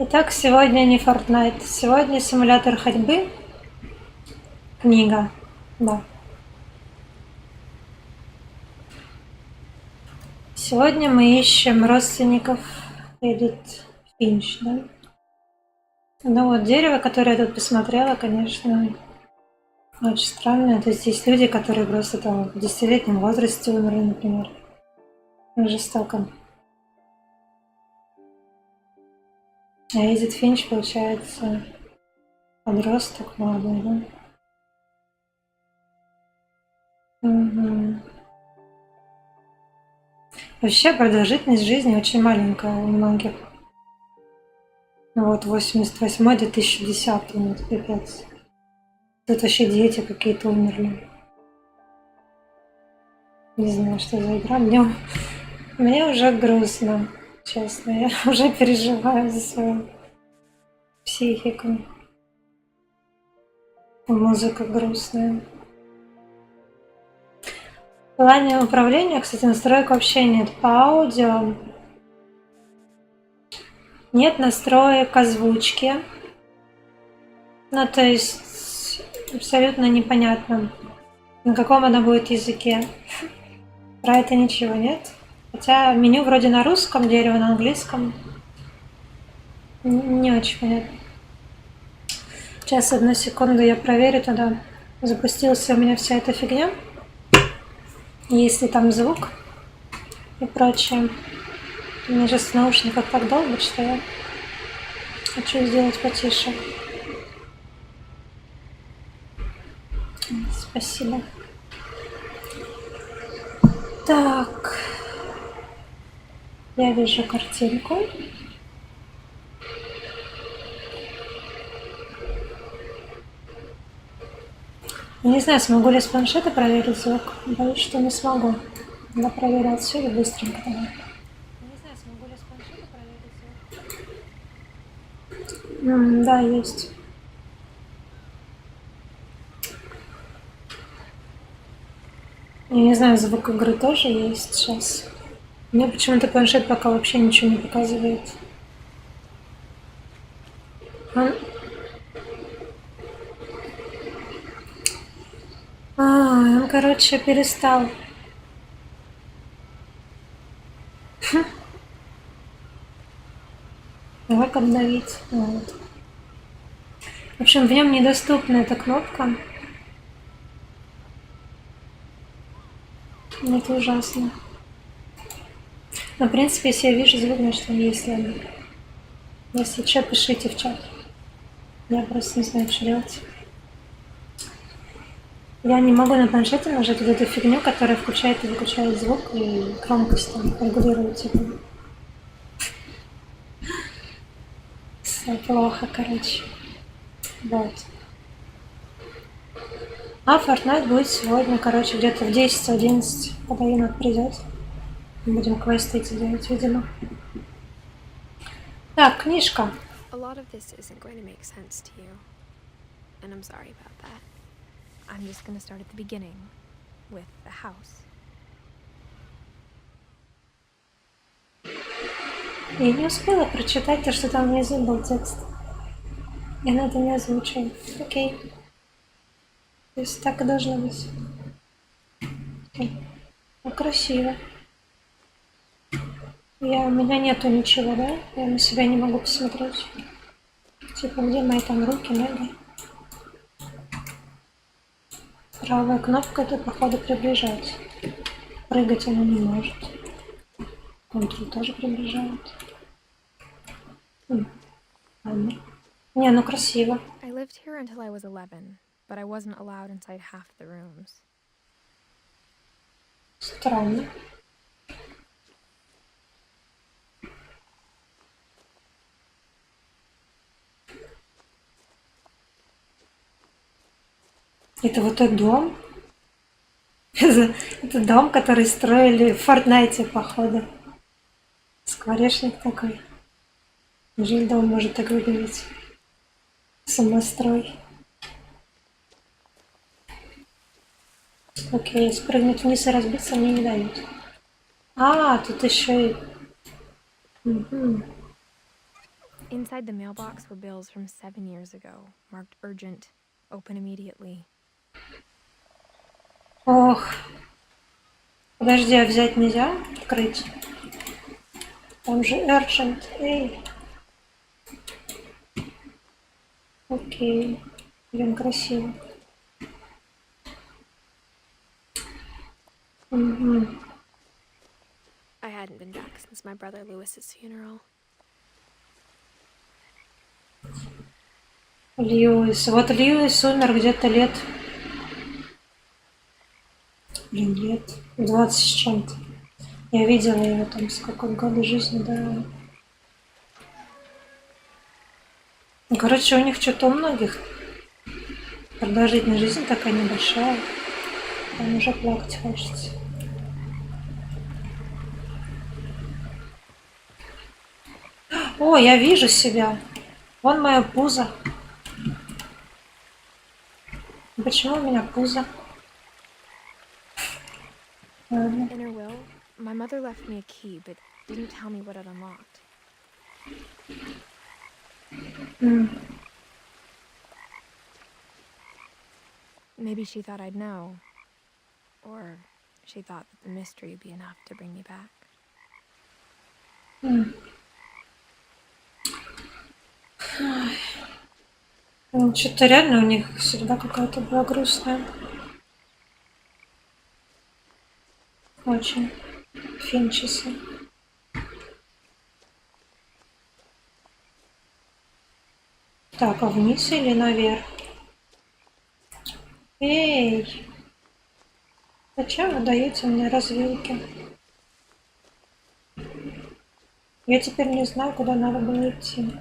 Итак, сегодня не Fortnite, сегодня симулятор ходьбы. Книга, да. Сегодня мы ищем родственников Edith Finch, да? Ну вот дерево, которое я тут посмотрела, конечно, очень странное. То есть есть люди, которые просто там в 10-летнем возрасте умерли, например. Жестоко. А Edith Finch, получается, подросток молодой, да? Угу. Вообще продолжительность жизни очень маленькая у многих. Вот 88-й, 2010, ну это пипец. Тут вообще дети какие-то умерли. Не знаю, что за игра. Мне уже грустно, честно. Я уже переживаю за свою психику. Музыка грустная. В плане управления, кстати, настроек вообще нет. По аудио нет настроек озвучки. Ну, то есть абсолютно непонятно, на каком она будет языке. Про это ничего нет. Хотя меню вроде на русском, дерево на английском. Не очень понятно. Сейчас, одну секунду, я проверю туда. Запустилась у меня вся эта фигня. Есть ли там звук и прочее. Мне же с наушников так долбит, что я хочу сделать потише. Спасибо. Так. Я вижу картинку. Я не знаю, смогу ли с планшета проверить звук. Боюсь, что не смогу. Надо проверить отсюда быстренько. Давай. Не знаю, смогу ли с планшета проверить звук. Да, есть. Я не знаю, звук игры тоже есть сейчас. Мне почему-то планшет пока вообще ничего не показывает. Он, короче, перестал. Как обновить? Вот. В общем, в нем недоступна эта кнопка. Это ужасно. Но, в принципе, если я вижу звук, значит, он есть рядом. Если что, пишите в чат. Я просто не знаю, что делать. Я не могу на планшете нажать вот эту фигню, которая включает и выключает звук и громкость там регулирует. Типа. Все плохо, короче. Вот. А Fortnite будет сегодня, короче, где-то в 10-11, когда Енот придет. Будем квесты эти делать, видимо. Так, книжка. A lot of this isn't going to make sense to you, and I'm sorry about that. I'm just going to start at the beginning, with the house. Я не успела прочитать то, что там внизу был текст. Я на это не озвучила. Окей. То есть так и должно быть. Окей. Ну, красиво. У меня нету ничего, да? Я на себя не могу посмотреть. Типа, где мои там руки, ноги? Правая кнопка — это, походу, приближать. Прыгать она не может. Ctrl тоже приближает. Ладно. Не, ну красиво. I lived here until I was 11, but I wasn't allowed inside half the rooms. Странно. Это вот тот дом. Это дом, который строили в Фортнайте, походу. Скворечник такой. Неужели дом может так выглядеть? Самострой. Окей, спрыгнуть вниз и разбиться мне не дают. А, тут еще и... Угу. Inside the mailbox were bills from 7 years ago, marked urgent, open immediately. Ох. Подожди, а взять нельзя? Открыть? Там же urgent. Эй. Окей. Блин, красиво. Угу. I hadn't been back since my brother Lewis's funeral. Льюис. Вот Льюис умер где-то лет... Блин, лет 20 с чем-то. Я видела его там, сколько года жизни, да. Короче, у них что-то у многих продолжительность жизни такая небольшая. Там уже плакать хочется. О, я вижу себя. Вон мое пузо. Почему у меня пузо? Ладно. In her will, my mother left me a key, but didn't tell me what it unlocked. Maybe she thought I'd know. Or she thought that the mystery would be enough to bring me back. Что-то реально у них судьба какая-то была грустная. Очень. Финчесы. Так, а вниз или наверх? Эй! Зачем вы даете мне развилки? Я теперь не знаю, куда надо было идти.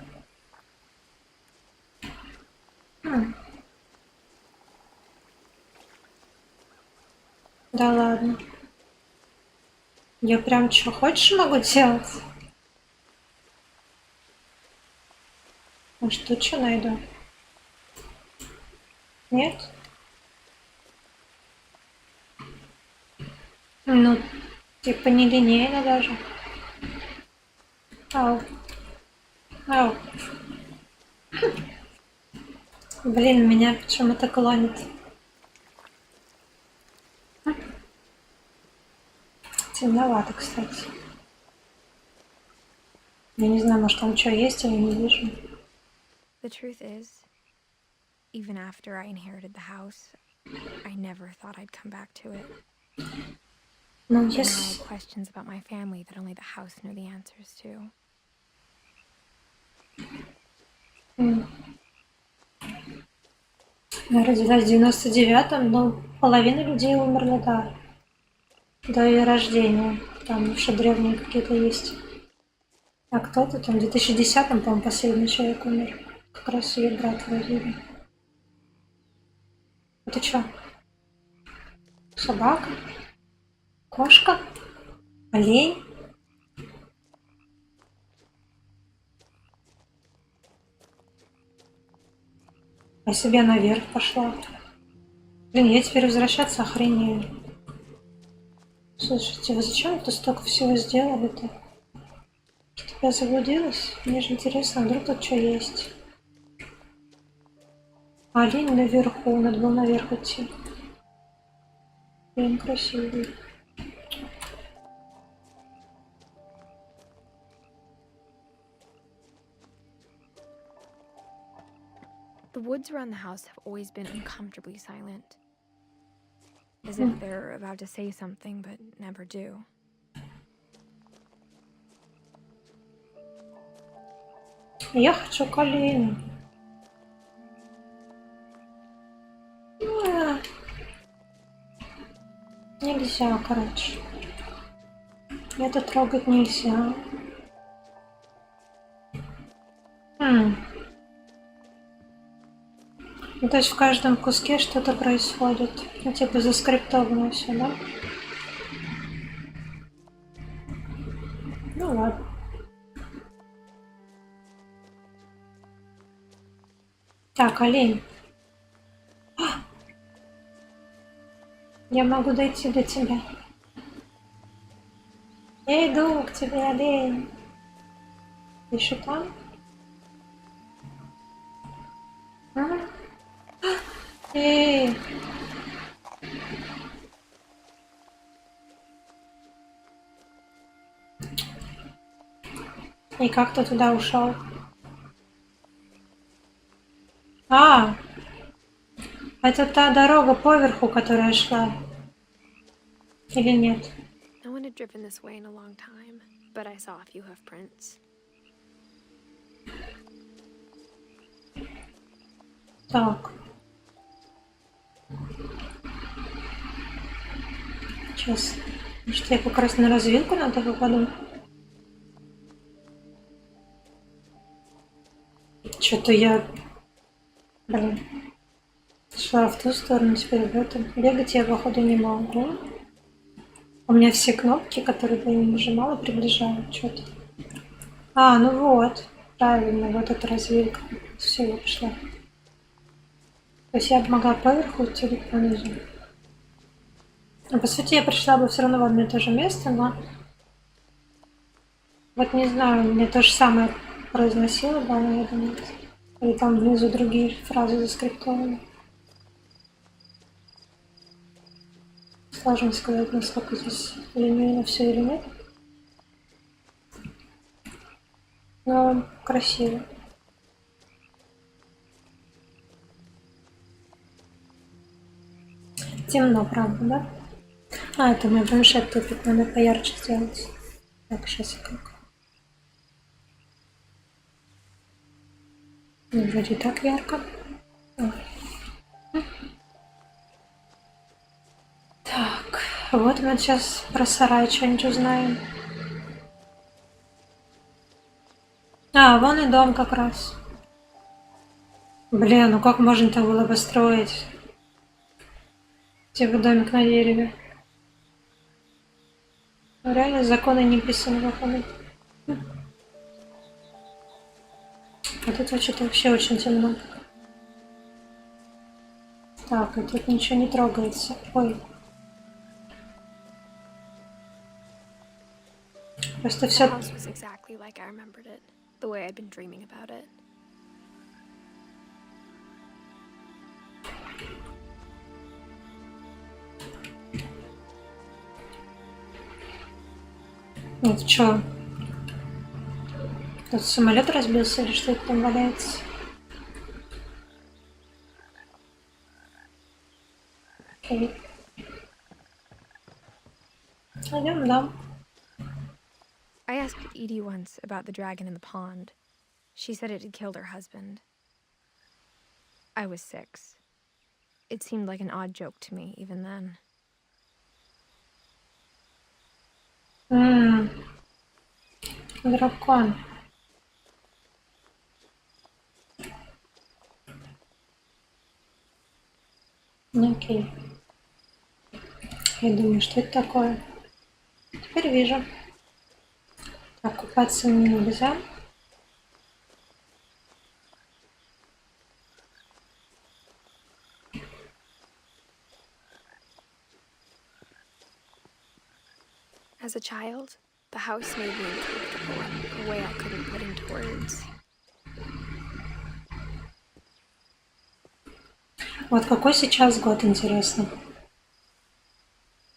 Да ладно. Я прям что хочешь могу делать? Может, тут что найду? Нет? Ну, типа нелинейно даже. Ау. Ау. Блин, меня почему-то клонит. Темновато, кстати. Я не знаю, может там что есть, я не вижу. The truth is, even after I inherited the house, I never thought I'd come back to it. Ну, Now I если... had questions about my family that only the house knew the answers to. Я родилась в 99-м, но половина людей умерла, да. До ее рождения. Там еще древние какие-то есть. А кто-то там в 2010-м, по-моему, последний человек умер. Как раз ее брат вроде. Это что? Собака? Кошка? Олень? Я себе наверх пошла. Блин, я теперь возвращаться охренею. Слушайте, вы зачем это столько всего сделали-то? Что-то я заблудилась? Мне же интересно, вдруг тут что есть. Олень наверху, надо было наверх идти. Блин, красивый. The woods around the house have always been uncomfortably silent. As if they're about to say something, but never do. Я хочу к оленю. Нельзя, короче. Это трогать нельзя. Ну, то есть в каждом куске что-то происходит. Ну, типа заскриптовано все, да? Ну ладно. Так, олень. Я могу дойти до тебя. Я иду к тебе, олень. Ты еще там? А? Эй! И как ты туда ушел? А, это та дорога поверху, которая шла. Или нет? No one had driven this way in a long time, but I saw a few hoof prints. Так. Сейчас. Может, я как раз на развилку надо попаду? Что-то я... Блин. Шла в ту сторону, теперь в эту. Бегать я, походу, не могу. У меня все кнопки, которые я не нажимала, приближают что-то. А, ну вот. Правильно, вот эта развилка. Все, я пошла. То есть я бы могла поверху идти или понизу. Ну, по сути, я пришла бы все равно в одно и то же место, но... Вот не знаю, мне то же самое произносила бы она, я думаю. Или там внизу другие фразы заскриптованы. Сложно сказать, насколько здесь линейно все или нет. Но красиво. Темно, правда, да? А, это мой планшет тупит, надо поярче сделать. Так, сейчас я как. Ну, вроде так ярко. Ой. Так, вот мы сейчас про сарай что-нибудь узнаем. А, вон и дом как раз. Блин, ну как можно это было построить? Типа домик на дереве. Ну, реально законы не писаны, походу. А тут что-то вообще очень темно. Так, и тут ничего не трогается. Ой. Просто The все... house was exactly like I remembered it, the way I'd been dreaming about it. Нет, чё? Тут самолет разбился или что это там валяется? Окей. Пойдем, да. I asked Edie once about the dragon in the pond. She said it had killed her husband. I was 6. It seemed like an odd joke to me even then. Дракон. Окей. Я думаю, что это такое. Теперь вижу. Так, купаться мне нельзя. As a child, the house made me uncomfortable in a way I couldn't put into words. Вот какой сейчас год, интересно.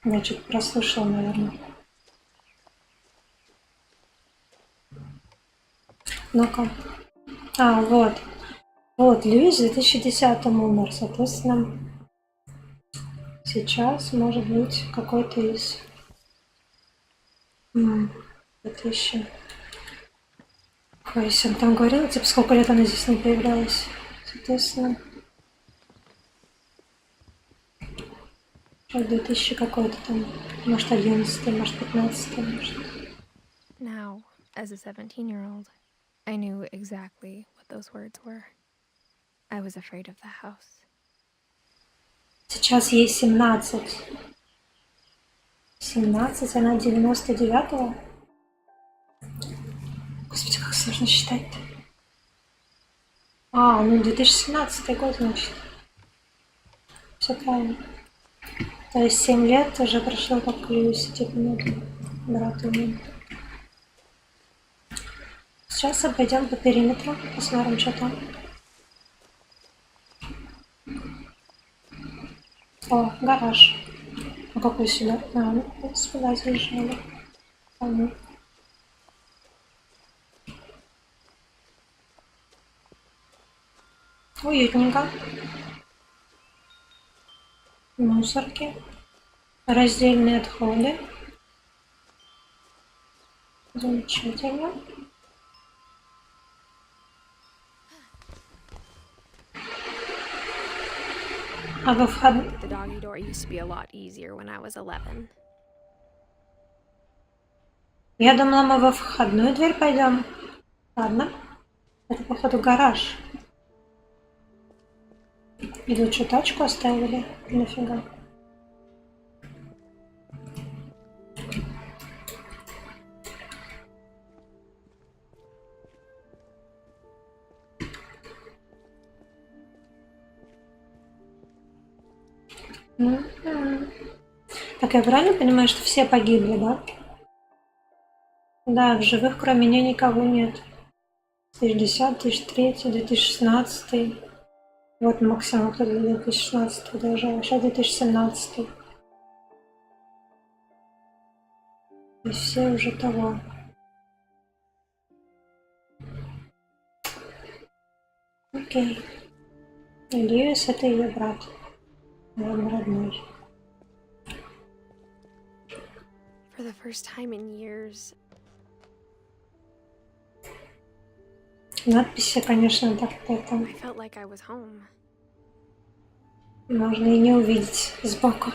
Я чуть прослушала, наверное. Ну-ка. А, вот. Вот, Льюис в 2010-м умер, соответственно, сейчас может быть какой-то из 2000. Если он там говорил, типа, сколько лет она здесь не появлялась. Соответственно, 2000 какой-то там, может, 11, может, 15, может. Now, as a 17-year-old, I knew exactly what those words were. I was afraid of the house. Сейчас ей 17. 17, она 99-го. Господи, как сложно считать-то. А, ну 2017 год, значит. Все правильно. То есть 7 лет уже прошло, как Льюисе, типа, ну, брату умер. Сейчас обойдем по периметру, посмотрим, что там. О, гараж. А какой сюда? А, ну, в принципе, да, заезжали. Уютненько. Мусорки. Раздельные отходы. Замечательно. А во вход... The doggy door used to be a lot easier when I was 11. Я думала, мы во входную дверь пойдем. Ладно. Это, походу, гараж. И тут что, тачку оставили? Нафига? Так, я правильно понимаю, что все погибли, да? Да, в живых кроме меня никого нет. 2010, 2003, 2016. Вот максимум кто-то 2016 дожил. Сейчас 2017. И все уже того. Окей. Льюис — это ее брат. Наверное, родной. For the first time in years, Надписи, конечно, так это I felt like I was home. можно и не увидеть сбоку.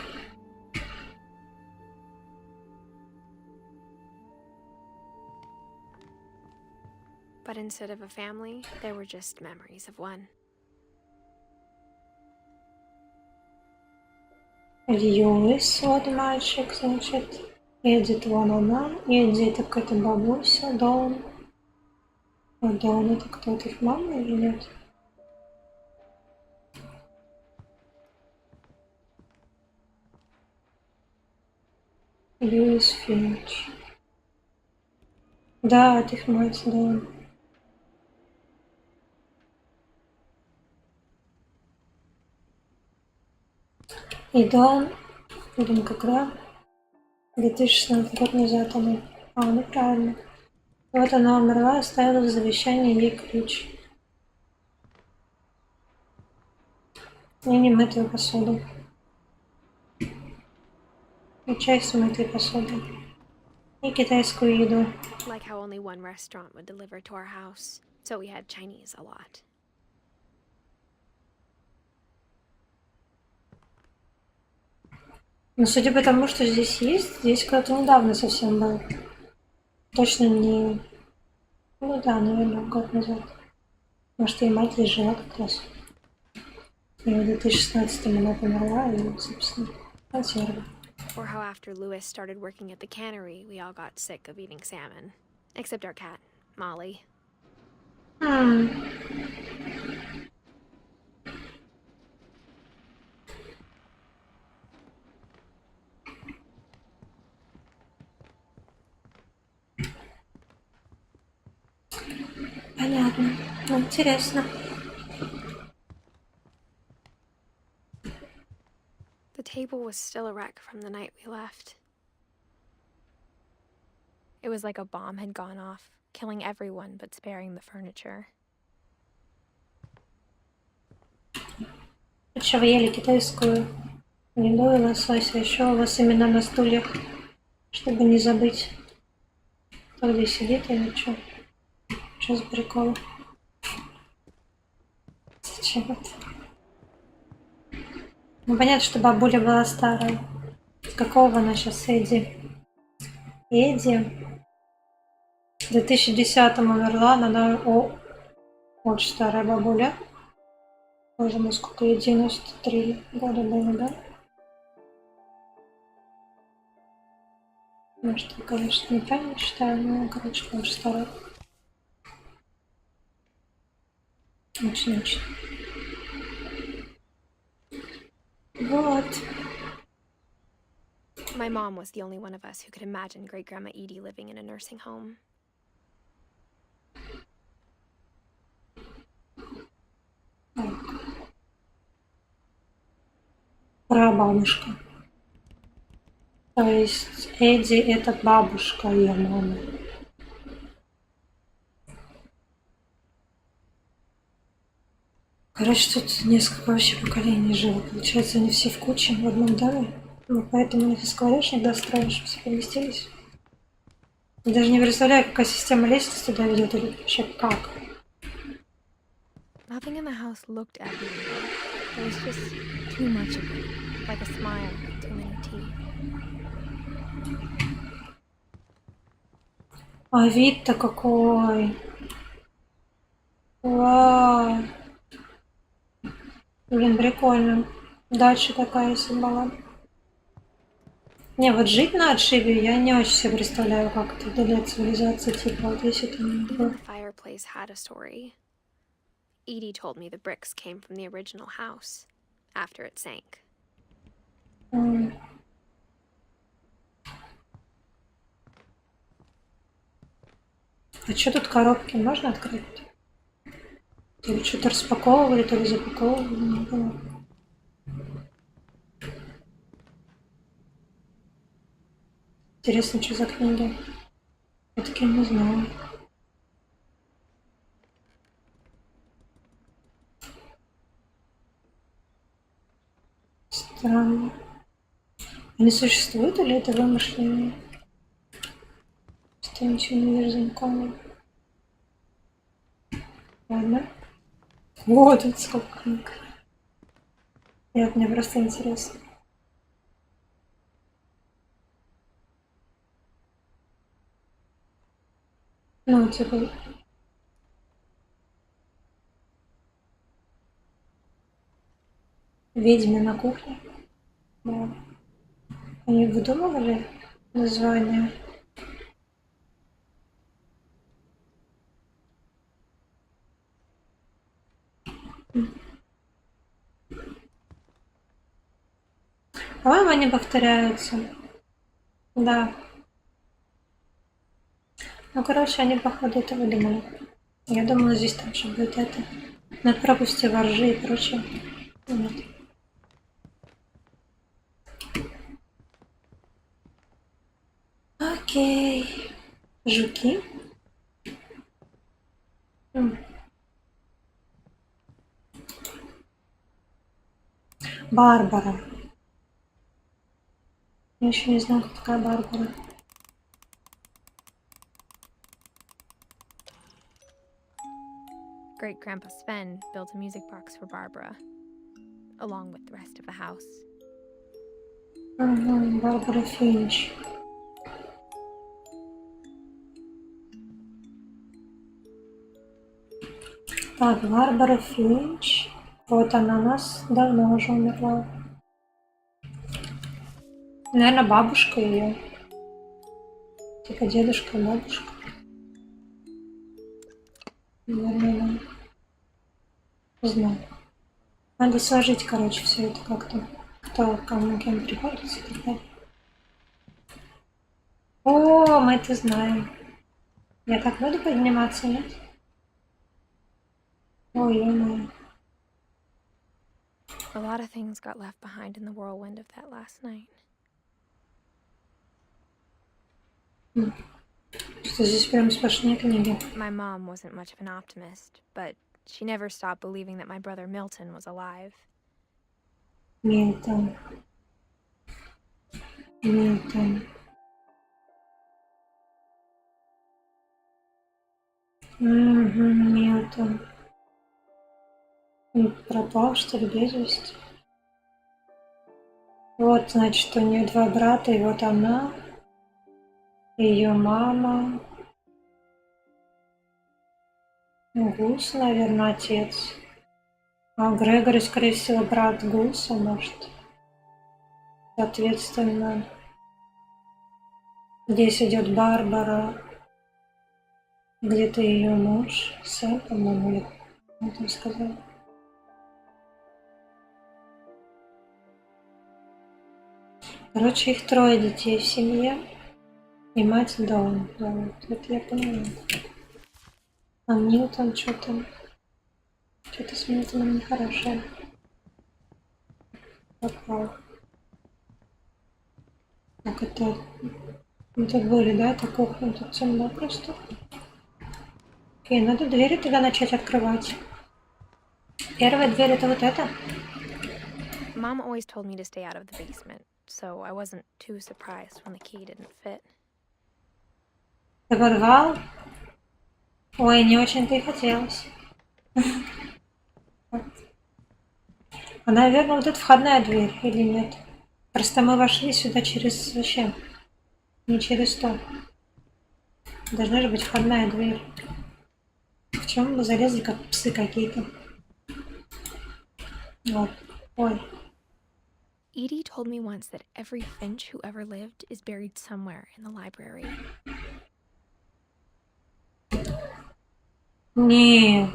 But instead of a family, there were just memories of one. Льюис, вот мальчик, значит. Эдит, вон она. Эдди — это какая-то бабуся. Дон. А Дон — это кто? Это их мама или нет? Льюис Финч. Да, это их мать, да. И Дон, блин, когда? 2016 год назад она. А, ну правильно. Вот она умерла, оставила в завещании ей ключ. И не мытую посуду. И чай с мытой посудой. И китайскую еду. Like how only one restaurant would deliver to our house, so we had Chinese a lot. Но судя по тому, что здесь есть, здесь кто-то недавно совсем был. Точно не... Ну да, наверное, год назад. Может, и мать здесь жила как раз. И в 2016-м она померла, и, собственно, консервы. Or how after Lewis started working at the cannery, we all got sick of eating salmon. Except our cat, Molly. Понятно. Ну, интересно. The table was still a wreck from the night we left. It was like a bomb had gone off, killing everyone but sparing the furniture. Что вы ели китайскую еду и лосося. Еще у вас именно на стульях, чтобы не забыть, кто где сидит или что. Что за прикол? Зачем это? Ну, понятно, что бабуля была старая. С какого она сейчас Эдди? Эдди. В 2010-м умерла, она очень старая бабуля. Боже мой, сколько ей, 93 года было, да? Может, я, конечно, неправильно считаю, но, короче, очень старая. Очень-очень. Вот. My mom was the only one of us who could imagine Great Grandma Edie living in a nursing home. Прабабушка. То есть Эдди это бабушка ее мамы. Короче, тут несколько вообще поколений жило. Получается, они все в куче в одном доме. Ну, поэтому у них и скворечник достроен, чтобы все поместились. Я даже не представляю, какая система лестницы туда ведет, или вообще как. Nothing in the house looked abnormal. There was just too much of it, like a smile with too many teeth. А вид-то какой! Вау! Блин, прикольно. Дача такая себе была. Не, вот жить на отшибе я не очень себе представляю, как это вдали от цивилизации, типа, вот если там... Even the fireplace had a story. Edie told me the bricks came from the original house after it sank. А что тут коробки можно открыть? То ли что-то распаковывали, то ли запаковывали, не было. Интересно, что за книги? Я таки не знаю. Странно. Они существуют или это вымышленные? Что ничего не вижу знакомого. Ладно. О, тут сколько книг. Нет, мне просто интересно. Ну, типа... Ведьмы на кухне. Да. Они выдумывали название? По-моему, они повторяются. Да. Ну, короче, они, походу, это выдумали. Я думала, здесь там еще будет это. Над пропасти воржи и прочее. Нет. Окей. Жуки. Барбара. Я еще не знаю, кто такая Барбара. Great Grandpa Sven built a music box for Barbara, along with the rest of the house. Угу, Барбара Финч. Так, Барбара Финч. Вот она у нас давно уже умерла. Наверное, бабушка ее. Типа дедушка и бабушка. Наверное, не знаю. Надо сложить, короче, все это как-то. Кто кому кем приходится. О, мы это знаем. Я так буду подниматься, нет? Ой, ё-моё. A lot of things got left behind in the whirlwind of that last night. Что здесь прям сплошные книги. My mom wasn't much of an optimist, but she never stopped believing that my brother Milton was alive. Милтон. Милтон. Угу, Милтон. Он пропал, что ли, без вести? Вот, значит, у нее два брата, и вот она, ее мама. Гус, наверное, отец. А Грегори, скорее всего, брат Гуса, может. Соответственно, здесь идет Барбара. Где-то ее муж, Сэм, по-моему, или он там сказал. Короче, их трое детей в семье. И мать Даун. Да, вот это я поняла. А Милтон что-то... Что-то с Милтоном нехорошее. Попал. Так, это... Мы тут были, да? Это кухня, тут темно просто. Окей, надо двери тогда начать открывать. Первая дверь это вот эта. Mom always told me to stay out of the basement, so I wasn't too surprised when the key didn't fit. Это подвал. Ой, не очень-то и хотелось. А, наверное, вот это входная дверь или нет? Просто мы вошли сюда через... Вообще, не через то. Должна же быть входная дверь. В чем мы залезли, как псы какие-то? Вот. Ой. Edie told me once that every Finch who ever lived is buried somewhere in the library. Не.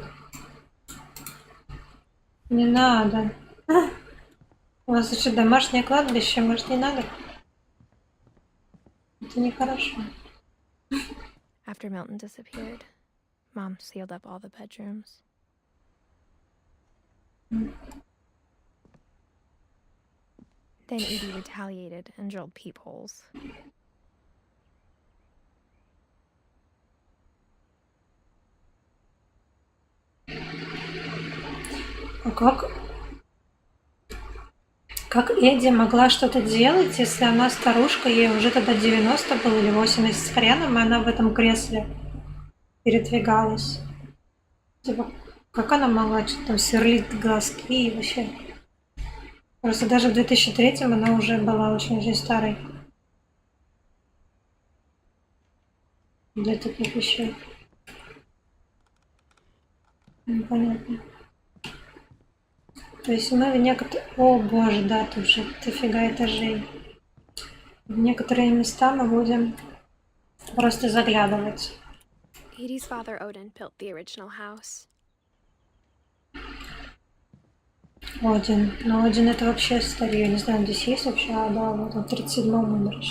Не надо. У вас еще домашнее кладбище, может, не надо? Это нехорошо. After Milton disappeared, Mom sealed up all the bedrooms. Then Edie retaliated and drilled peepholes. А как Эдди могла что-то делать, если она старушка, ей уже тогда 90 было или 80 с хреном, и она в этом кресле передвигалась? Типа, как она могла что-то там сверлить глазки и вообще? Просто даже в 2003 она уже была очень-очень старой. Для таких вещей. Непонятно. То есть мы в некоторые... О боже, да, тут же дофига этажей. В некоторые места мы будем просто заглядывать. Edie's father Odin built the original house. Один. Но один это вообще старый. Я не знаю, здесь есть вообще. А, да, вот он в 37-м умер.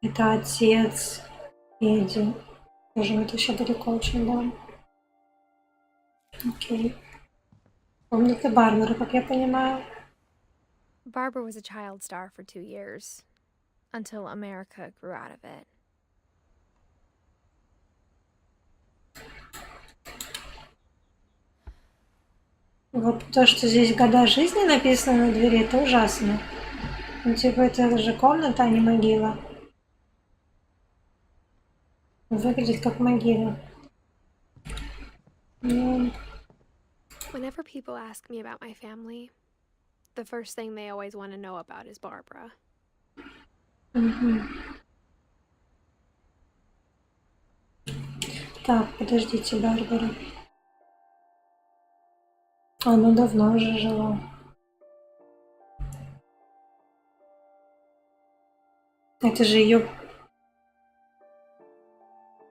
Это отец Эдди. Боже, это еще далеко очень, да. Окей. Комната Барбары, как я понимаю. Barbara was a child star for 2 years, until America grew out of it. Вот то, что здесь года жизни написано на двери, это ужасно. Ну, типа, это же комната, а не могила. Выглядит как могила. Ну, Whenever people ask me about my family, the first thing they always want to know about is Barbara. угу. Так, подождите, Барбара. Она давно уже жила. Это же ее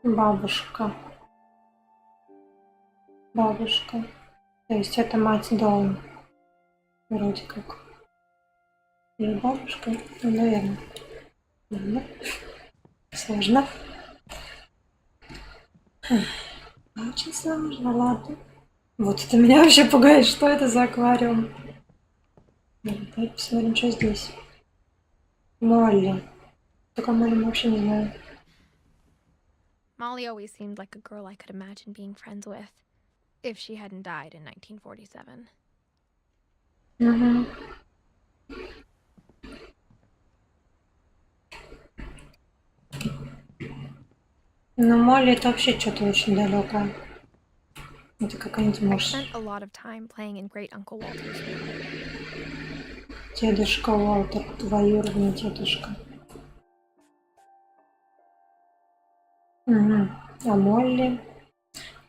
бабушка. Бабушка. То есть это мать Доун. Вроде как. Ее бабушка. Ну, наверное. Ладно. Сложно. Очень сложно, ладно. Вот это меня вообще пугает. Что это за аквариум? Давай посмотрим, что здесь. Молли. Только Молли мы вообще не знаю. Molly always seemed like a girl I could imagine being friends with, if she hadn't died in 1947. Угу. Но Молли это вообще что-то очень далекое. Это какая-нибудь I может spent a lot of time playing in Great Uncle Walter's room. дедушка Уолтер, двоюродный дедушка. Угу. А Молли?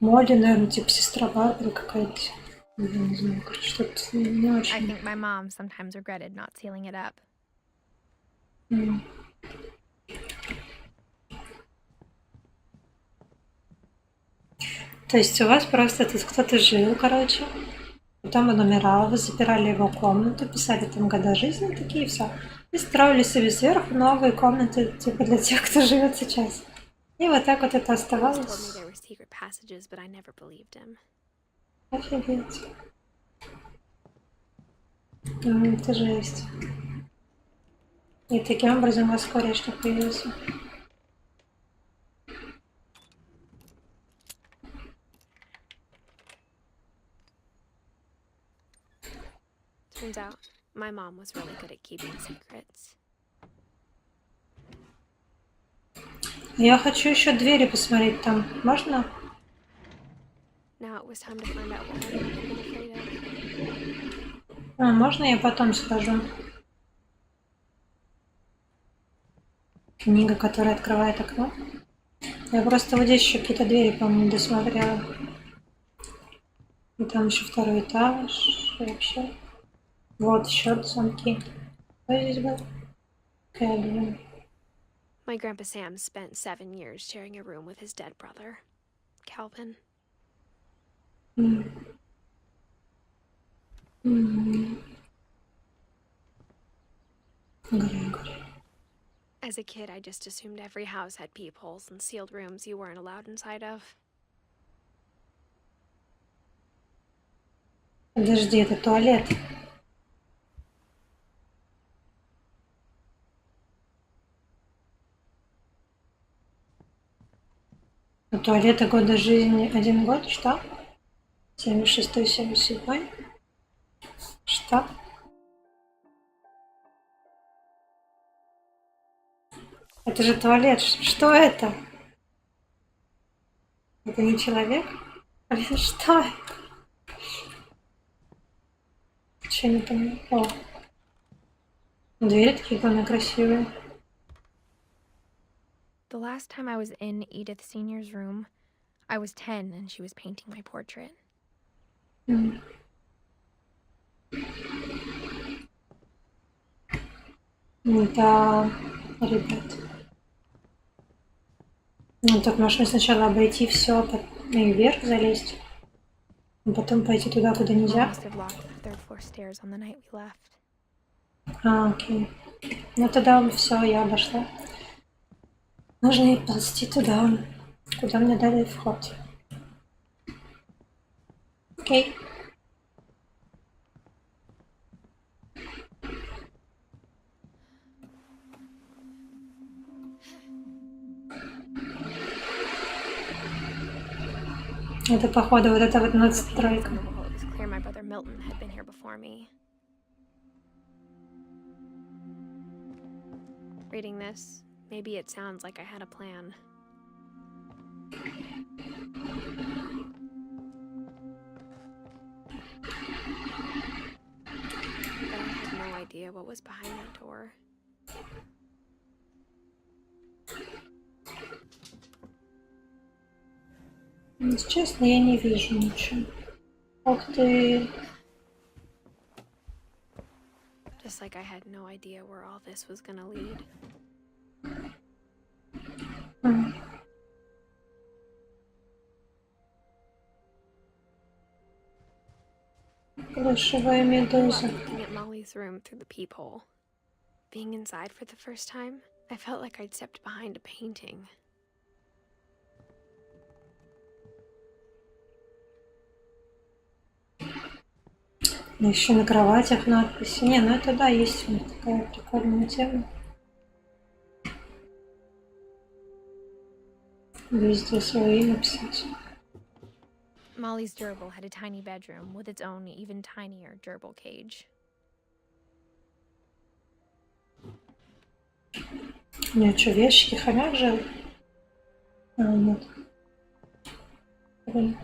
Молли, наверное, типа сестра Барбары какая-то. Я не знаю, короче, что-то не I очень. think my mom sometimes regretted not sealing it up. М. То есть у вас просто тут кто-то жил, короче. Потом он умирал, вы запирали его комнату, писали там года жизни такие, все. И строили себе сверху новые комнаты, типа для тех, кто живет сейчас. И вот так вот это He always told me оставалось. there were secret passages, but I never believed him. Офигеть. Это жесть. И таким образом у вас корешка появился. Turns out, my mom was really good at keeping secrets. Я хочу еще двери посмотреть там. Можно? Now it was time to find out what my mom had been afraid of. А, можно я потом схожу? Книга, которая открывает окно. Я просто вот здесь еще какие-то двери, по-моему, досмотрела. И там еще второй этаж. И вообще. Вот еще замки. Что здесь был? Кэлвин. My grandpa Sam spent 7 years sharing a room with his dead brother, Calvin. Грегори. As a kid, I just assumed every house had peepholes and sealed rooms you weren't allowed inside of. Подожди, это туалет. У туалета года жизни 1 год, что? 76-й, 77-й? Что? Это же туалет. Что это? Это не человек? Блин, что это? Че не понимаю? О. Двери такие главное красивые. The last time I was in Edith Sr.'s room, I was 10 and she was painting my portrait. Да, ребят. Ну, так можно сначала обойти все и вверх залезть, а потом пойти туда, куда Mom нельзя. must have locked the third floor stairs on the night we left. А, окей. Ну тогда все, я обошла. Нужно и ползти туда, куда мне дали вход. Окей. Это походу вот эта вот надстройка. It was clear my brother Milton had been here before me. Reading this, maybe it sounds like I had a plan. But I had no idea what was behind that door. Честно, я не вижу ничего. Ух ты. Just like I had no idea where all this was gonna lead. Плюшевая медуза. Looking at Molly's room through the peephole. Being inside for the first time, I felt like I'd stepped behind a painting. Еще на кроватях надписи. Не, ну это да, есть у них такая прикольная тема. Везде свое имя писать. Molly's gerbil had a tiny bedroom with its own even tinier gerbil cage. У меня что, вещи, хомяк жил? А, нет. Блин.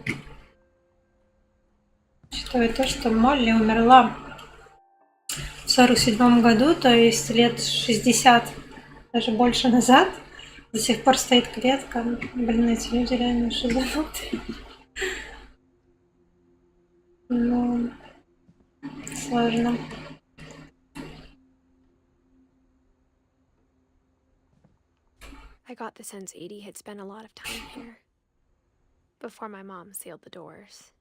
Учитывая то, что Молли умерла в 47-м году, то есть лет 60, даже больше назад, до сих пор стоит клетка. Блин, эти люди реально шизанутые. Ну, сложно. I got the sense Edie had spent a lot of time here before my mom sealed the doors.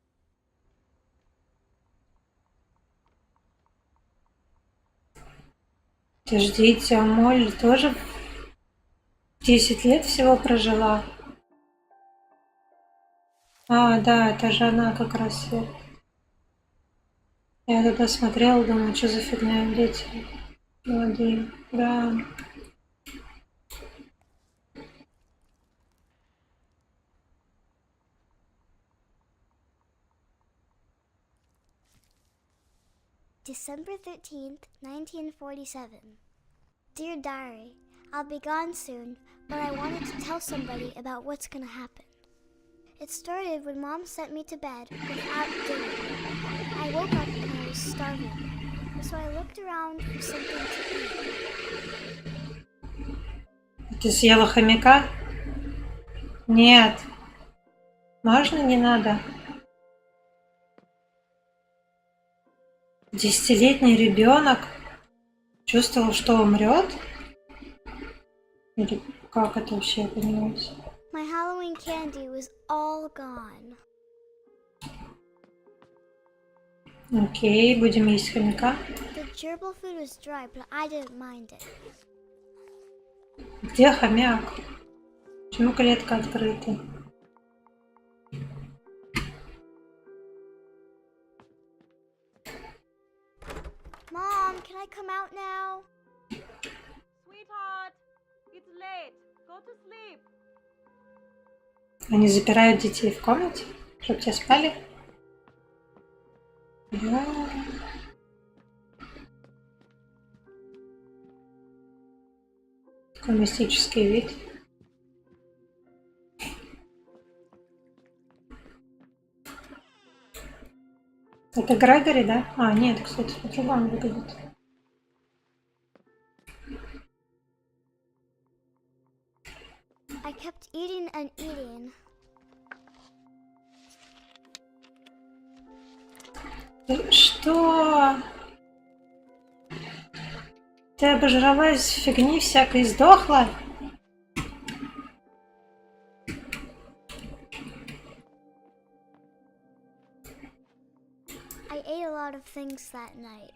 Подождите, а Молли тоже 10 лет всего прожила? А, да, это же она как раз. Я туда смотрела, думаю, что за фигня, дети молодые. Да. December 13th, 1947. Dear Diary, I'll be gone soon, but I wanted to tell somebody about what's gonna happen. It started when Mom sent me to bed without dinner. I woke up and I was starving, so I looked around for something to eat. Ты съела хомяка? Нет. Можно, не надо? 10-летний ребенок чувствовал, что умрет? Или как это вообще понимать? My Halloween candy was all gone. Окей, будем есть хомяка. The gerbil food was dry, but I didn't mind it. Где хомяк? Почему клетка открыта? Mom, can I come out now? Sweetheart, it's late. Go to sleep. Они запирают детей в комнате, чтобы те спали? Да. Такой мистический вид. Это Грегори, да? А, нет, кстати, по-другому выглядит. I kept eating and eating. Что? Ты обожралась фигни всякой и сдохла? I ate a lot of things that night.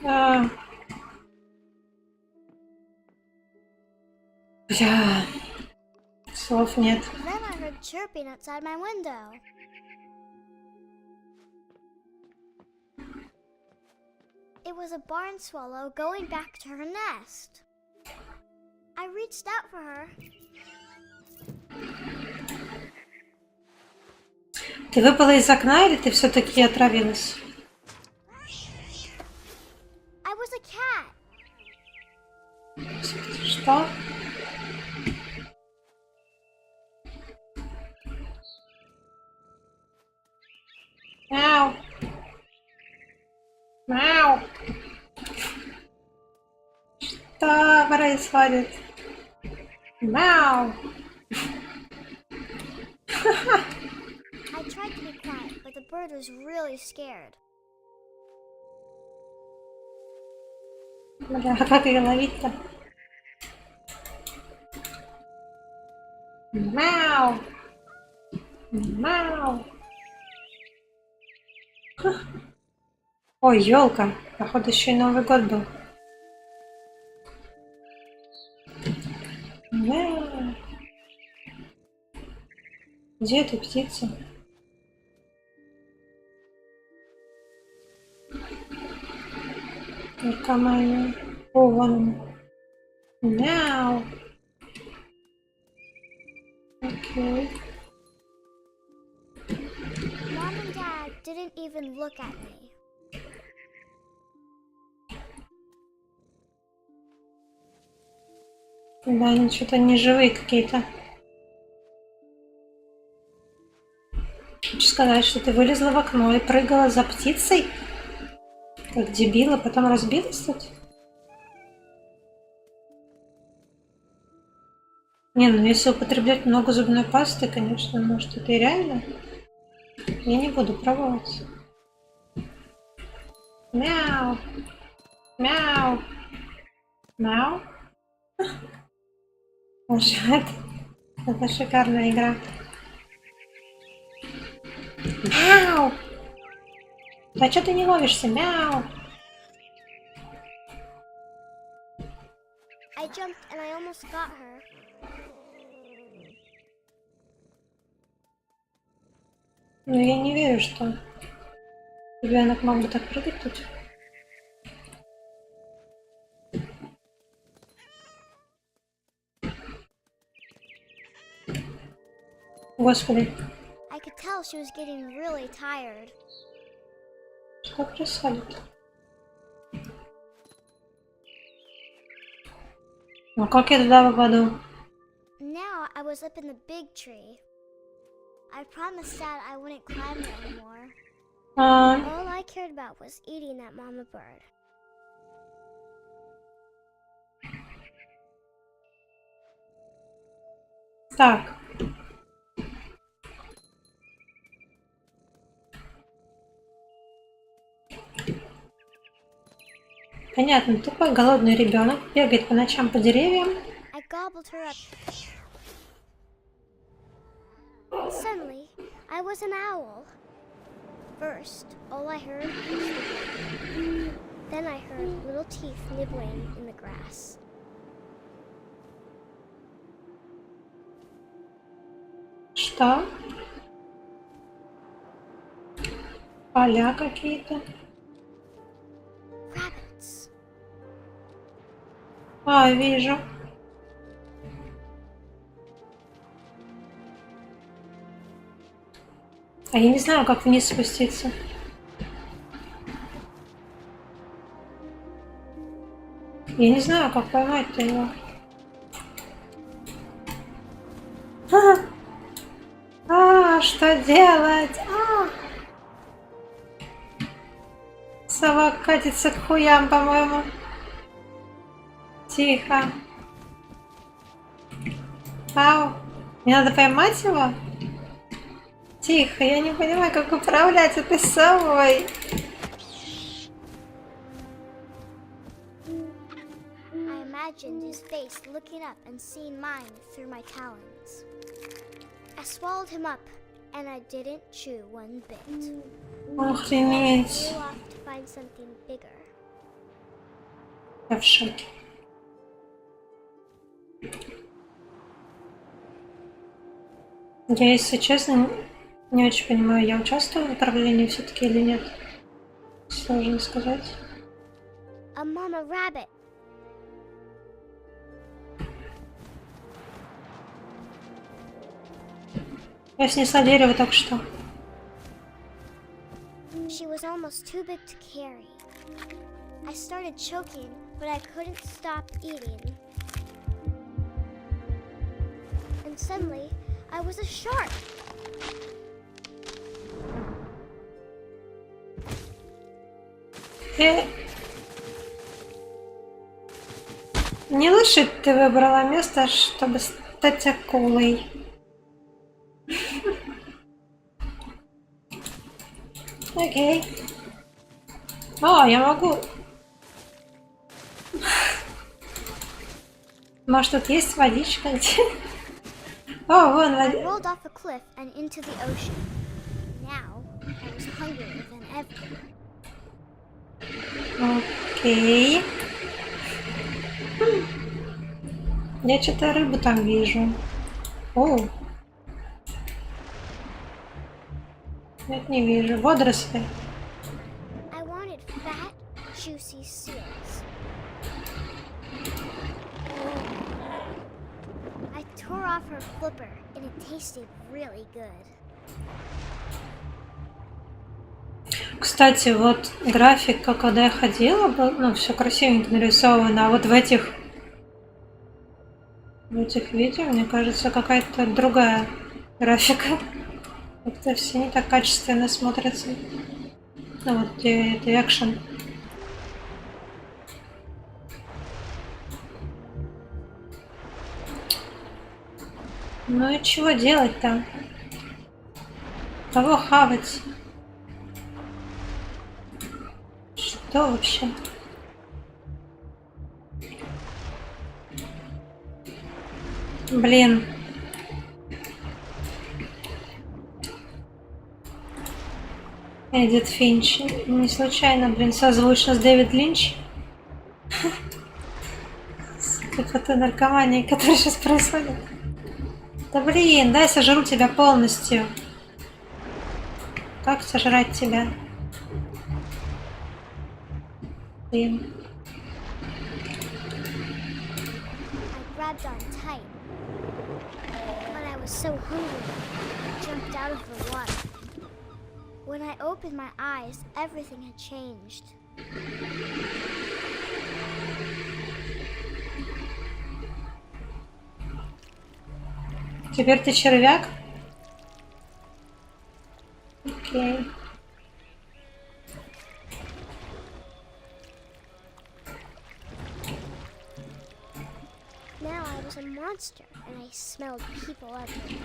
А. Бля. Слов нет. Then I heard chirping outside my window. It was a barn swallow going back to her nest. I reached out for her. Ты выпала из окна или ты все-таки отравилась? I was a cat. Что? Мяу. Мяу. Что происходит? Мяу. I tried to be quiet, but the bird was really scared. Бля, а как ее ловить-то? Мяу. Мяу. Ой, елка. Походу, еще и Новый год был. Мяу. Где эта птица? Наркомания. О, вон она. Мяу. Окей. Mom and Dad didn't even look at me. Да, они что-то неживые какие-то. Хочу сказать, что ты вылезла в окно и прыгала за птицей, как дебила, потом разбилась тут? Не, ну если употреблять много зубной пасты, конечно, может это и реально. Я не буду пробовать. Мяу. Мяу. Мяу. Боже, это шикарная игра. Мяу. Да что ты не ловишься? Мяу. I jumped and I almost got her. Но я не верю, что ребенок мог бы так прыгать тут. Господи, I could tell she was getting really tired. что происходит? Ну как я туда попаду? Now I was up in the big tree. I promised Dad I wouldn't climb it anymore. All I cared about was eating that mama bird. Так. Понятно, тупой голодный ребенок бегает по ночам по деревьям. I gobbled her up. Suddenly, I was an owl. First, all I heard was the wind. Then I heard little teeth nibbling in the grass. Что? Поля какие-то. Rabbits. А, вижу. А я не знаю, как вниз спуститься. Я не знаю, как поймать-то его. Что делать? Собака катится к хуям, по-моему. Тихо. Ау. Мне надо поймать его? Тихо, я не понимаю, как управлять этой совой. I imagined his face looking up and seeing mine through my talons. I swallowed him up, and I didn't chew one bit. Охренеть. Flew off to find something bigger. Я в шоке. Я, если честно, не очень понимаю, я участвую в отравлении все-таки или нет. Сложно сказать. A mama rabbit. Я снесла дерево только что. She was almost too big to carry. I started choking, but I couldn't stop eating. And suddenly, I was a shark. Не лучше ты выбрала место, чтобы стать акулой. Окей. О, я могу. Может, тут есть водичка? О, вон I водичка. rolled off a cliff and into the ocean. Now, I was hungrier than ever. Окей. Я что-то рыбу там вижу. О. Нет, не вижу. Водоросли. I wanted fat, juicy seals. I tore off her flipper, and it tasted really good. Кстати, вот графика, когда я ходила, был, ну, все красивенько нарисовано, а вот в этих видео, мне кажется, какая-то другая графика. Как-то все не так качественно смотрятся. Ну вот где это экшен. Ну и чего делать-то? Кого хавать? Что вообще? Блин. Эдит Финч. Не случайно, блин, созвучно с Дэвид Линч. Какой-то наркомании, которая сейчас происходит. Да блин, дай сожру тебя полностью. Как сожрать тебя? Блин. I grabbed on tight. But I was so hungry, I jumped out of the water. When I opened my eyes, everything had changed. Теперь ты червяк? Окей. Now I was a monster, and I smelled people everywhere.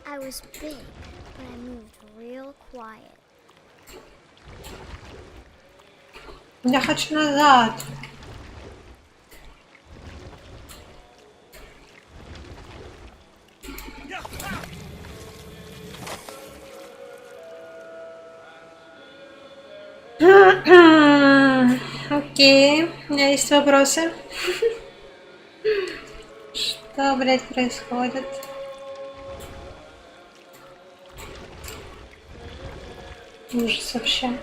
I was big, but I moved real quiet. Я хочу назад. Окей, у меня есть вопросы. Что, блядь, происходит? Ужас вообще.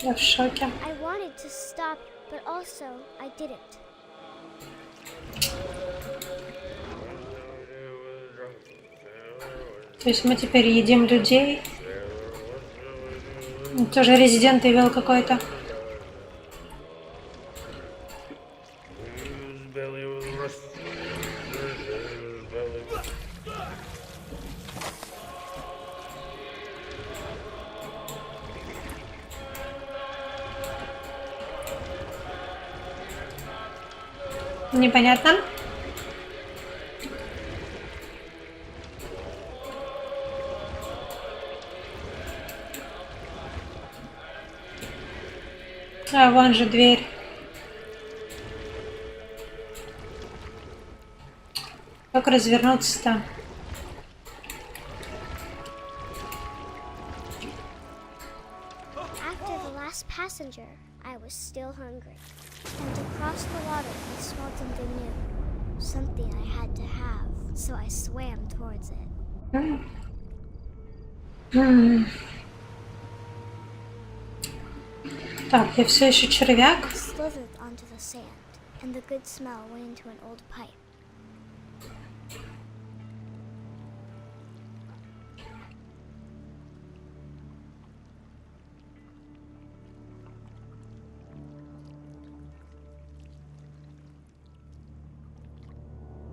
Я в шоке. I wanted to stop, but also I didn't. То есть мы теперь едим людей? Тоже Resident Evil какой-то. Непонятно. А, вон же дверь. Как развернуться-то? After the last passenger, I was still hungry. And to cross the water, I smelled something new. Something I had to have, so I swam towards it. Так, я все еще червяк. I slithered onto the sand, and the good smell went into an old pipe.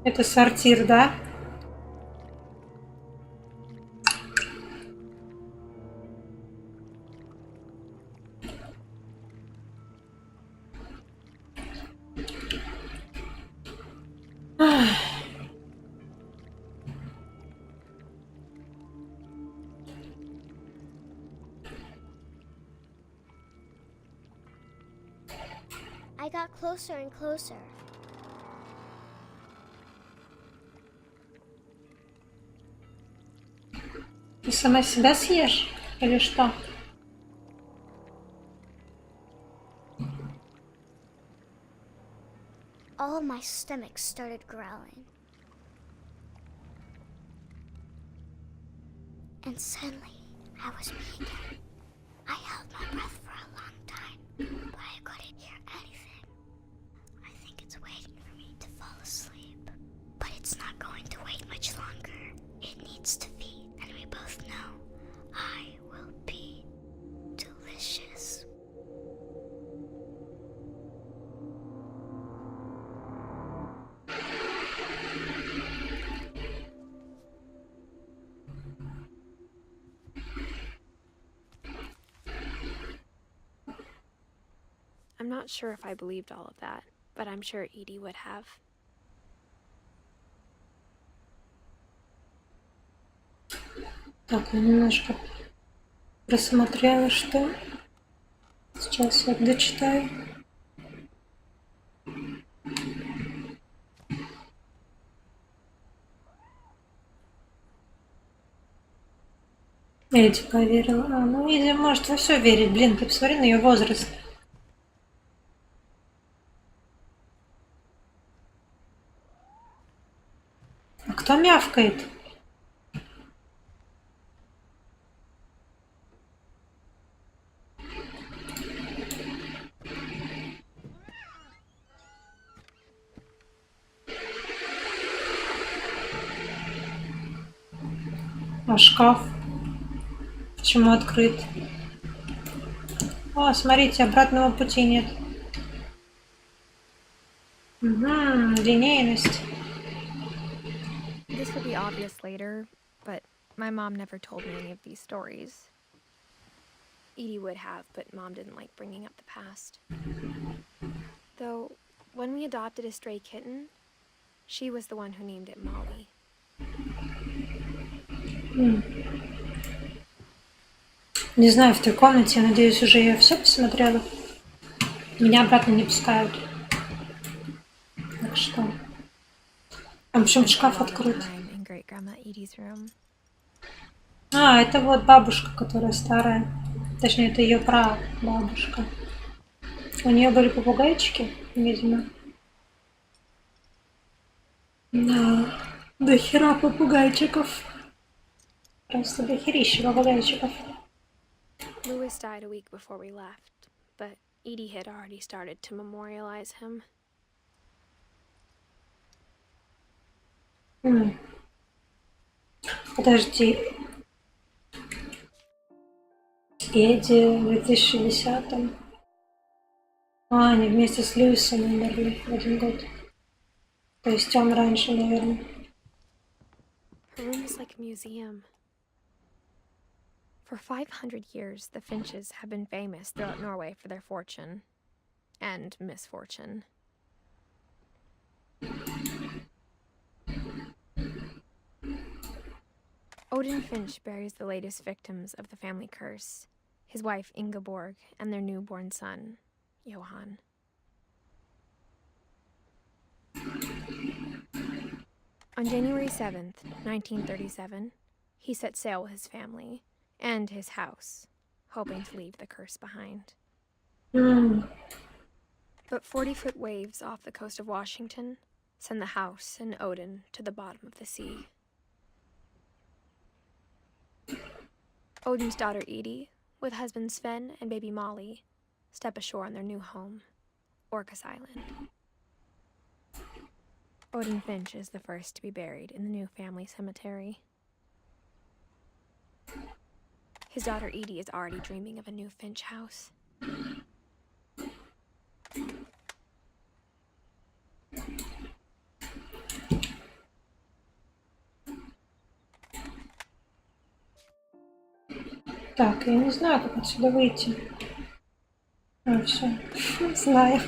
Это сортир, да? I got closer and closer. Ты сама себя съешь? Или что? All my stomach started growling. And suddenly, I was me again. I held my breath for a long time, but I couldn't hear anything. I think it's waiting for me to fall asleep. But it's not going to wait much longer. It needs to feed, and we both know I will be delicious. I'm not sure if I believed all of that, but I'm sure Edie would have. Так, я немножко просмотрела, что Сейчас я дочитаю. Эдди поверила. Ну, Эдди может во все верить. Блин, ты посмотри на ее возраст. А кто мявкает? А шкаф? Почему открыт? О, смотрите, обратного пути нет. Угу, линейность. This will be obvious later, but my mom never told me any of these stories. Edie would have, but Mom didn't like bringing up the past. Though, when we adopted a stray kitten, she was the one who named it Molly. Не знаю, в той комнате, я надеюсь, уже я все посмотрела. Меня обратно не пускают. Так что... А почему шкаф открыт? In Great Grandma Edie's room. А, это вот бабушка, которая старая. Точнее, это ее прабабушка. У нее были попугайчики, видимо. Да, до хера попугайчиков. Просто до херища попугайчиков. Louis died a week before we left, but Edie had already started to memorialize him. Подожди. Эдди в 2010-м. А, они вместе с Льюисом умерли в один год. То есть он раньше, наверное. Her room is like a museum. For 500 years, the Finches have been famous throughout Norway for their fortune and misfortune. Odin Finch buries the latest victims of the family curse, his wife Ingeborg and their newborn son, Johan. On January 7th, 1937, he set sail with his family and his house, hoping to leave the curse behind. But 40-foot waves off the coast of Washington send the house and Odin to the bottom of the sea. Odin's daughter Edie, with husband Sven and baby Molly, step ashore on their new home, Orcas Island. Odin Finch is the first to be buried in the new family cemetery. His daughter Edie is already dreaming of a new Finch house. Так, я не знаю, как отсюда выйти. А, все. Знаю.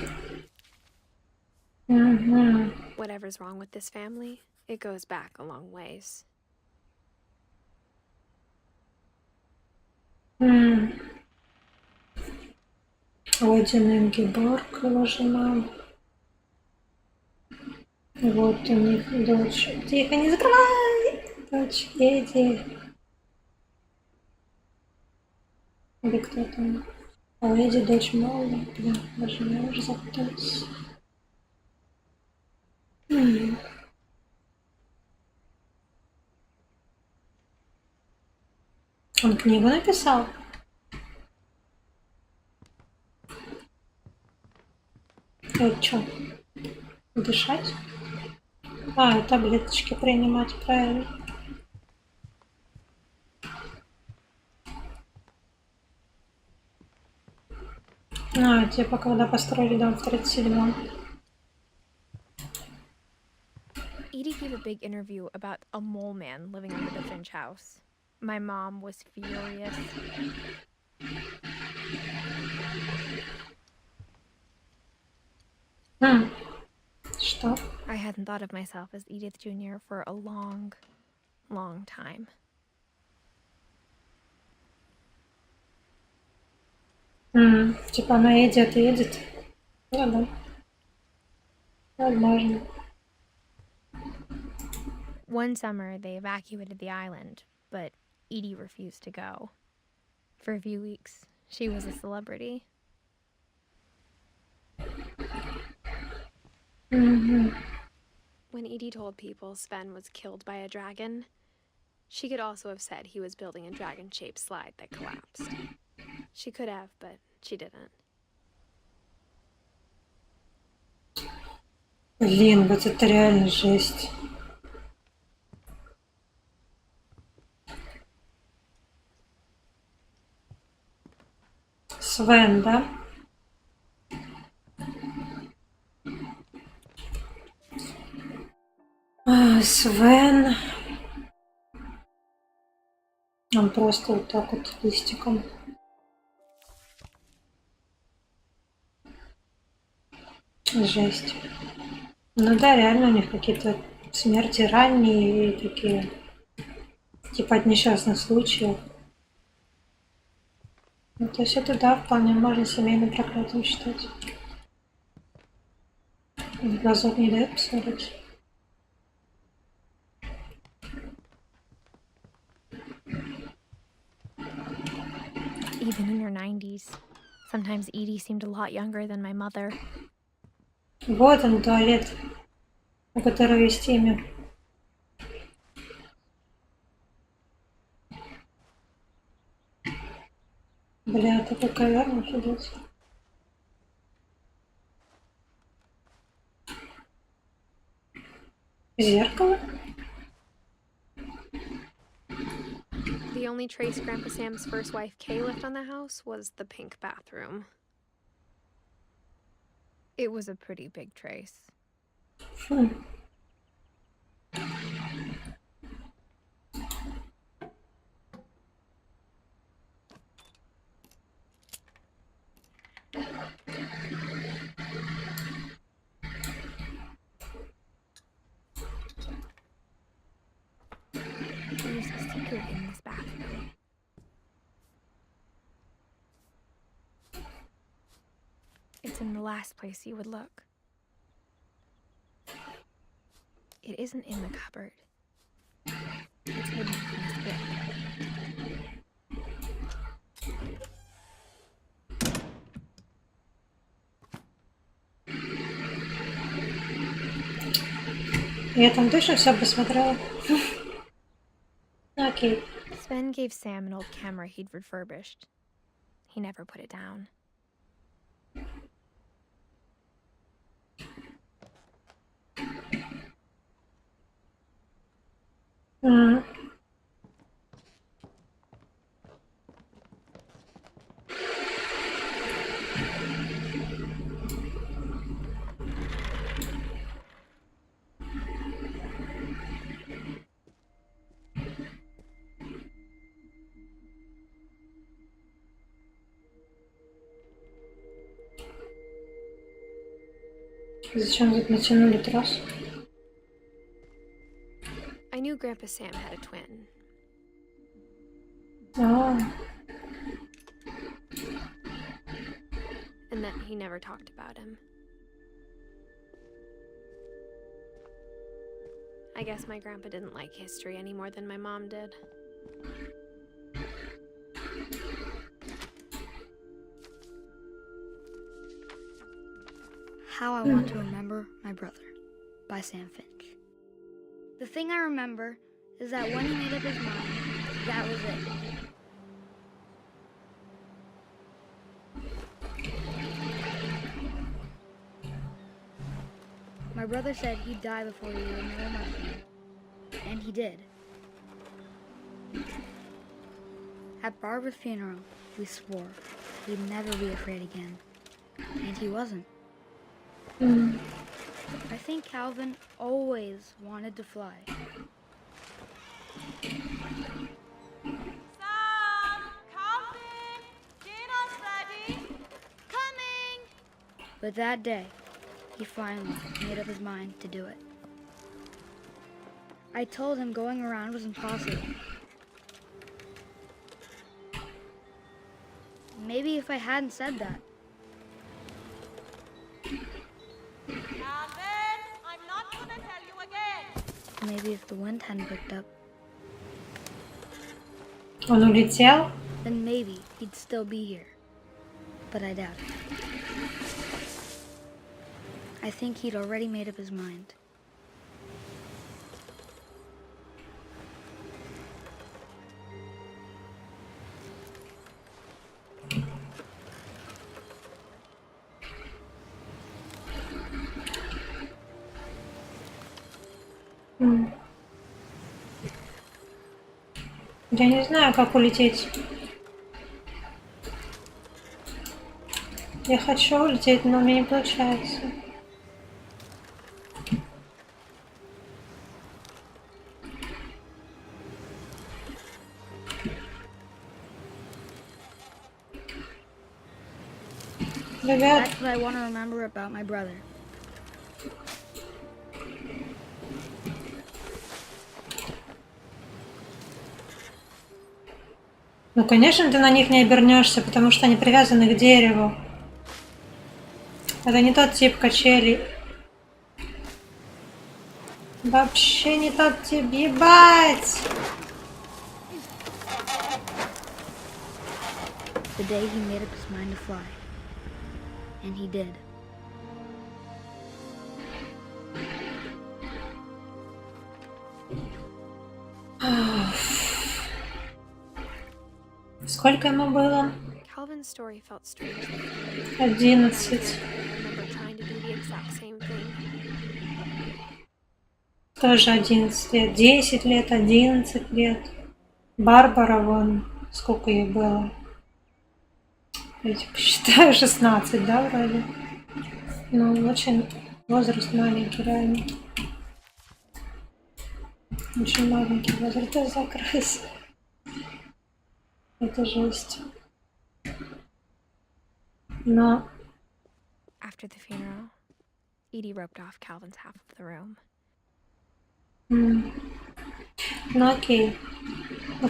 Whatever's wrong with this family, it goes back a long ways. Один Ингеборг, его жена. Вот у них дочь. Тихо, не закрывай! Дочь Эдди. Или кто там? А у Эдди дочь Молли. Блин, даже не уже запуталась. Он книгу написал? Это что? Дышать? А, таблеточки принимать, правильно. А, типа, когда построили дом в 37-м. Edie gave a big interview about a mole man living under the Finch house. My mom was furious. Что? I hadn't thought of myself as Edith Jr. for a long, long time. Типа она идет и едет. Ну да, возможно. One summer, they evacuated the island, but Edie refused to go. For a few weeks, she was a celebrity. Мгм. When Edie told people Sven was killed by a dragon, she could also have said he was building a dragon-shaped slide that collapsed. She could have, but she didn't. Блин, вот это реально жесть. Свен, да? Свен. Он просто вот так вот листиком. Жесть. Ну да, реально у них какие-то смерти ранние и такие, типа от несчастных случаев. Ну, то есть это, да, вполне можно семейным проклятием считать. В глазок не дает посмотреть. Even in her 90s, sometimes Edie seemed a lot younger than my mother. Вот он, туалет, у которого есть имя. Бля, такой ковер, офигеть. Зеркало? The only trace Grandpa Sam's first wife Kay left on the house was the pink bathroom. It was a pretty big trace. There's a secret in this bathroom. It's in the last place you would look. It isn't in the cupboard. It's hidden in this book. Я там точно все посмотрела. Окей. Sven gave Sam an old camera he'd refurbished. He never put it down. Зачем тут натянули трос? I knew Grandpa Sam had a twin. And that he never talked about him. I guess my grandpa didn't like history any more than my mom did. How I Want to Remember My Brother by Sam Finch. The thing I remember is that when he made up his mind, that was it. My brother said he'd die before he would know my family, and he did. At Barbara's funeral, we swore he'd never be afraid again, and he wasn't. I think Calvin always wanted to fly. Sam! Calvin! Dinner's ready! Coming! But that day, he finally made up his mind to do it. I told him going around was impossible. Maybe if I hadn't said that. Calvin, I'm not gonna tell you again. Maybe if the wind hadn't picked up, Он улетел? then maybe he'd still be here. But I doubt it. I think he'd already made up his mind. Я не знаю, как улететь. Я хочу улететь, но у меня не получается. Ребят, That's what I want to remember about my brother. ну конечно ты на них не обернешься, потому что они привязаны к дереву. Это не тот тип качелей. Вообще не тот тип, ебать! The day he made up his mind to fly. And he did. Сколько ему было? Calvin's story felt strange. 11. I remember trying to do the exact same thing. Тоже 11 лет. 10 лет, 11 лет. Барбара вон. Сколько ей было? Я посчитаю, 16, да, вроде? Ну, очень возраст маленький, реально. Очень маленький возраст. Да, закрылся. Это жесть. Но... After the funeral, Edie roped off Calvin's half of the room. Ну окей.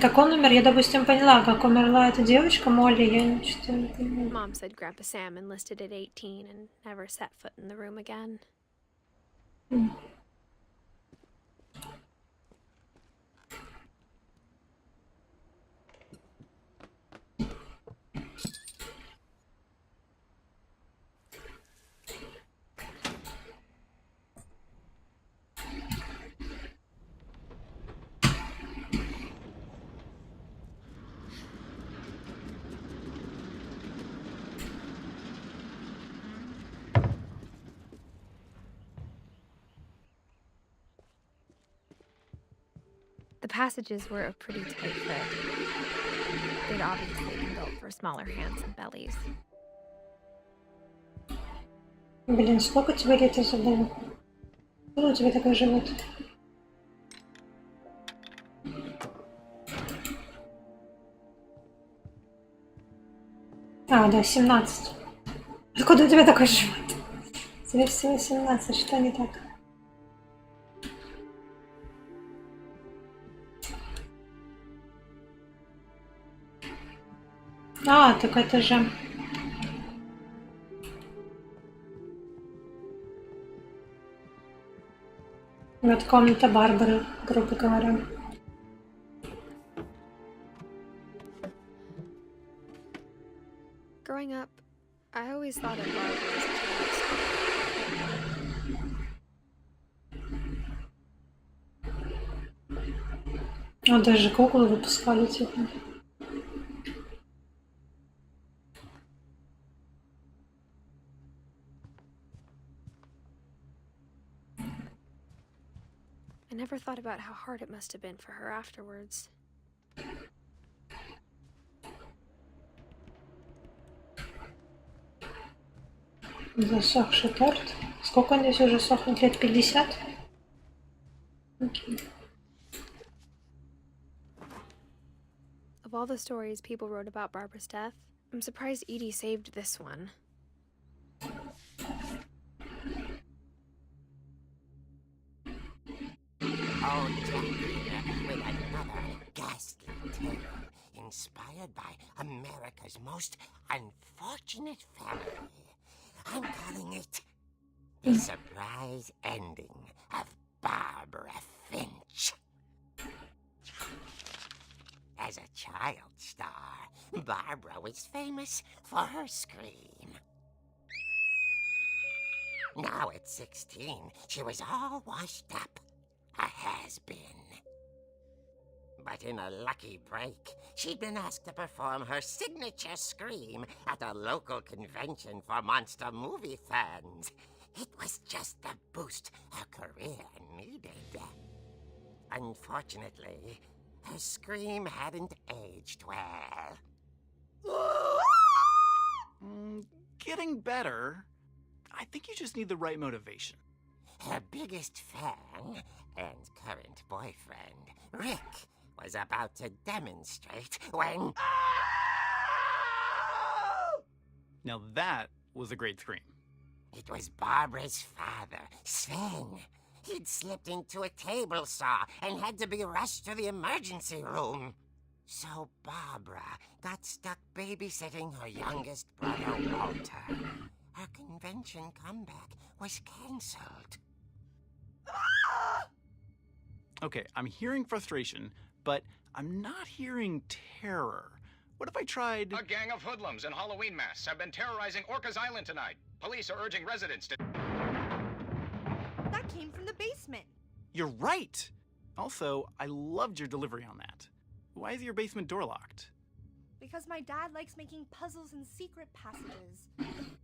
Как он умер, я, допустим, поняла, как умерла эта девочка Молли, я ничего не понимаю. Mom said Grandpa Sam enlisted at 18 and never set foot in the room again. The passages were of pretty tight fit. They'd obviously been built for smaller hands and bellies. Блин, сколько тебе лет, я забыла? Откуда у тебя такой живот? А, да, 17. Откуда у тебя такой живот? Тебе всего 17, что не так? А, так это же... Вот комната Барбары, грубо говоря. Growing up, I always thought of Barbara as a tourist. А даже куклы выпускали, типа. I never thought about how hard it must have been for her afterwards. Засохший торт. Сколько он здесь уже сохнет? Лет 50? Окей. Of all the stories people wrote about Barbara's death, I'm surprised Edie saved this one. Oh, Jack, with another ghastly tale inspired by America's most unfortunate family. I'm calling it The Surprise Ending of Barbara Finch. As a child star, Barbara was famous for her scream. Now at 16, she was all washed up, a has-been. But in a lucky break, she'd been asked to perform her signature scream at a local convention for monster movie fans. It was just the boost her career needed. Unfortunately, her scream hadn't aged well. Getting better. I think you just need the right motivation. Her biggest fan and current boyfriend, Rick, was about to demonstrate when... Now that was a great scream. It was Barbara's father, Sven. He'd slipped into a table saw and had to be rushed to the emergency room. So Barbara got stuck babysitting her youngest brother, Walter. Her convention comeback was cancelled. Okay, I'm hearing frustration, but I'm not hearing terror. What if I tried... A gang of hoodlums in Halloween masks have been terrorizing Orcas Island tonight. Police are urging residents to... That came from the basement. You're right! Also, I loved your delivery on that. Why is your basement door locked? Because my dad likes making puzzles and secret passages.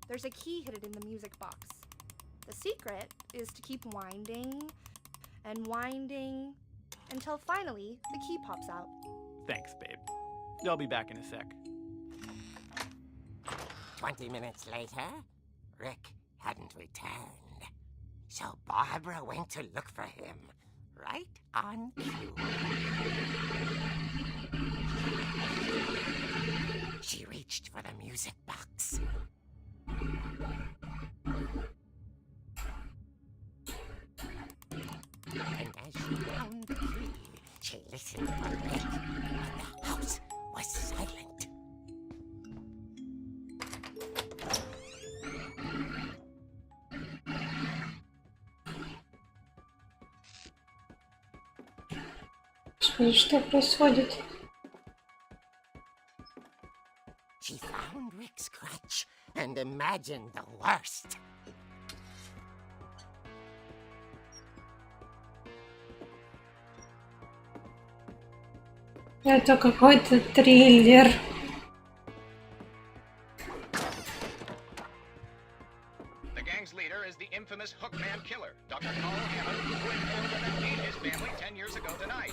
There's a key hidden in the music box. The secret is to keep winding and winding until finally the key pops out. Thanks, babe. I'll be back in a sec. 20 minutes later, Rick hadn't returned. So Barbara went to look for him, right on cue. She reached for the music box. And as she found the key, she listened for Rick, but the house was silent. Господи, что происходит? She found Rick's crutch and imagined the worst. Это какой-то триллер. The gang's leader is the infamous Hookman killer, Dr. Carl Hammond, who informed them and ate his family 10 years ago tonight.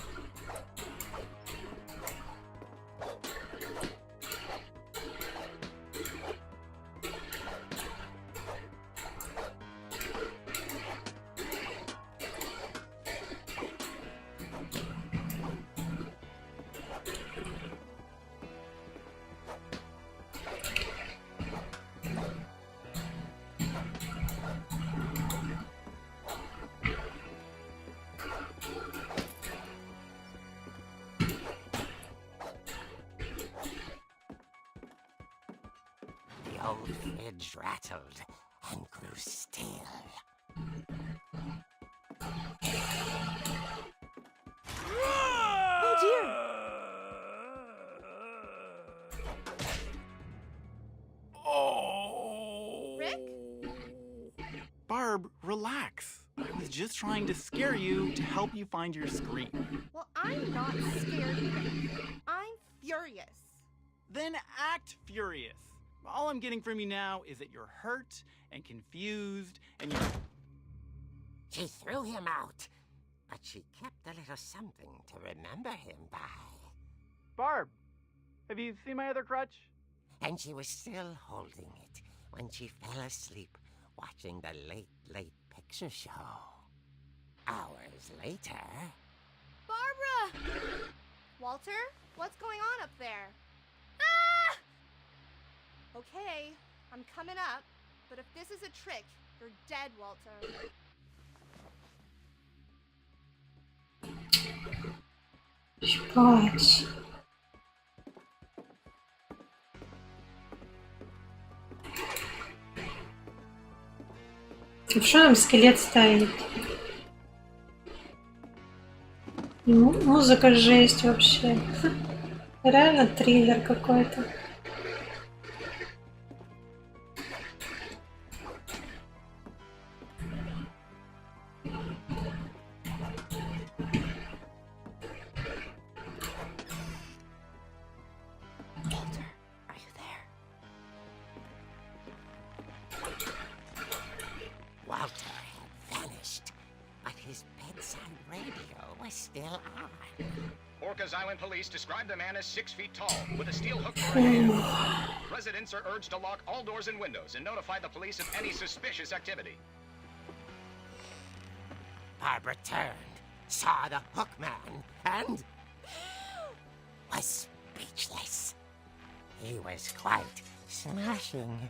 The old fridge rattled and grew still. Oh dear! Oh! Rick? Barb, relax. I was just trying to scare you to help you find your scream. Well, I'm not scared, Rick. I'm furious. Then act furious. All I'm getting from you now is that you're hurt and confused and you're... She threw him out, but she kept a little something to remember him by. Barb, have you seen my other crutch? And she was still holding it when she fell asleep watching the late picture show. Hours later... Barbara! Walter, what's going on up there? Ah! Okay, I'm coming up, but if this is a trick, you're dead, Walter. Спать. Что там скелет стоит? Музыка жесть вообще. Реально триллер какой-то. Walter had vanished, but his bedside radio was still on. Orcas Island police describe the man as 6 feet tall, with a steel hook for a hand. Residents are urged to lock all doors and windows and notify the police of any suspicious activity. Barbara turned, saw the hook man, and was speechless. He was quite smashing.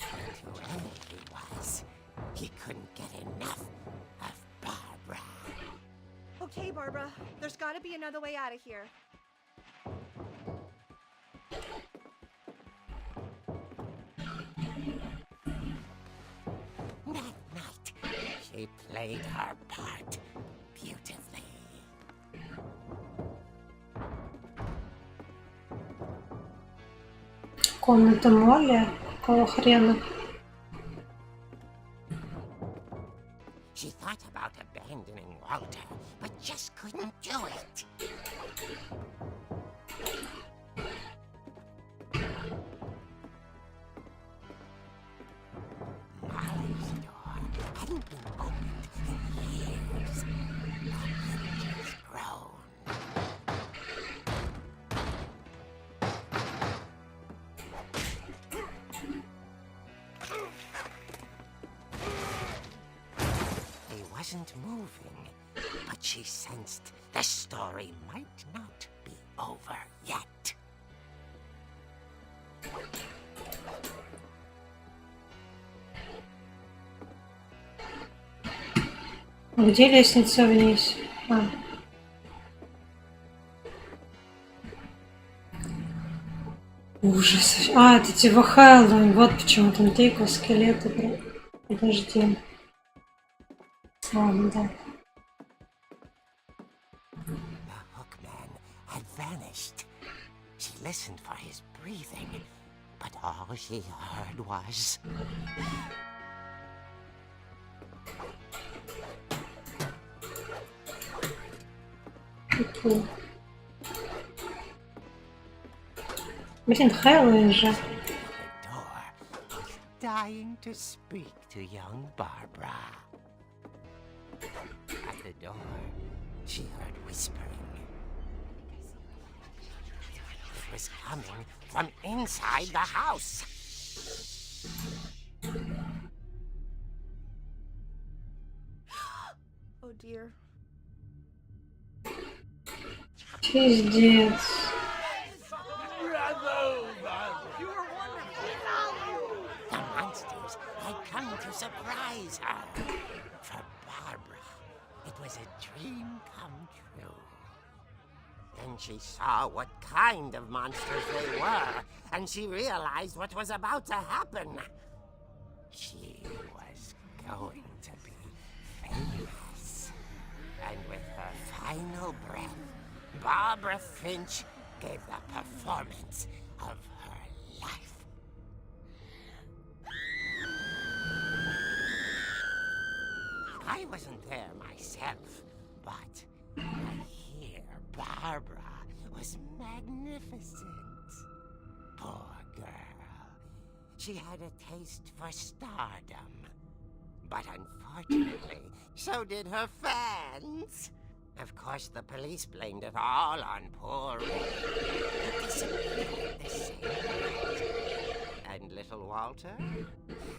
And whoever he was, he couldn't get enough of Barbara. Okay, Barbara, there's gotta be another way out of here. That night, she played her part beautifully. Комната Молли? Какого хрена? She thought about abandoning Walter, but just couldn't do it. Molly's door hadn't been opened in years. The hinges groaned. He wasn't moving, but she sensed the story might not be over yet. Где лестница вниз? Ужас. Это типа Хэллоуин. Вот почему там тыква, скелеты. Подожди. Ладно, да. The hookman had vanished. She listened for his breathing, but all she heard was... Блин, Хэллоуин же. The door was dying to speak to young Barbara. At the door, she heard whispering. It was coming from inside the house. Oh dear. Пиздец. The monsters had come to surprise her. For Barbara, it was a dream come true. Then she saw what kind of monsters they were, and she realized what was about to happen. She was going to be famous. And with her final breath, Barbara Finch gave the performance of her life. I wasn't there myself, but I hear Barbara was magnificent. Poor girl. She had a taste for stardom. But unfortunately, so did her fans. Of course, the police blamed it all on poor Rick. He disappeared the same night. And little Walter,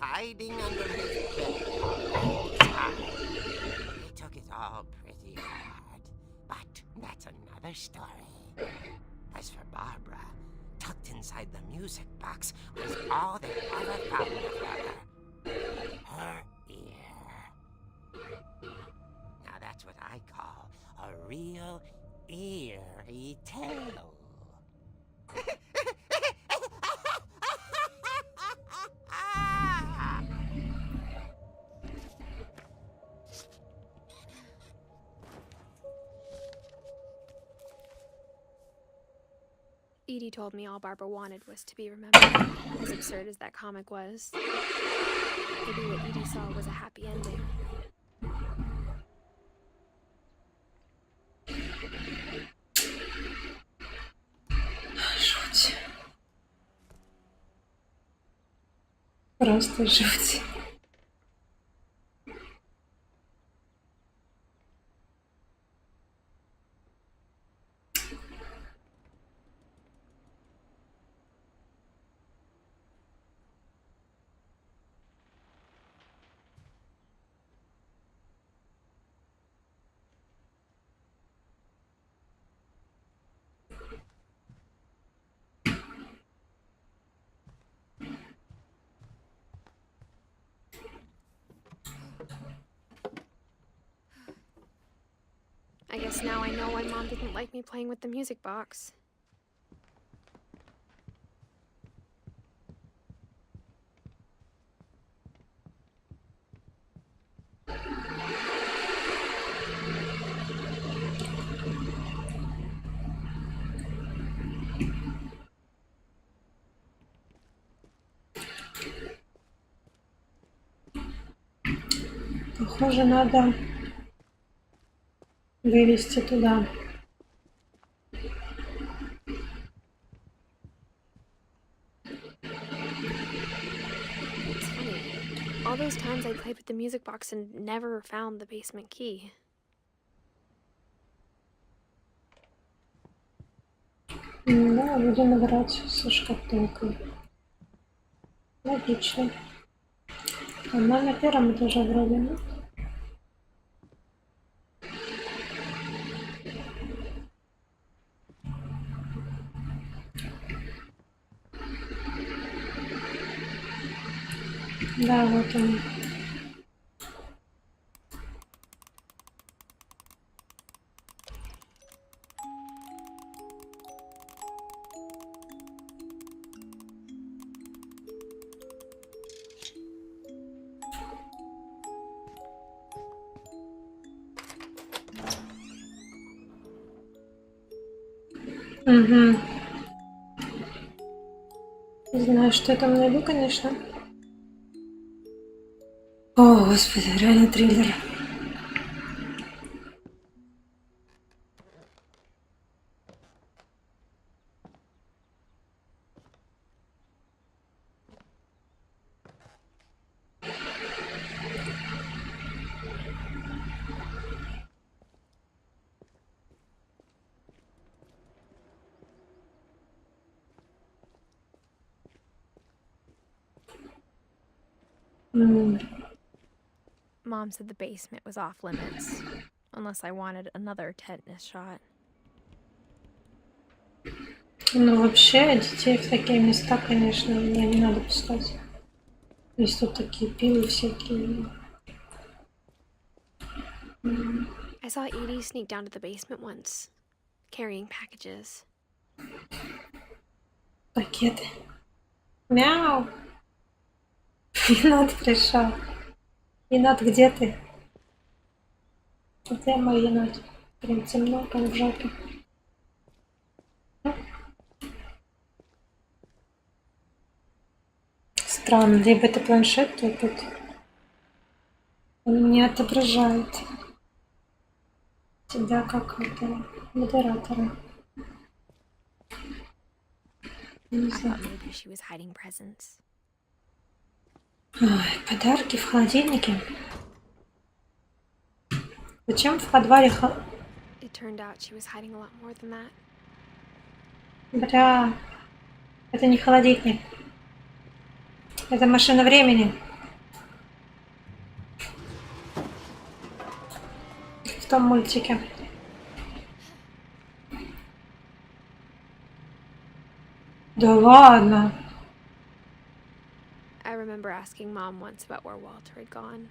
hiding under his bed the whole time. He took it all pretty hard. But that's another story. As for Barbara, tucked inside the music box was all they ever found of her. Her ear. Now that's what I call a real eerie tale. Edie told me all Barbara wanted was to be remembered, as absurd as that comic was. Maybe what Edie saw was a happy ending. Жуть. Просто жуть. I guess now I know why Mom didn't like me playing with the music box. Похоже, надо вывести туда. It's funny. All those times I played with the music box and never found the basement key. Да, будем играть со шкатулкой. Логично. Она на первом этаже вроде, нет? Да, вот он. Угу. Не знаю, что я там найду, конечно. О, господи, реально триллер. Mom said the basement was off limits, unless I wanted another tetanus shot. Ну, вообще, детей в такие места, конечно, мне не надо пускать. Есть тут такие пилы всякие. I saw Edie sneak down to the basement once, carrying packages. Пакеты. Мяу! Енот пришел. Енот, где ты? Где мой енот? Прям темно, как в жопе. Странно, либо это планшет тупит. Он не отображает тебя как это модератора. Не I знаю. thought maybe she was hiding presents. Ой, подарки в холодильнике. Зачем в подвале It turned out she was hiding a lot more than that. Бля, это не холодильник. Это машина времени. В том мультике. Да ладно. I remember asking Mom once about where Walter had gone.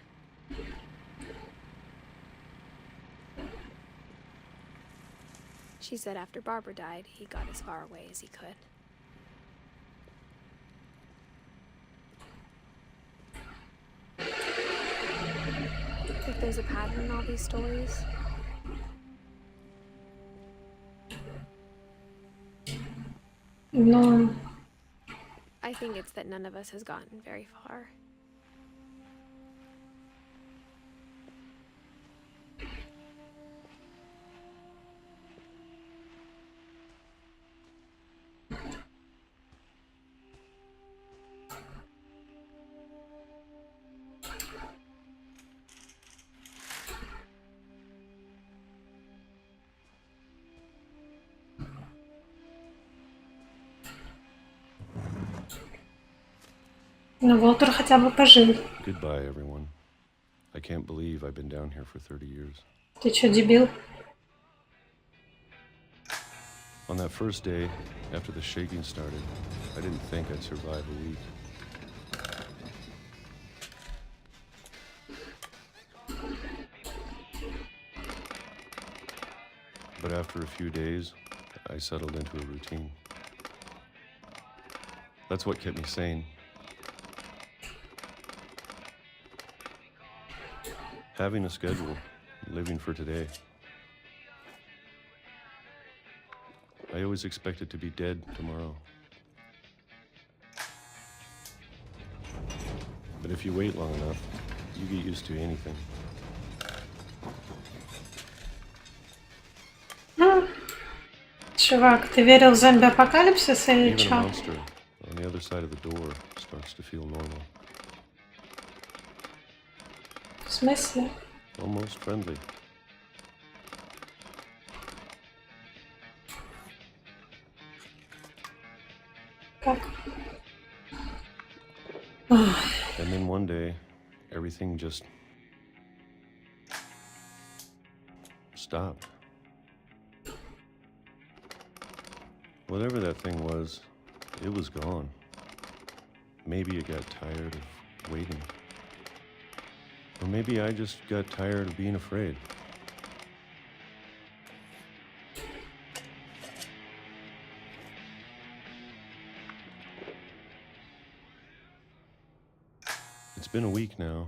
She said after Barbara died, he got as far away as he could. Think there's a pattern in all these stories? Ну, I think it's that none of us has gotten very far. ну Уолтер хотя бы пожил. Goodbye, everyone. I can't believe I've been down here for 30 years. Ты чё, дебил? On that first day, after the shaking started, I didn't think I'd survive a week. But after a few days, I settled into a routine. That's what kept me sane. Having a schedule, living for today. I always expected to be dead tomorrow. But if you wait long enough, you get used to anything. Чувак, ты верил в зомби-апокалипсис или Even a чё? monster on the other side of the door starts to feel normal. В смысле? Almost friendly. Как? And then one day, everything just stopped. Whatever that thing was, it was gone. Maybe it got tired of waiting. Or maybe I just got tired of being afraid. It's been a week now,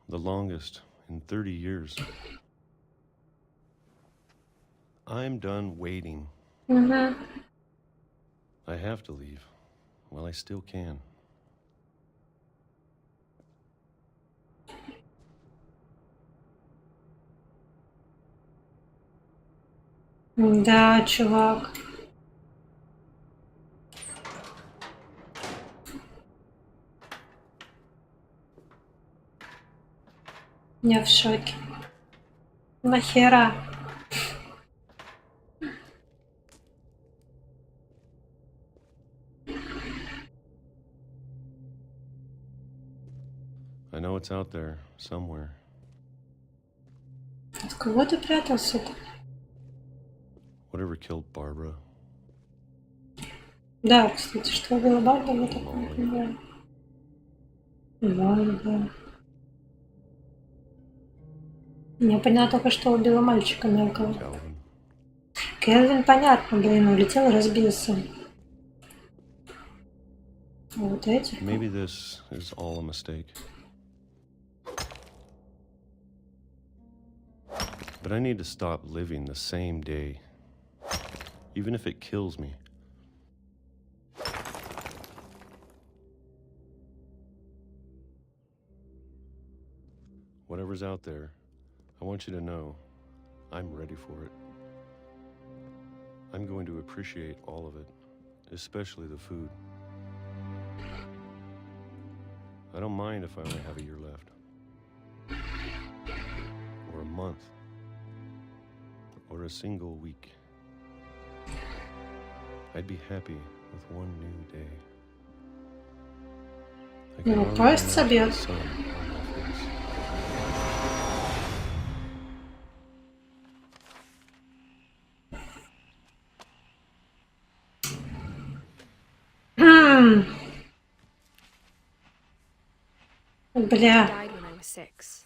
the longest in 30 years. I'm done waiting. Угу. I have to leave while I still can. Да, чувак. Я в шоке. Нахера? I know it's out there somewhere. От кого ты прятался-то? Whatever killed Barbara. Да, кстати, что было бабка, я такое не понимаю. Да. Я поняла только, что убила мальчика мелкого. Calvin. Кельвин, понятно, блин, улетел, разбился. А вот эти? Maybe this is all a mistake. But I need to stop living the same day, even if it kills me. Whatever's out there, I want you to know I'm ready for it. I'm going to appreciate all of it, especially the food. I don't mind if I only have a year left. Or a month. Or a single week. I'd be happy with one new day. I can Ну, already поезд imagine собьет. the sun on my face. He Бля. died when I was 6.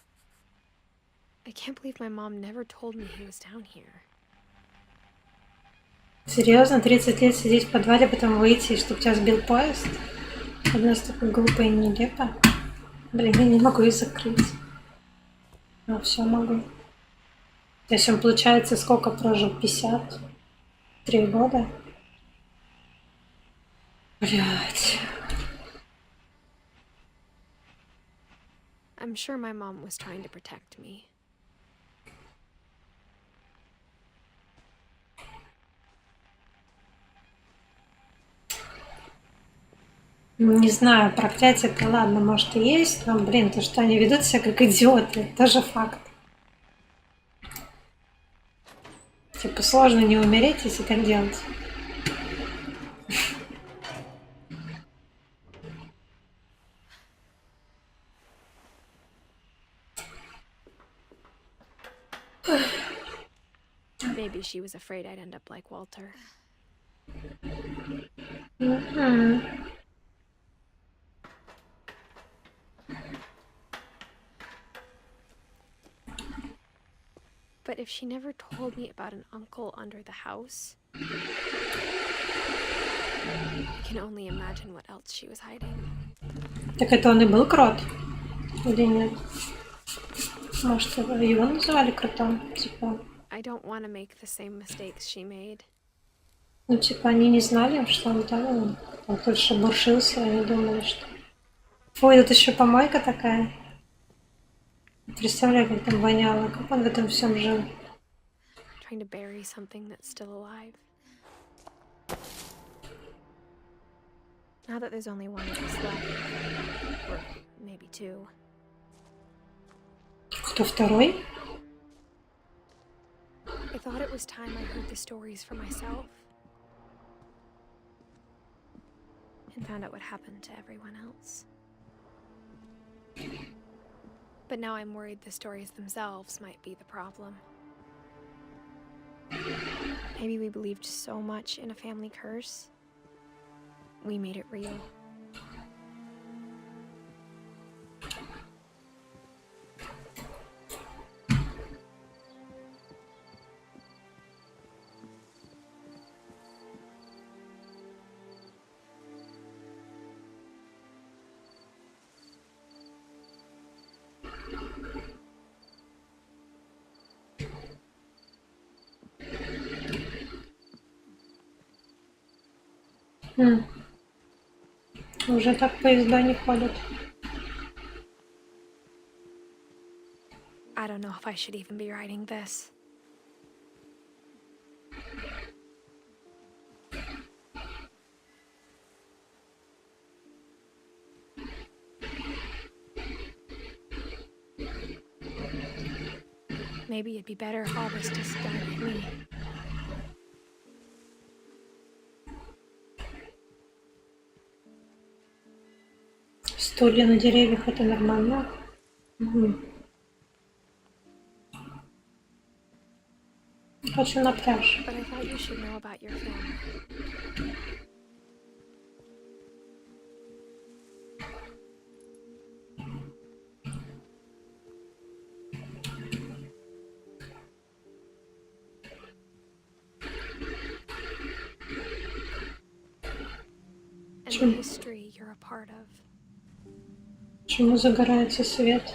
I can't believe my mom never told me he was down here. Серьезно, 30 лет сидеть в подвале, потом выйти, чтобы тебя сбил поезд? Это настолько глупо и нелепо. Блин, я не могу их закрыть. А, все могу. То есть он, получается, сколько прожил? 53 года? Блядь. I'm sure my mom was trying to protect me. Не знаю, проклятие-то ладно, может и есть, но, блин, то, что они ведут себя как идиоты, тоже факт. Типа сложно не умереть, если так делать. Maybe she was afraid I'd end up like Walter. But if she never told me about an uncle under the house, I can only imagine what else she was hiding. Так это он и был крот? Или нет? Может, его называли кротом? Типа, I don't want to make the same mistakes she made. ну, типа, они не знали, что он там кто-то шебуршился, они думали, что... Ой, тут еще помойка такая. Представляю, как там воняло, как он в этом всем жил. Trying to bury something that's still alive. Now that there's only one of us left, or maybe two, Кто второй? I thought it was time I heard the stories for myself and found out what happened to everyone else. But now I'm worried the stories themselves might be the problem. Maybe we believed so much in a family curse, we made it real. Уже так поезда не ходят. I don't know if I should even be writing this. Maybe it'd be better if all this just died with me. Стулья на деревьях — это нормально. Хочу на пляж. But I thought you should know about your family. And the history you're a part of. Почему загорается свет?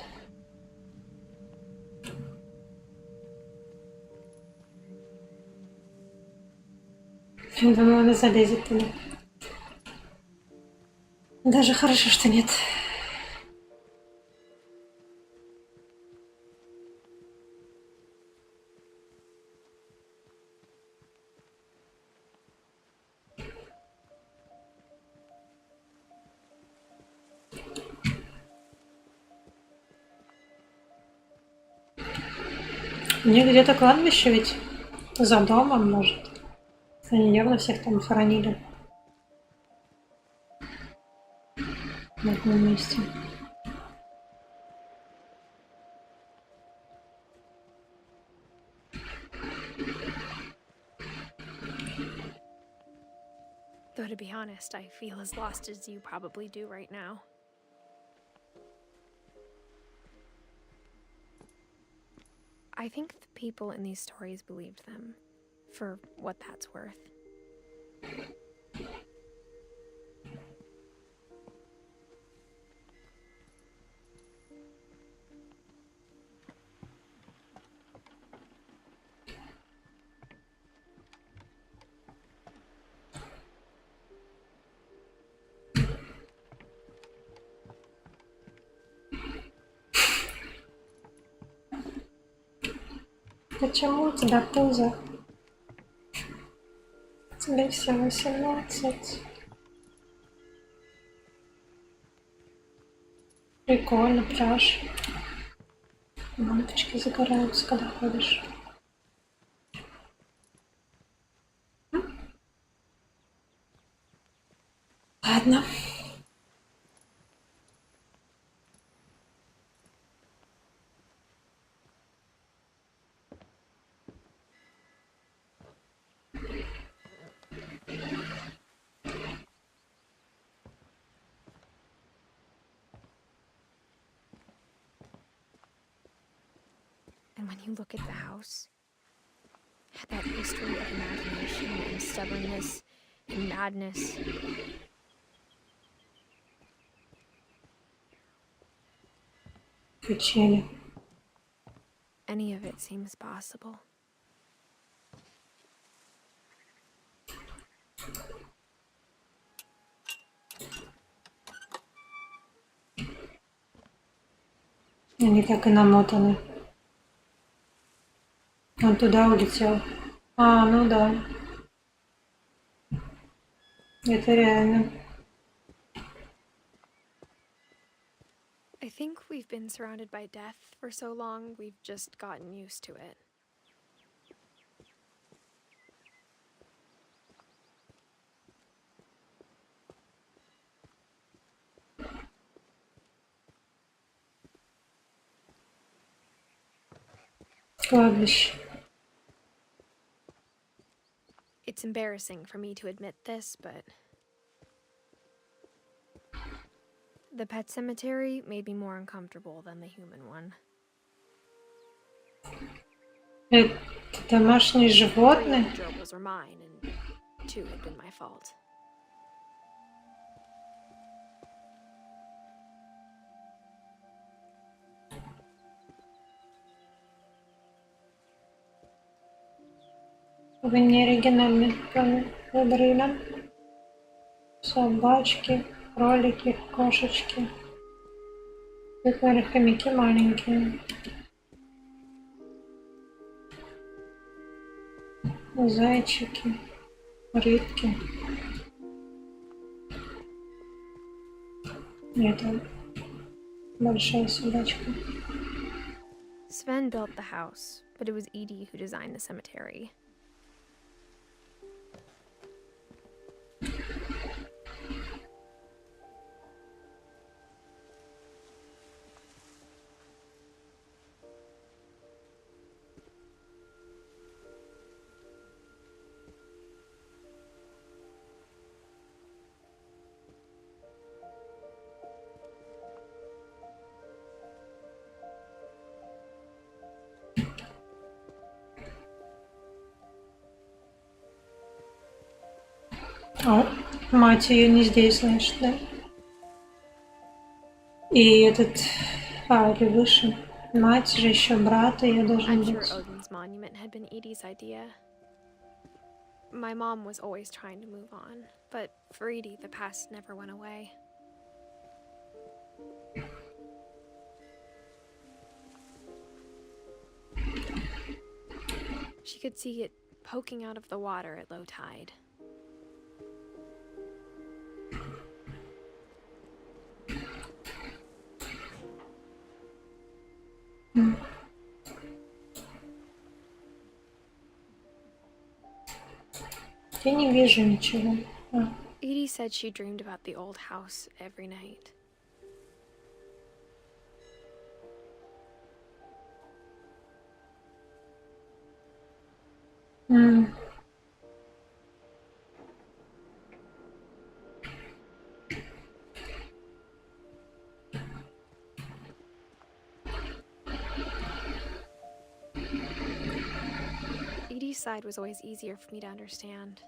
Я думаю, она залезет туда. Даже хорошо, что нет. У них где-то кладбище ведь за домом, может. Они явно всех там хоронили. На одном месте. Though to be honest, I feel as lost as you probably do right now. I think the people in these stories believed them, for what that's worth. Почему у тебя пузо? Тебе всего 18. Прикольно, пляж. Лампочки загораются, когда ходишь. Ладно. And when you look at the house, that history of imagination and stubbornness and madness. Качели. Any of it seems possible. Они так и намотаны. Он туда улетел. А, ну да. Это реально. I think we've been surrounded by death for so long, we've just gotten used to it. Кладбище. It's embarrassing for me to admit this, but the pet cemetery made me more uncomfortable than the human one. Это домашние 3 животные? of the gerbils were mine, and 2 had been my fault. Вы не оригинальный выбрали. Собачки, кролики, кошечки. Тут, наверное, хомяки маленькие. Зайчики, рыбки. Это большая собачка. Sven built the house, but it was Edith who designed the cemetery. А, мать ее не здесь, значит, да? И этот... А, или выше. Мать же еще брат ее должен I'm sure быть. Odin's monument had been Edie's idea. My mom was always trying to move on, but for Edie, the past never went away. She could see it poking out of the water at low tide. Я не вижу ничего. А. Edie said she dreamed about the old house every night. Edie's side was always easier for me to understand.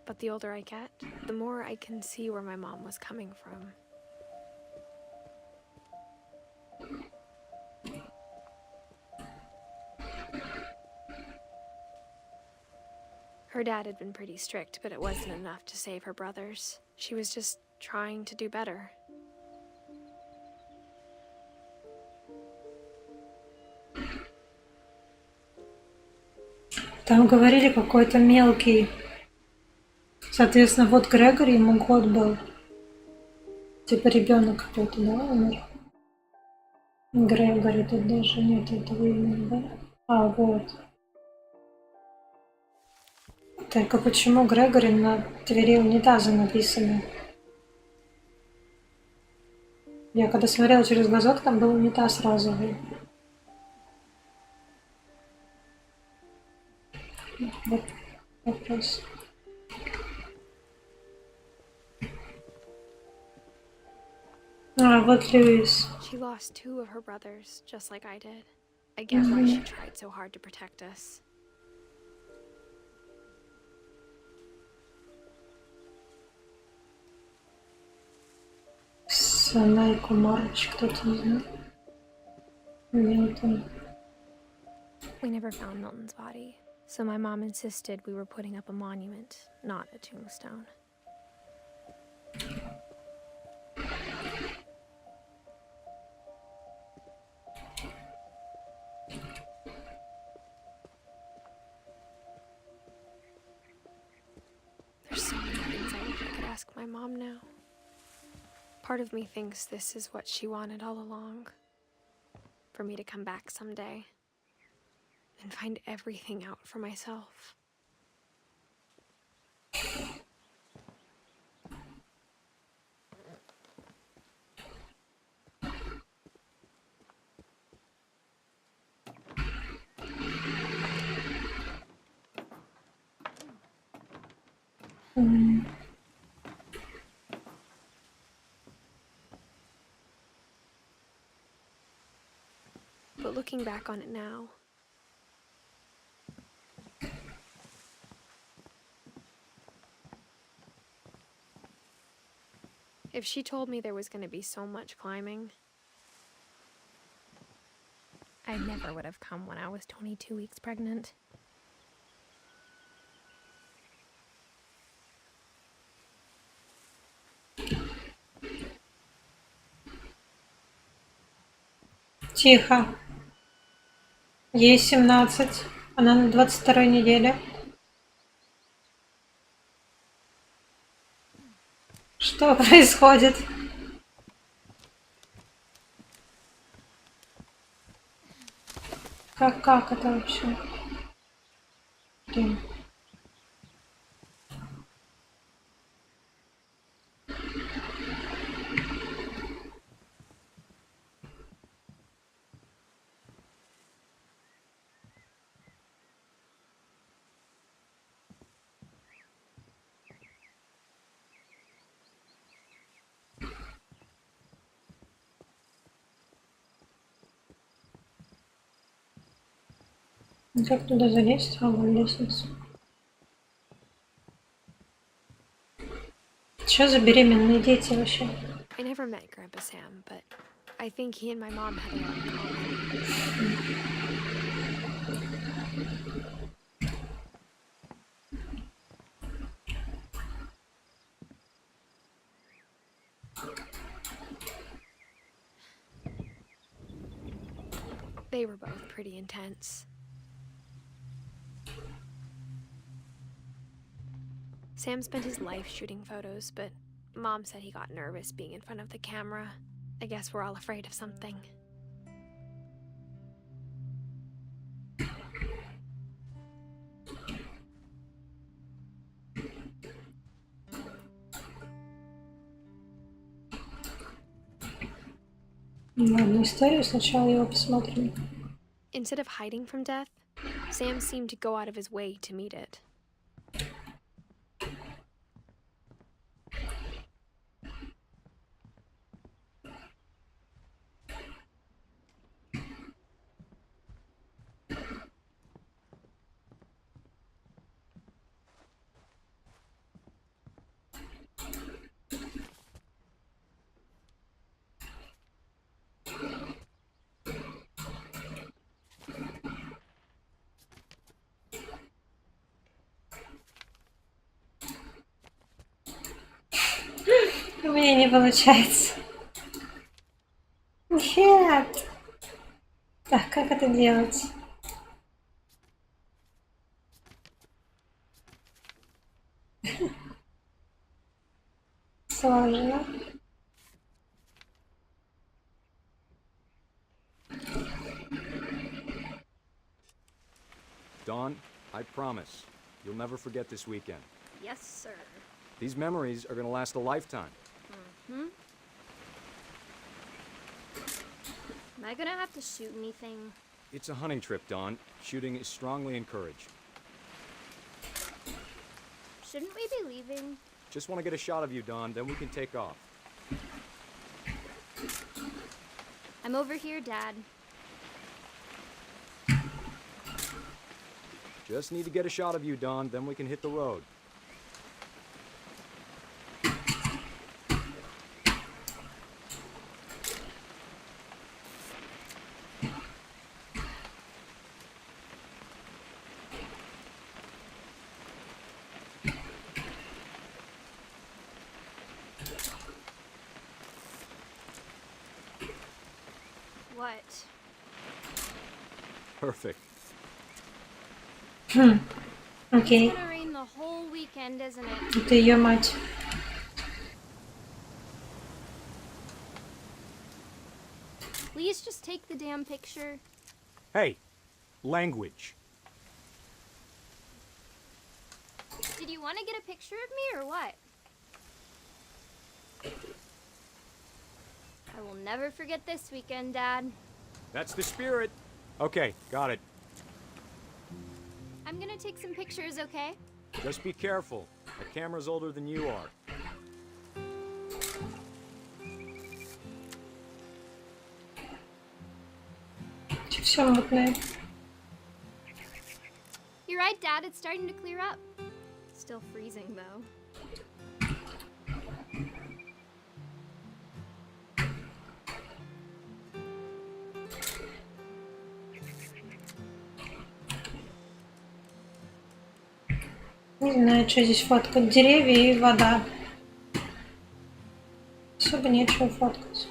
But the older I get, the more I can see where my mom was coming from. Her dad had been pretty strict, but it wasn't enough to save her brothers. She was just trying to do better. Там говорили какой-то мелкий. Соответственно, вот Грегори, ему год был. Типа ребенок какой-то, да, умер? Грегори, тут даже нет этого имени, да? А, вот. Только почему Грегори на двери унитаза написано? Я когда смотрела через глазок, там был унитаз розовый. Вот вопрос. А, вот Льюис. She lost 2 of her brothers, just like I did. I get why she tried so hard to protect us. Санай Кумарыч, кто-то не знаю. Милтон. We never found Milton's body, so my mom insisted we were putting up a monument, not a tombstone. There's so many things I wish I could ask my mom now. Part of me thinks this is what she wanted all along. For me to come back someday and find everything out for myself. But looking back on it now, if she told me there was going to be so much climbing, I never would have come when I was 22 weeks pregnant. Тихо. Ей 17. Она на 22-й неделе. Что происходит? Как это вообще? Блин. Как туда залезть? А, вон лестница. Что за беременные дети вообще? I never met Grandpa Sam, but I think he and my mom had a lot in common. They were both pretty intense. Sam spent his life shooting photos, but Mom said he got nervous being in front of the camera. I guess we're all afraid of something. Ладно, историю сначала его посмотрим. Instead of hiding from death, Sam seemed to go out of his way to meet it. У меня не получается. Нет. Так, как это делать? Сложно. Dawn, I promise, you'll never forget this weekend. Yes, sir. These memories are gonna last a lifetime. Am I gonna have to shoot anything? It's a hunting trip, Dawn. Shooting is strongly encouraged. Shouldn't we be leaving? Just want to get a shot of you, Dawn, then we can take off. I'm over here, Dad. Just need to get a shot of you, Dawn, then we can hit the road. What? Perfect. Окей. It's gonna rain the whole weekend, isn't it? Это ее мать. Please just take the damn picture. Hey, language. Did you want to get a picture of me or what? I will never forget this weekend, Dad. That's the spirit. Okay, got it. I'm gonna take some pictures, okay? Just be careful. The camera's older than you are. Все мутное. You're right, Dad. It's starting to clear up. Still freezing, though. Не знаю, что здесь фоткать. Деревья и вода. Особо нечего фоткать.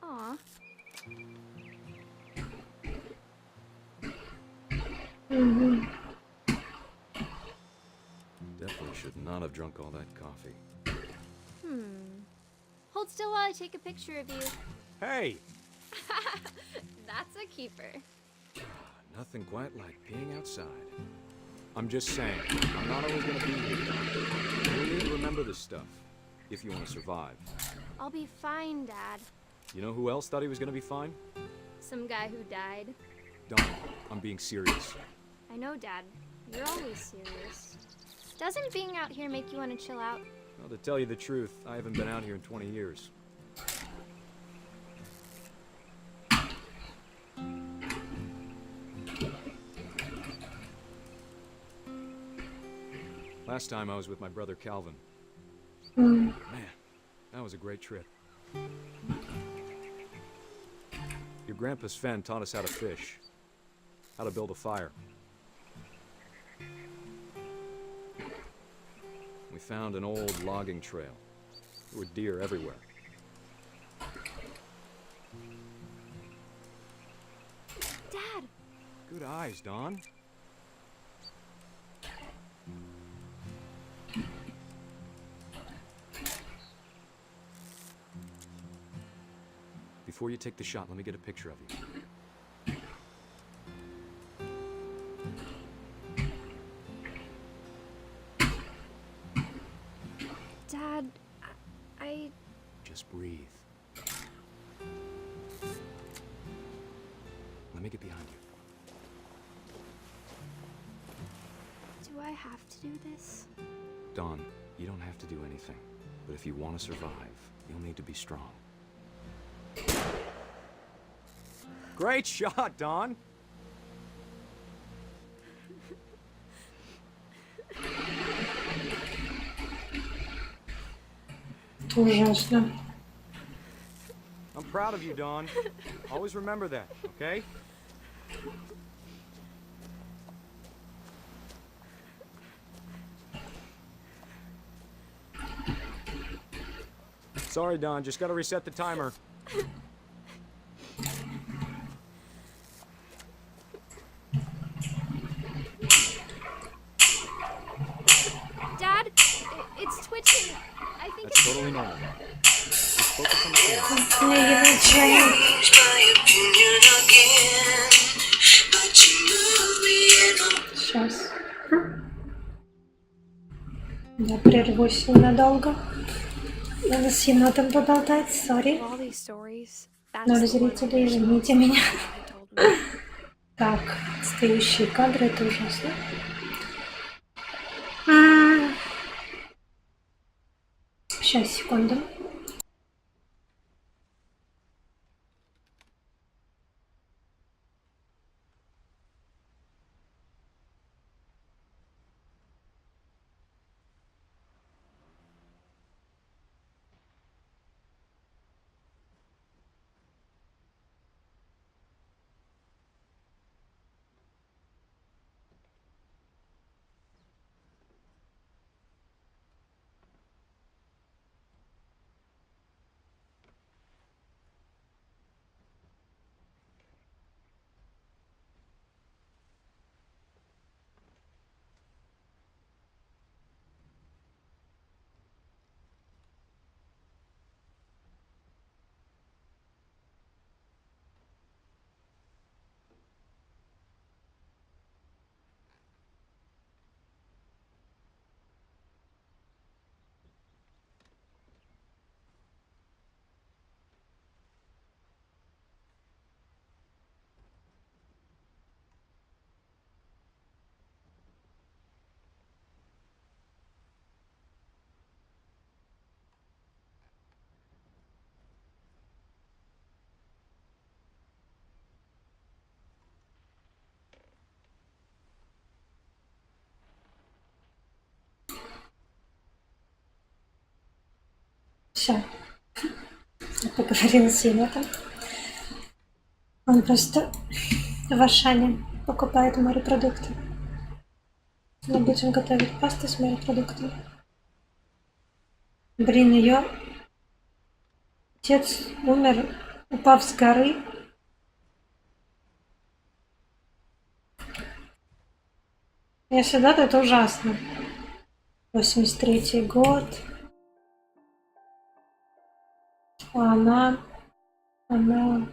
Aw. Definitely should not have drunk all that coffee. Hold still while I take a picture of you. Hey! That's a keeper. Nothing quite like being outside. I'm just saying, I'm not always gonna be here. You need to remember this stuff, if you want to survive. I'll be fine, Dad. You know who else thought he was gonna be fine? Some guy who died. Dawn, I'm being serious. I know, Dad. You're always serious. Doesn't being out here make you want to chill out? Well, to tell you the truth, I haven't been out here in 20 years. Last time I was with my brother Calvin. Man, that was a great trip. Your grandpa Sven taught us how to fish, how to build a fire. We found an old logging trail. There were deer everywhere. Dad! Good eyes, Dawn. Before you take the shot, let me get a picture of you. Dad, I... Just breathe. Let me get behind you. Do I have to do this? Dawn, you don't have to do anything. But if you want to survive, you'll need to be strong. Great shot, Dawn! Это ужасно. I'm proud of you, Dawn. Always remember that, okay? Sorry, Don. Just gotta reset the timer. Dad, it's twitching. I think That's totally normal. Just focus on the camera. Не замечаю. Сейчас. Я прервусь ненадолго. Надо с енотом поболтать, сори. All these stories, that's Ноль the one I зрителей, wish извините my меня. had told me. Так, стоящие кадры, это ужасно. Сейчас, секунду. Все. Я поговорила с енотом. Он просто в Ашане покупает морепродукты. Мы будем готовить пасту с морепродуктами. Блин, ее отец умер, упав с горы. Если да, то это ужасно. 83-й год. А она дом.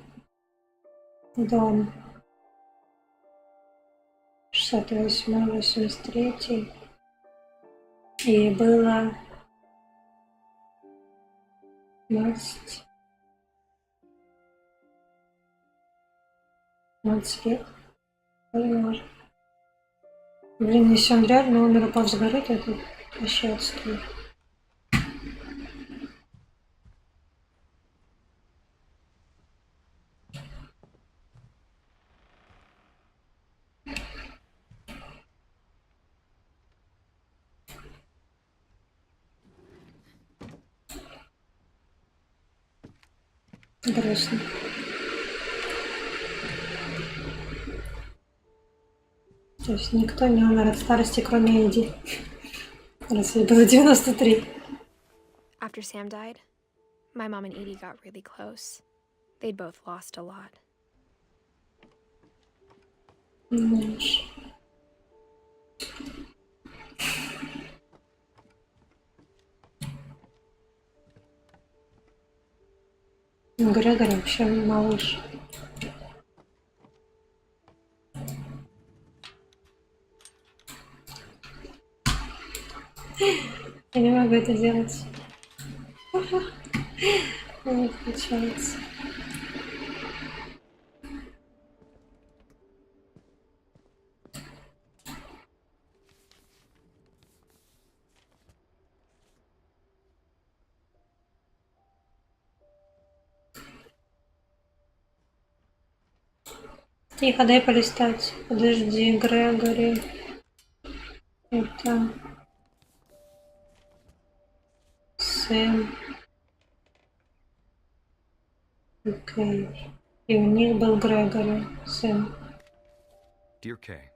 68-й, 83-й. И было 15 лет. Может. Блин, если он реально умер, упав с горы, то это вообще отстой. Грустно. То есть никто не умер от старости, кроме Эдди. Раз ей было 93. After Sam died, my mom and Edie got really close. They'd both lost a lot. Знаешь. Грегори вообще малыш. Я не могу это делать. Не получается. Тихо, дай полистать. Подожди, Грегори. Это... Сэм. Окей. И у них был Грегори. Сэм. Dear Kay,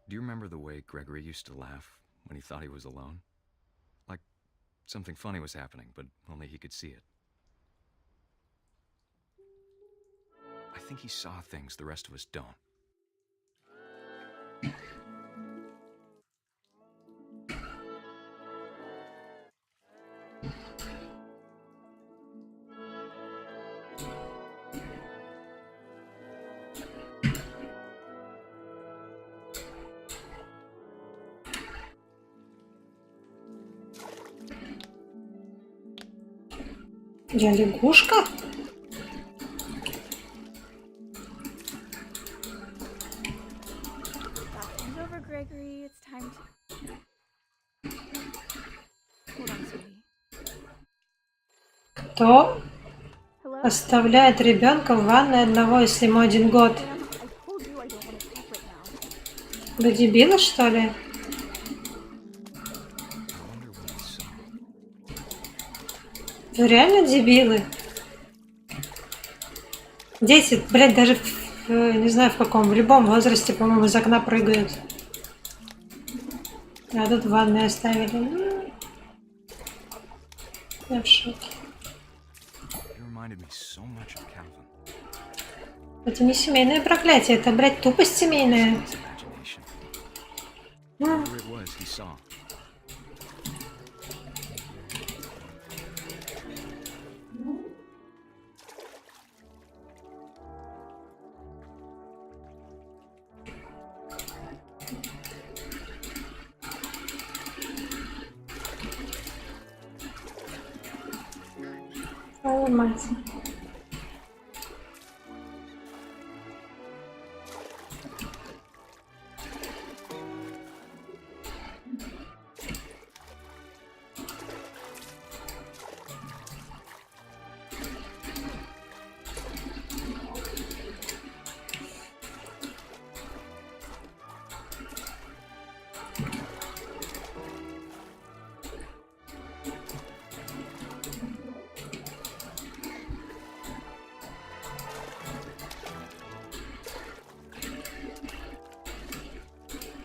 do you remember the way Gregory used to laugh when he thought he was alone? Like something funny was happening, but only he could see it. I think he saw things the rest of us don't. Я лягушка? Bathroom's over, Gregory. It's time to... Hold on, sweetie. Кто Hello? оставляет ребенка в ванной одного, если ему 1 год? Ma'am, I told you I don't want to talk right now. Вы дебилы, что ли? Вы реально дебилы? Дети, блядь, даже не знаю в каком, в любом возрасте, по-моему, из окна прыгают. А тут в ванной оставили. Ну, я в шоке. Это не семейное проклятие, это, блядь, тупость семейная. Ой, мать.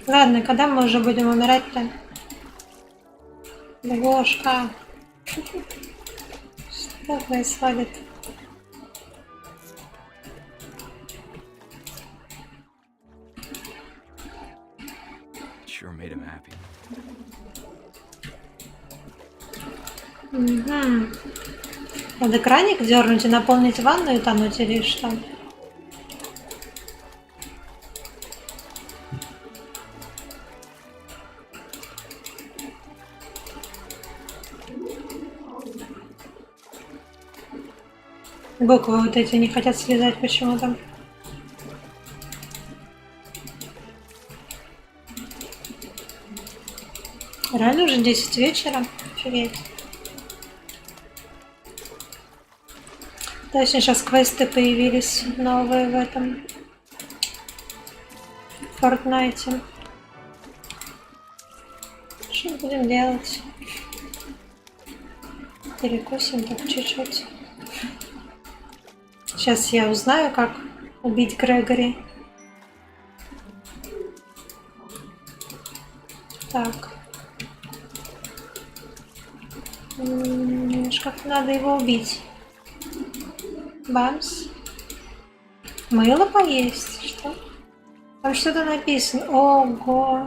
Ладно, когда мы уже будем умирать-то? Лягушка. Что происходит? Sure made him happy. Угу. Надо краник дернуть и наполнить ванну и тонуть или что? Буквы вот эти не хотят слезать почему-то. Реально уже 10 вечера? Офигеть. Точно, сейчас квесты появились новые в этом Фортнайте. Что мы будем делать? Перекусим так чуть-чуть. Сейчас я узнаю, как убить Грегори. Так. Как надо его убить. Бамс. Мыло поесть? Что? Там что-то написано. Ого.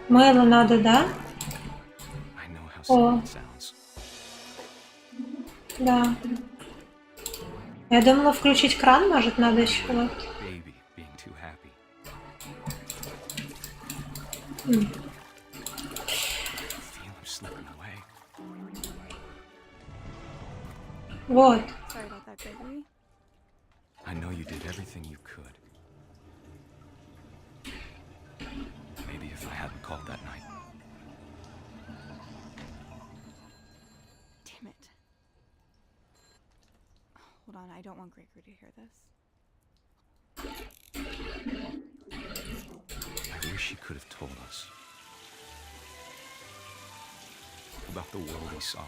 Мыло надо, да? О. Да. Я думала включить кран, может, надо еще вот. Вот. Sorry about that, Gregory. I know you did everything you could. Maybe if I hadn't called that night. Damn it. Hold on, I don't want Gregory to hear this. I wish he could have told us about the world he saw.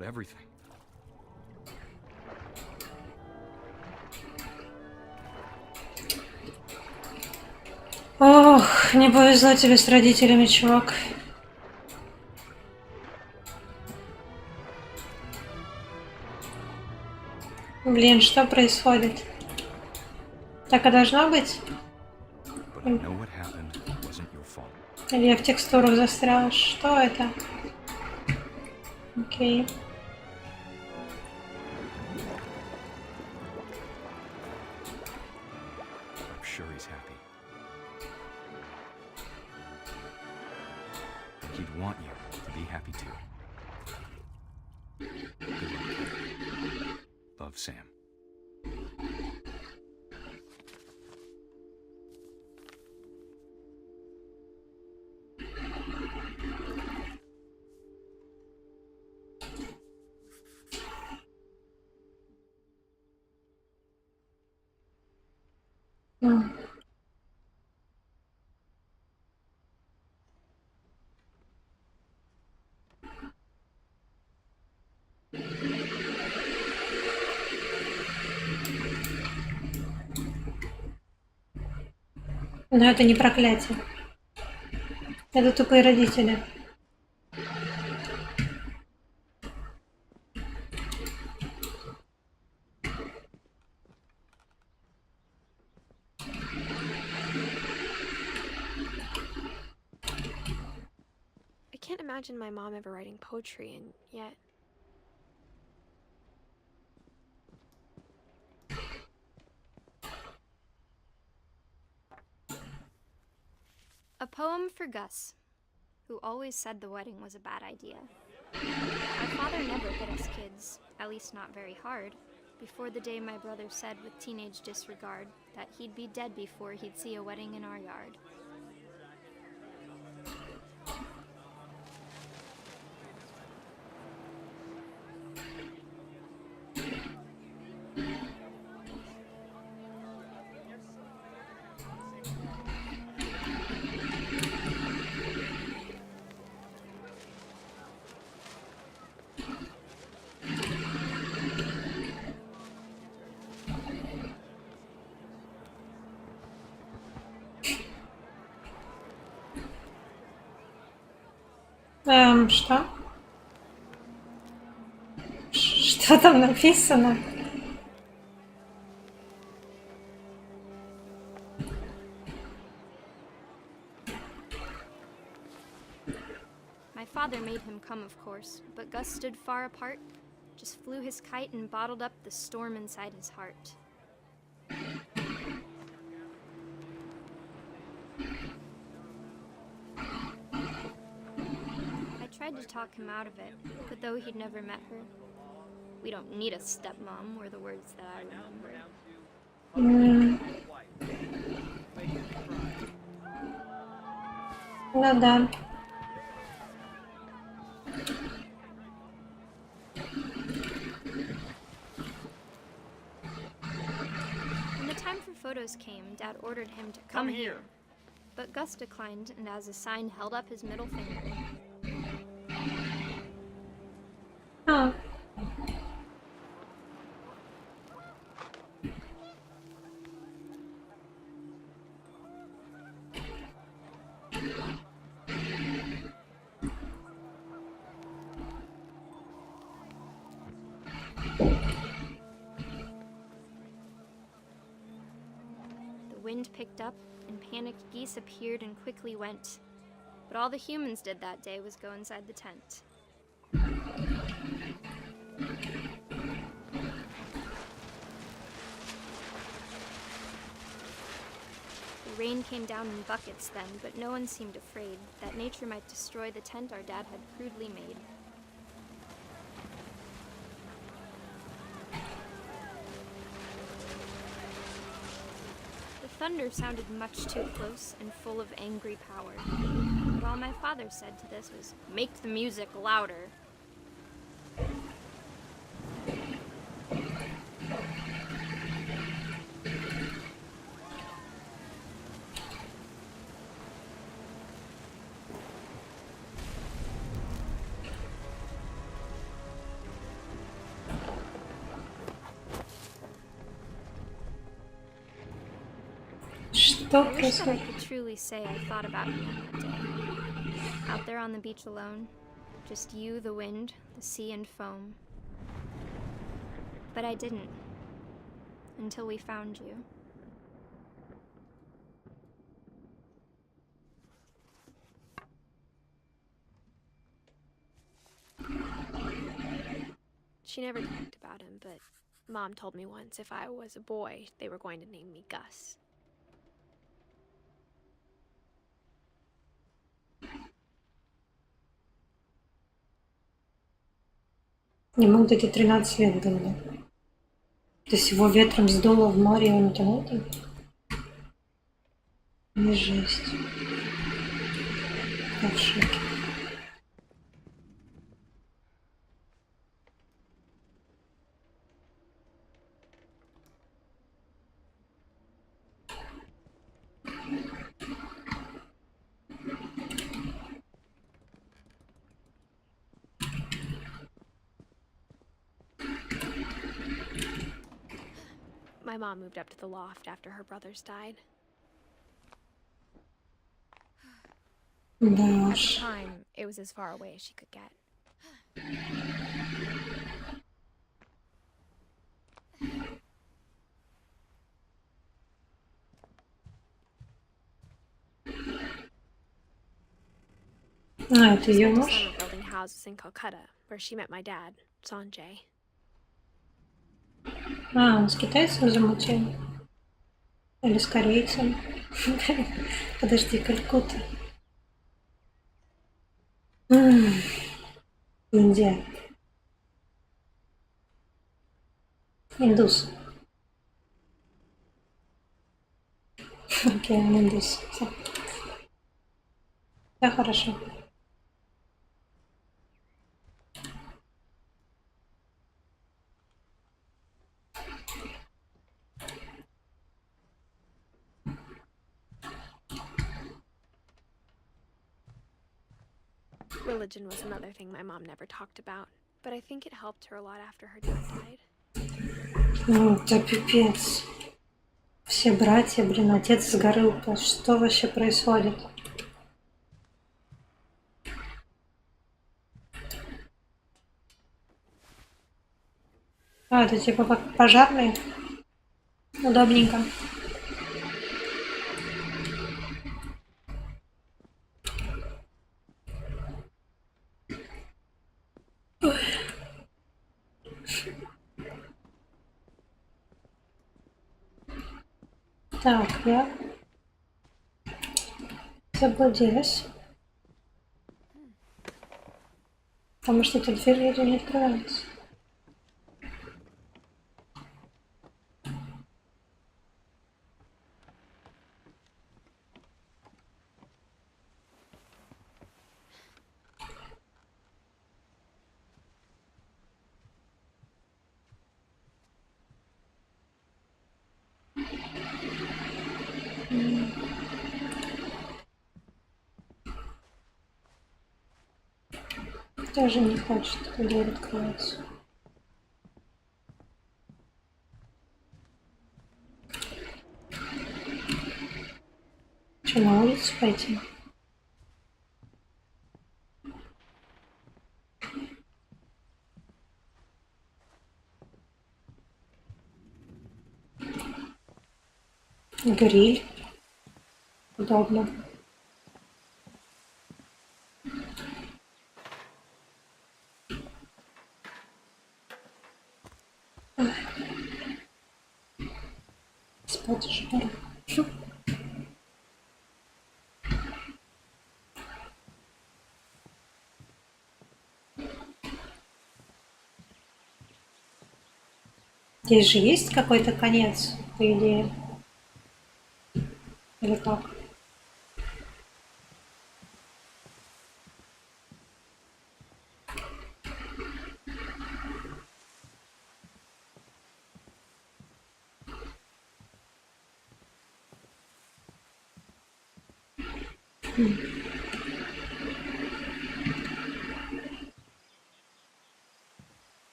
about everything. Ох, не повезло тебе с родителями, чувак. Блин, что происходит? Так и должно быть? But I know what happened wasn't your fault. Или я в текстурах застряла? Что это? Окей. I'm sure he's happy. And he'd want you to be happy too. Good luck, kid. Love, Sam. Но это не проклятие. Это тупые родители. I can't imagine my mom ever writing poetry, and yet. A poem for Gus, who always said the wedding was a bad idea. My father never hit us kids, at least not very hard, before the day my brother said with teenage disregard that he'd be dead before he'd see a wedding in our yard. Что? Что там написано? My father made him come, of course, but Gus stood far apart, just flew his kite and bottled up the storm inside his heart. I tried to talk him out of it, but though he'd never met her, "We don't need a stepmom," were the words that I remembered. Ну да. When the time for photos came, Dad ordered him to come here. But Gus declined, and as a sign held up his middle finger. А, The wind picked up, and panicked geese appeared and quickly went. But all the humans did that day was go inside the tent. The rain came down in buckets then, but no one seemed afraid that nature might destroy the tent our dad had crudely made. The thunder sounded much too close and full of angry power. But all my father said to this was, "Make the music louder." Что I wish that I происходит? could truly say I thought about you on that day. Out there on the beach alone. Just you, the wind, the sea, and foam. But I didn't. Until we found you. She never talked about him, but Mom told me once if I was a boy, they were going to name me Gus. Ему вот эти 13 лет было. То есть его ветром сдуло в море, и он утонул там? Не жесть. Я в шоке. My mom moved up to the loft after her brothers died. Да At the уж. time, it was as far away as she could get. А, это She ее spent a муж? summer building houses in Calcutta, where she met my dad, Sanjay. А, он с китайцем замутил? Или с корейцем? Подожди, Калькутта. Индия. Индус. Окей, он индус. Всё. Да, хорошо. Religion was another thing my mom never talked about, but I think it helped her a lot after her dad died. Ну, это пипец. Все братья, блин, отец с горы упал. Что вообще происходит? А, это типа как пожарные? Удобненько. Так, я заблудилась. Потому что эта дверь вроде не открывается. Тоже не хочет, эта дверь открывается. Что, на улицу пойти? Гриль. Удобно. Ой. Спать уже пора. Здесь же есть какой-то конец, по идее. Или как?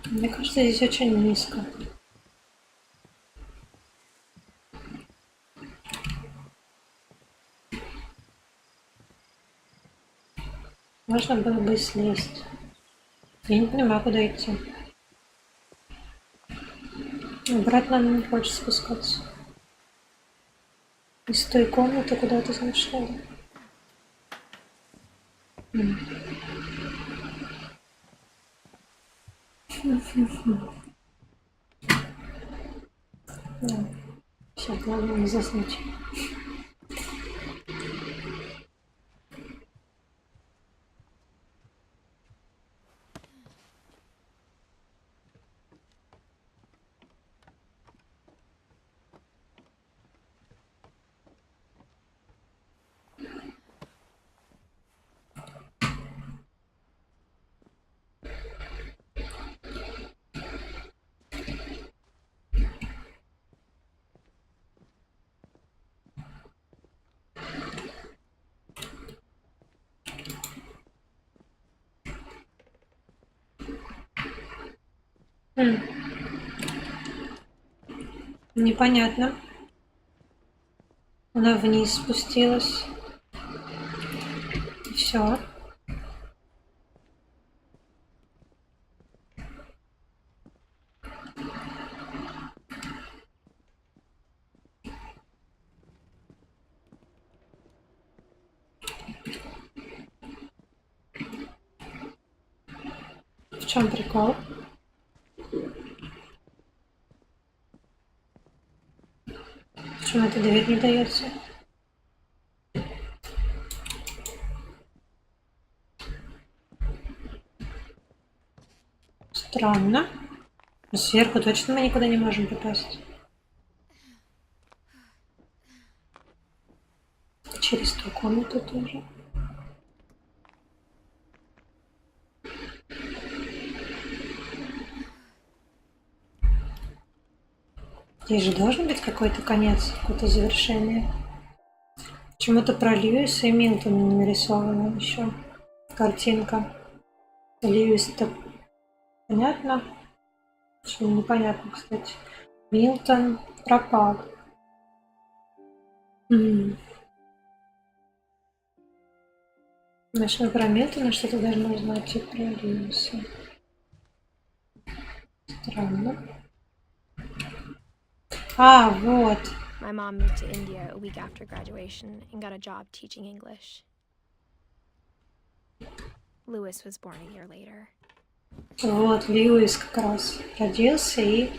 Мне кажется, здесь очень низко. Можно было бы слезть. Я не понимаю, куда идти. Обратно она не хочет спускаться. Из той комнаты куда-то, значит, надо. Да. Все, главное не заснуть. Непонятно. Она вниз спустилась. И все. В чем прикол? Почему эта дверь не дается? Странно. Но сверху точно мы никуда не можем попасть. Через ту комнату тоже. Здесь же должен быть какой-то конец, какое-то завершение. Почему-то про Льюиса и Милтона не нарисована еще картинка. Льюис-то понятно? Что непонятно, кстати. Милтон пропал. Значит, мы про Милтона что-то должны узнать и про Льюиса. Странно. А, вот. My mom moved to India a week after graduation and got a job teaching English. Lewis was born a year later. Вот, Льюис как раз родился и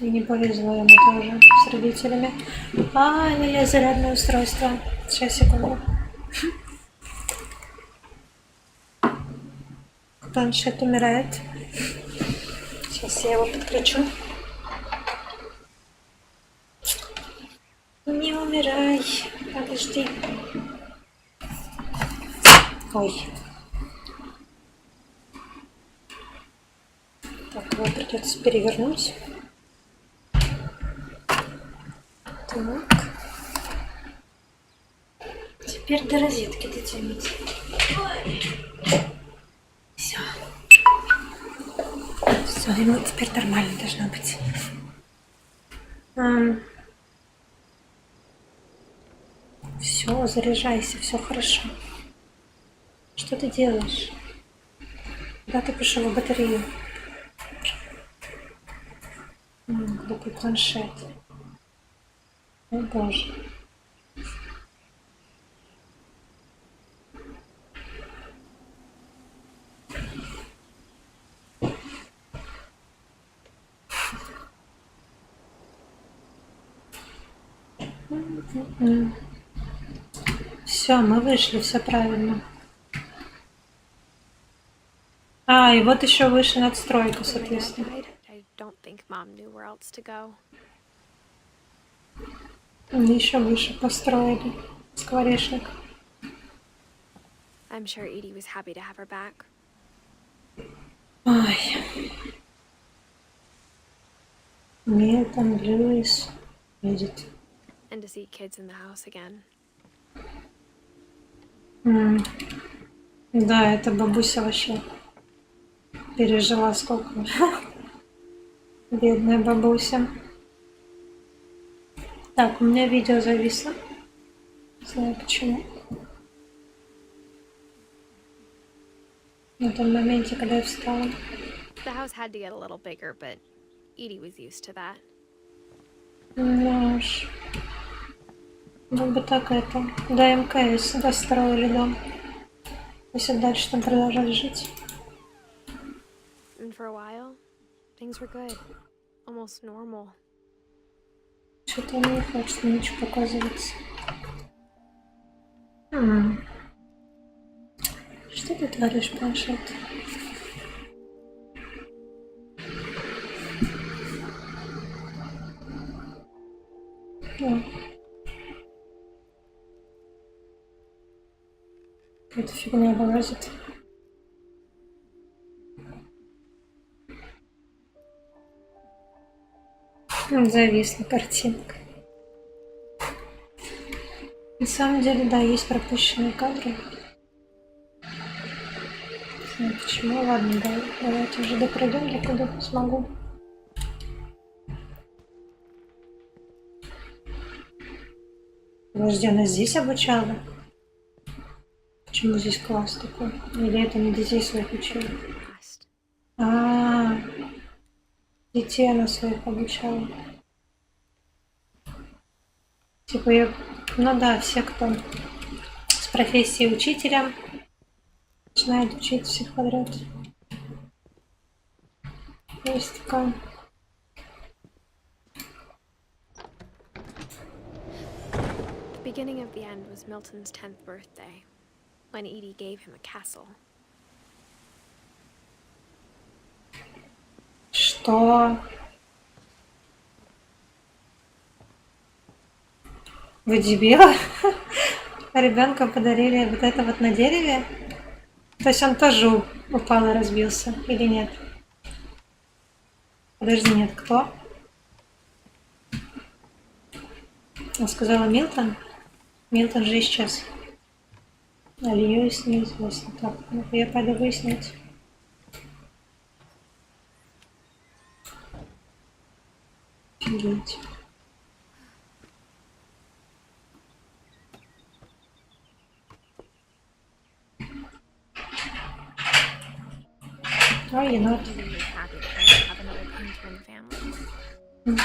не повезло ему тоже с родителями. Я зарядное устройство. Сейчас, секунду. Планшет умирает. Сейчас я его подключу. Не умирай. Подожди. Ой. Так, его придется перевернуть. Так. Теперь до розетки дотянуть. Все. Все, ему теперь нормально должно быть. Все, заряжайся, все хорошо. Что ты делаешь? Куда ты пошел батарею? Глупый планшет. О боже. Все, мы вышли, все правильно. И вот еще выше надстройка, соответственно. Еще выше построили скворечник. I'm sure Edie was happy to have her back. Милтон, Льюис, Edith. And to see kids in the house again. Да, это бабуся вообще пережила сколько. Бедная бабуся. Так, у меня видео зависло. Не знаю почему. 'Cause I know I'd die. I don't think Mom knew where else to go. Не знаю почему. 'Cause I know I'd die. I don't think Mom knew where else to go. Не знаю почему. 'Cause I know I'd die. I don't think Mom knew where else to go. Не знаю почему. На том моменте, когда я встала. The house had to get a little bigger, but Edie was used to that. Ну уж. Ну бы так это. До МКС достроили дом. Если дальше там продолжать жить. And for a while, things were good. Almost normal. Что-то он не хочет мне ничего показываться. Что ты творишь, планшет? Какая-то фигня вылазит. Зависла картинка. На самом деле, да, есть пропущенные кадры. Не знаю почему. Ладно, да, давайте уже допройдем, докуда смогу. Подожди, она здесь обучала? Почему здесь класс такой? Или это не детей своих учила? Детей она своих обучала. Типа я... Ну да, все, кто с профессией учителя, начинает учить всех подряд. Есть такая. The beginning of the end was Milton's 10th birthday, when Edie gave him a castle. Что? Вы дебила? Ребенку подарили вот это вот на дереве? То есть он тоже упал и разбился, или нет? Подожди, нет, кто? Я сказала Милтон? Милтон же исчез. А Льюис неизвестно. Так, ну-ка я пойду выяснить. Офигеть. Oh, you're not. Edie was happy to have another painter in the family.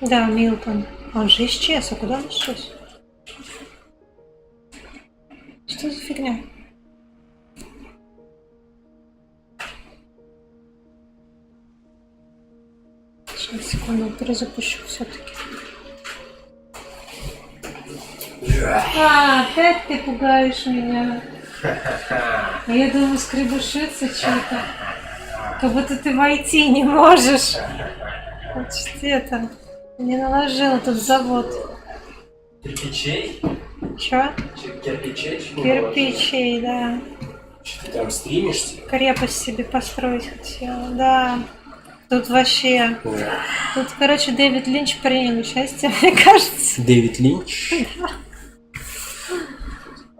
Да, Милтон. Он же исчез. А куда он исчез? Что за фигня? Сейчас, секунду, перезапущу все-таки. Опять ты пугаешь меня. Я думаю, скребушиться что-то. Как будто ты войти не можешь. Вот что это. Не наложила тут завод. Кирпичей? Чё? Кирпичей? Кирпичей, да. Что ты там стримишься? Крепость себе построить хотела, да. Тут вообще... Да. Тут, короче, Дэвид Линч принял участие, мне кажется. Дэвид Линч?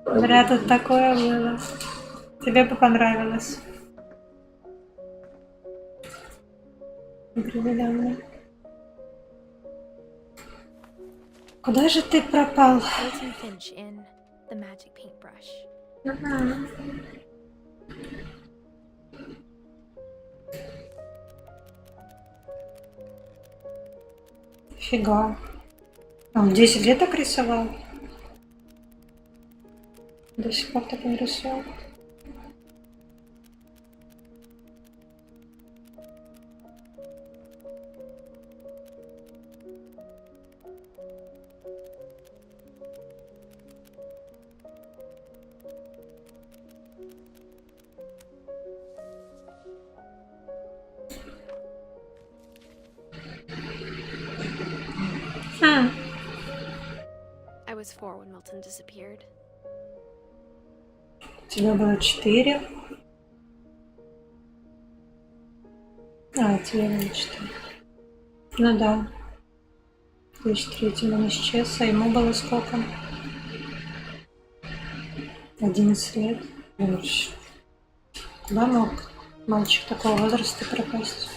Бля, тут такое было. Тебе бы понравилось. Определенно. Куда же ты пропал? Milton Finch in The Magic Paintbrush. Фига. А он 10 лет так рисовал? До сих пор так не рисовал. I was 4 when Milton disappeared. Тебе было 4. А, тебе было 4. Ну да. В 2003 он исчез, а ему было сколько? 11 лет. Да, мог мальчик такого возраста пропасть.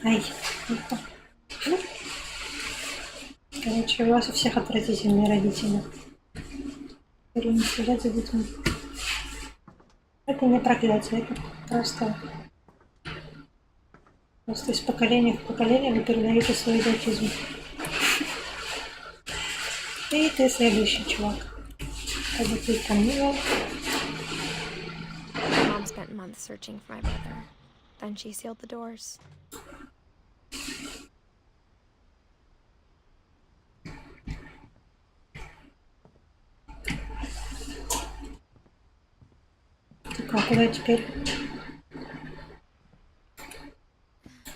Ай. Короче, у вас у всех отвратительные родители. Которые не следят за детьми. Это не проклятие, это просто из поколения в поколение вы передаете свой идиотизм. И ты следующий чувак. Как бы ты там ни был. Mom spent months searching for my brother. Then she sealed the doors. Так, а куда теперь?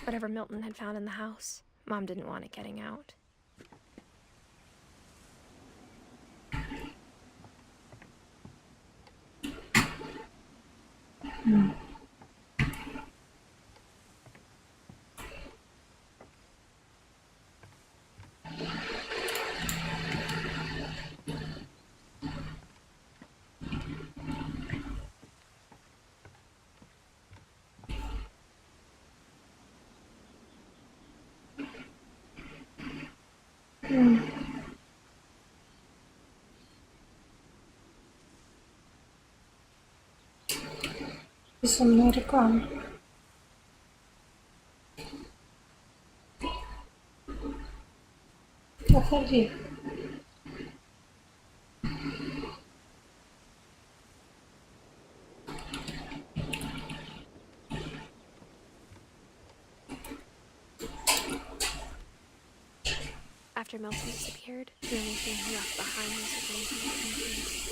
Whatever Milton had found in the house, Mom didn't want it getting out. Безумная реклама. Уходи. After Milton disappeared, the only thing he left behind was a blanket emptiness.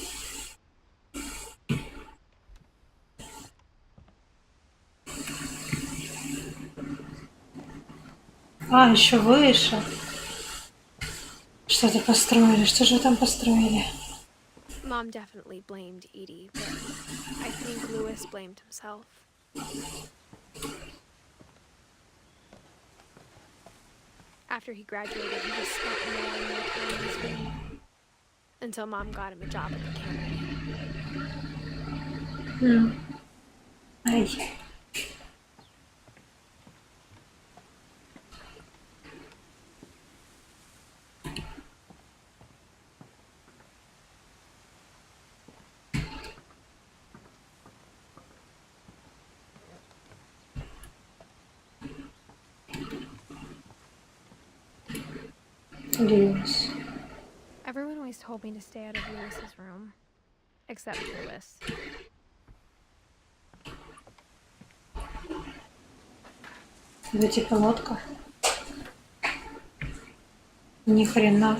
А, еще выше. Что-то построили. Что же вы там построили? Mom definitely blamed Edie, but I think Lewis blamed himself. After he graduated, he just spent more and more time in his room. Until Mom got him a job at the cannery. Ай. Льюис. Everyone always told me to stay out of Lewis's room. Except Lewis. Это типа лодка. Ни хрена.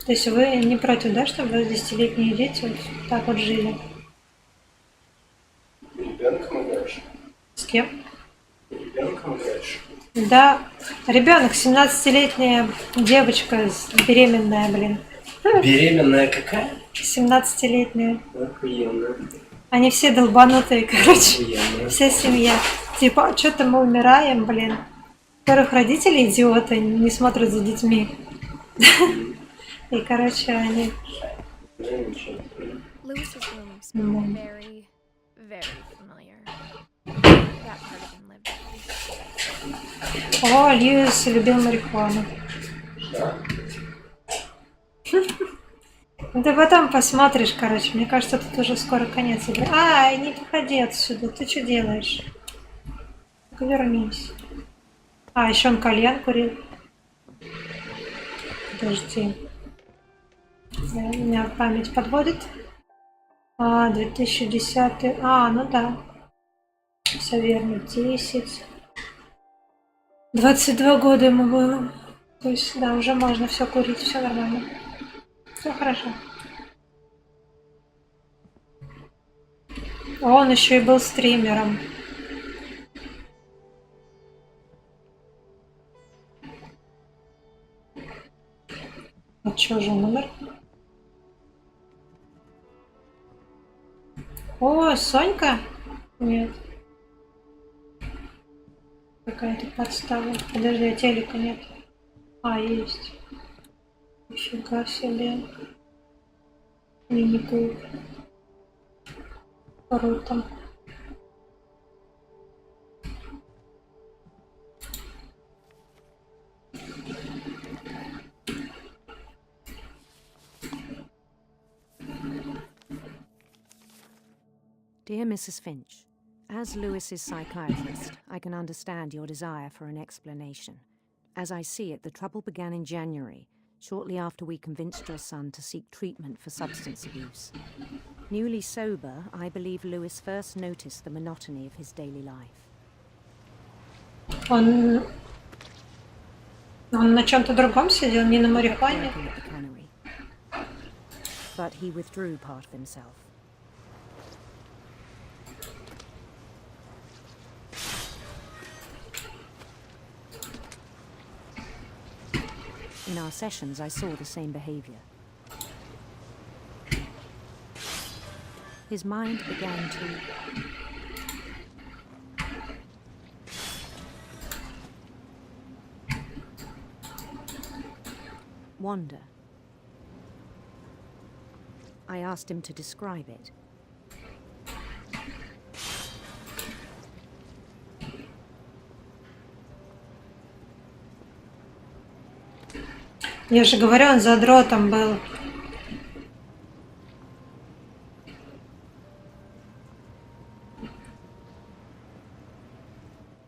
То есть вы не против, да, чтобы 10-летние дети вот так вот жили? Ребенком играешь? С кем? Ребенком играешь? Да, ребенок, 17-летняя девочка беременная, блин. Беременная какая? 17-летняя. Охуенно. Они все долбанутые, короче. Охуенно. Вся семья. Типа, что-то мы умираем, блин. Во-первых, родители идиоты, не смотрят за детьми. И, короче, они... Lewis's room smelled very, very familiar. That part of him lived there. О, Льюис любил марихуану. Ну ты потом посмотришь, короче. Мне кажется, тут уже скоро конец игры. Ай, не выходи отсюда. Ты что делаешь? Ну-ка вернись. А, еще он кальян курил. Подожди. У меня память подводит. 2010. Ну да. Все верно. 10. 22 года ему было. То есть, да, уже можно все курить, все нормально. Все хорошо. Он еще и был стримером. А чё же он умер? О, Сонька? Нет. Какая-то подстава. Подожди, а телека нет. Есть. Нифига себе. Мини-пул. Круто. Dear Mrs. Finch, as Lewis's psychiatrist, I can understand your desire for an explanation. As I see it, the trouble began in January, shortly after we convinced your son to seek treatment for substance abuse. Newly sober, I believe Lewis first noticed the monotony of his daily life. Он на чем-то другом сидел, не на марихуане. Working at the cannery. But he withdrew part of himself. In our sessions, I saw the same behavior. His mind began to wander. I asked him to describe it. Я же говорю, он задротом был.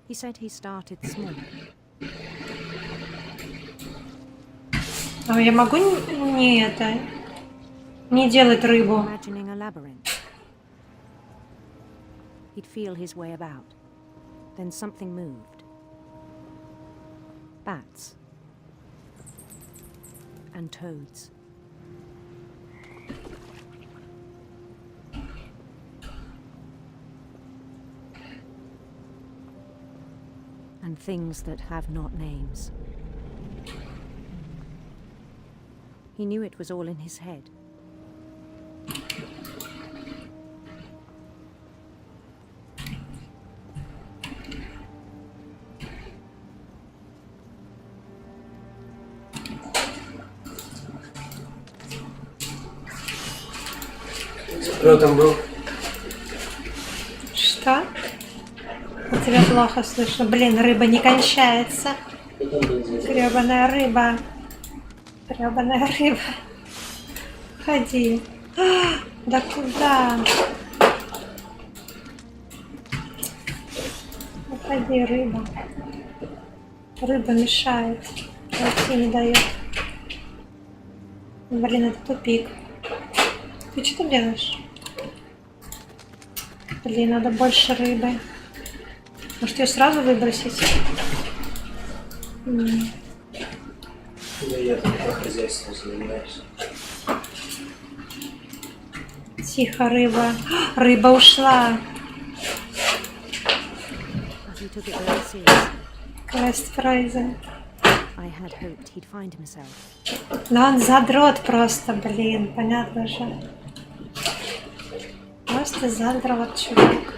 He said he started small. А я могу не делать рыбу? Imagining a labyrinth. He'd feel his way about. Then something moved. Bats. And toads. And things that have not names. He knew it was all in his head. Кто там был? Что? Я тебя плохо слышу. Блин, рыба не кончается. Гребаная рыба. Гребаная рыба. Ходи. Да куда? Уходи, рыба. Рыба мешает. Идти не дает. Блин, это тупик. Ты что там делаешь? Блин, надо больше рыбы. Может, ее сразу выбросить? Я там по хозяйству занимаюсь. Тихо, рыба. Рыба ушла. But he took it very seriously. Квест пройден. I had hoped he'd find himself. Но он задрот просто, блин, понятно же. Просто задрот, чувак.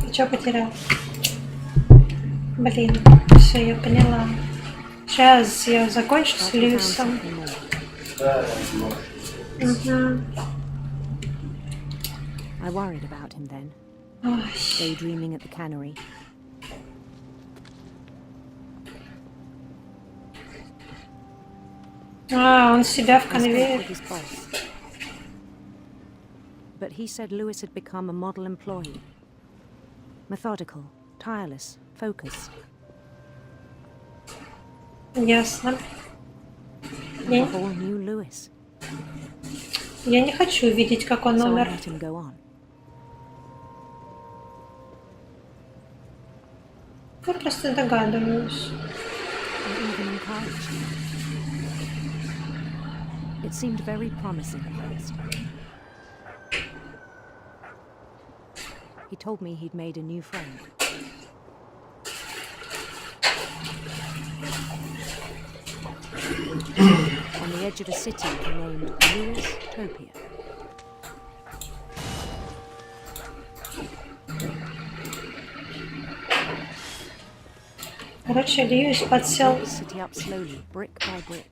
Ты что потерял? Блин, все, я поняла. Сейчас я закончу с Льюисом. Да, может. Угу. I worried about him then, Ой. daydreaming at the cannery. А, он себя в I spoke конвейер. with his boss. But he said Lewis had become a model employee. Methodical, tireless, focused. Ясно. And a whole new Lewis. Я не хочу видеть, как он So I умер. let him go on. Я просто догадываюсь. I even encouraged him. It seemed very promising at first. He told me he'd made a new friend. On the edge of a city he named Lewis Topia. Короче, Льюис подсел. Built the city up slowly, brick by brick.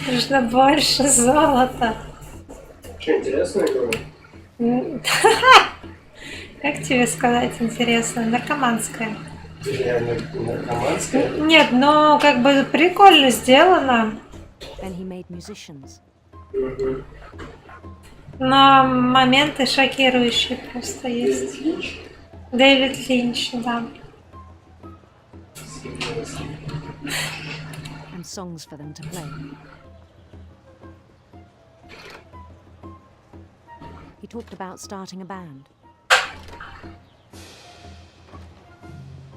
Нужно больше золота. Что, интересно, я говорю? Как тебе сказать интересно? Наркоманская. Я не наркоманская. Нет, но как бы прикольно сделано. Then he made musicians. Угу. Но моменты шокирующие просто есть. Финч? Дэвид Финч, да. And songs for them to play. He talked about starting a band.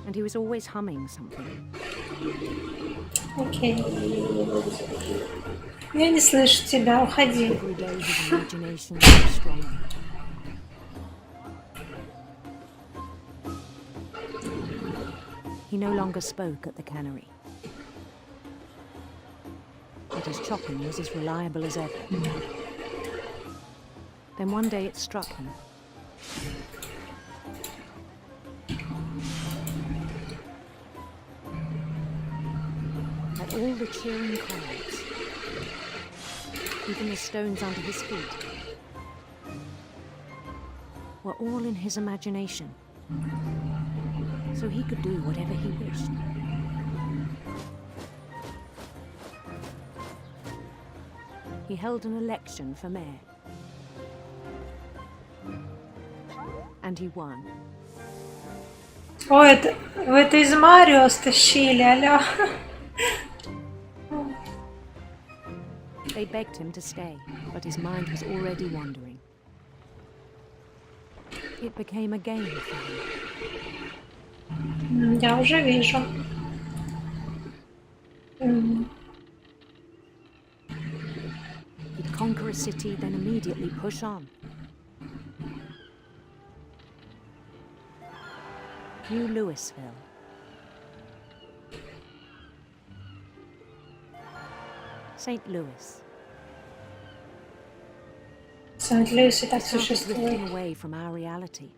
And he was always humming something. Окей. Я не слышу тебя, уходи. Every day his imagination grew stronger. He no longer spoke at the cannery. But his chopping was as reliable as ever. Then one day it struck him. That all the cheering crowds, even the stones under his feet, were all in his imagination, so he could do whatever he wished. He held an election for mayor. And he won. О, это, вы это из Марио стащили, алло. They begged him to stay, but his mind was already wandering. It became a game for him. Я уже вижу. He'd conquer a city, then immediately push on. New Louisville. St. Louis. Сент-Луис и так Started существует. drifting away from our reality.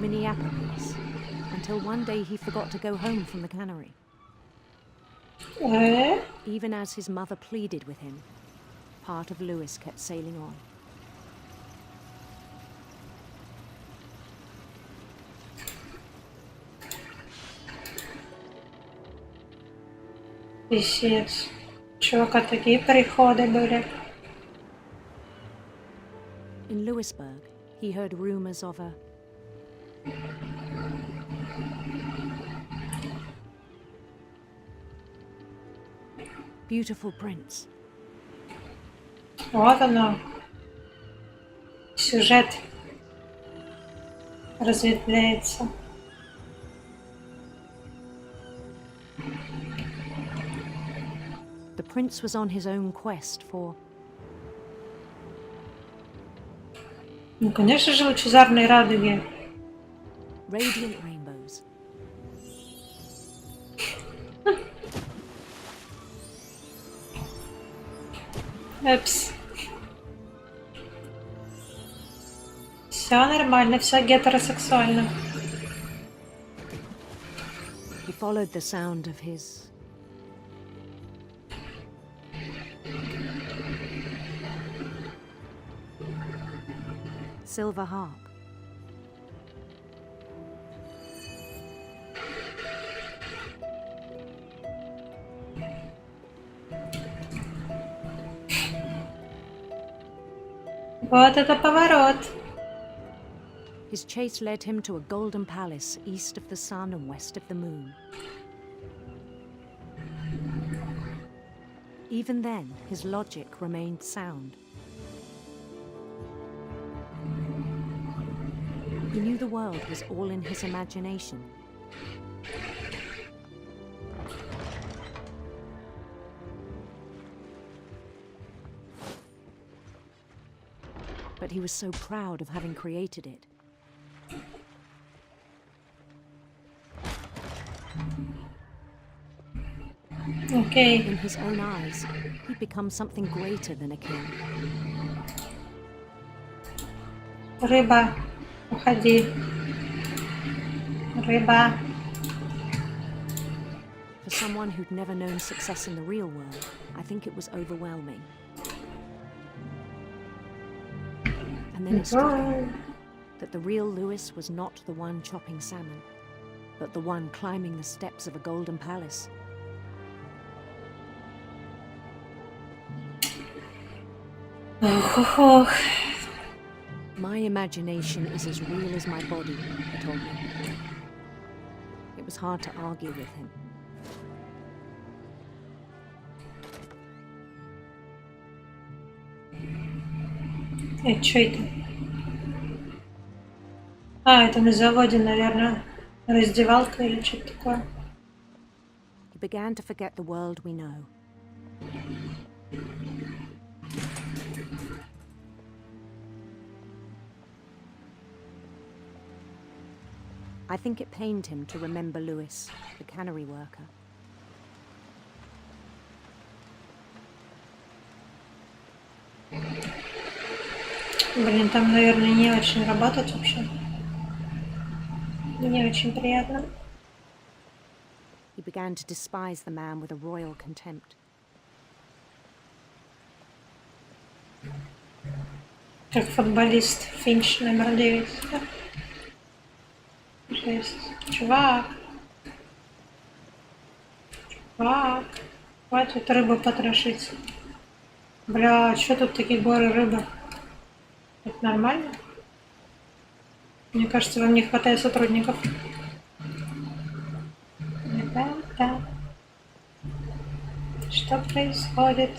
Minneapolis, until one day he forgot to go home from the cannery. Even as his mother pleaded with him, part of Louis kept sailing on. Писец. Чувака, такие приходы были. In Louisburg, he heard rumors of a beautiful prince. Вот оно. Сюжет разветвляется. The prince was on his own quest for Ну, конечно же, лучезарные радуги. radiant rainbows. Эпс. Все нормально, все гетеросексуально. He followed the sound of his silver harp. Вот это поворот. His chase led him to a golden palace east of the sun and west of the moon. Even then, his logic remained sound. He knew the world was all in his imagination. But he was so proud of having created it. Окей. In his own eyes, he'd become something greater than a king. Рыба, уходи. Рыба. For someone who'd never known success in the real world, I think it was overwhelming. And then it struck me that the real Lewis was not the one chopping salmon, but the one climbing the steps of a golden palace. My imagination is as real as my body, he told me. It was hard to argue with him. Что это? Это на заводе, наверное, раздевалка или что-то такое. He began to forget the world we know. I think it pained him to remember Lewis, the cannery worker. Блин, там, наверное, не очень работать вообще. Не очень приятно. He began to despise the man with a royal contempt. Как футболист Финч номер 9. Жесть. Чувак. Чувак. Хватит рыбу потрошить. Бля, что тут такие горы рыбы? Это нормально? Мне кажется, вам не хватает сотрудников. Ребята. Что происходит?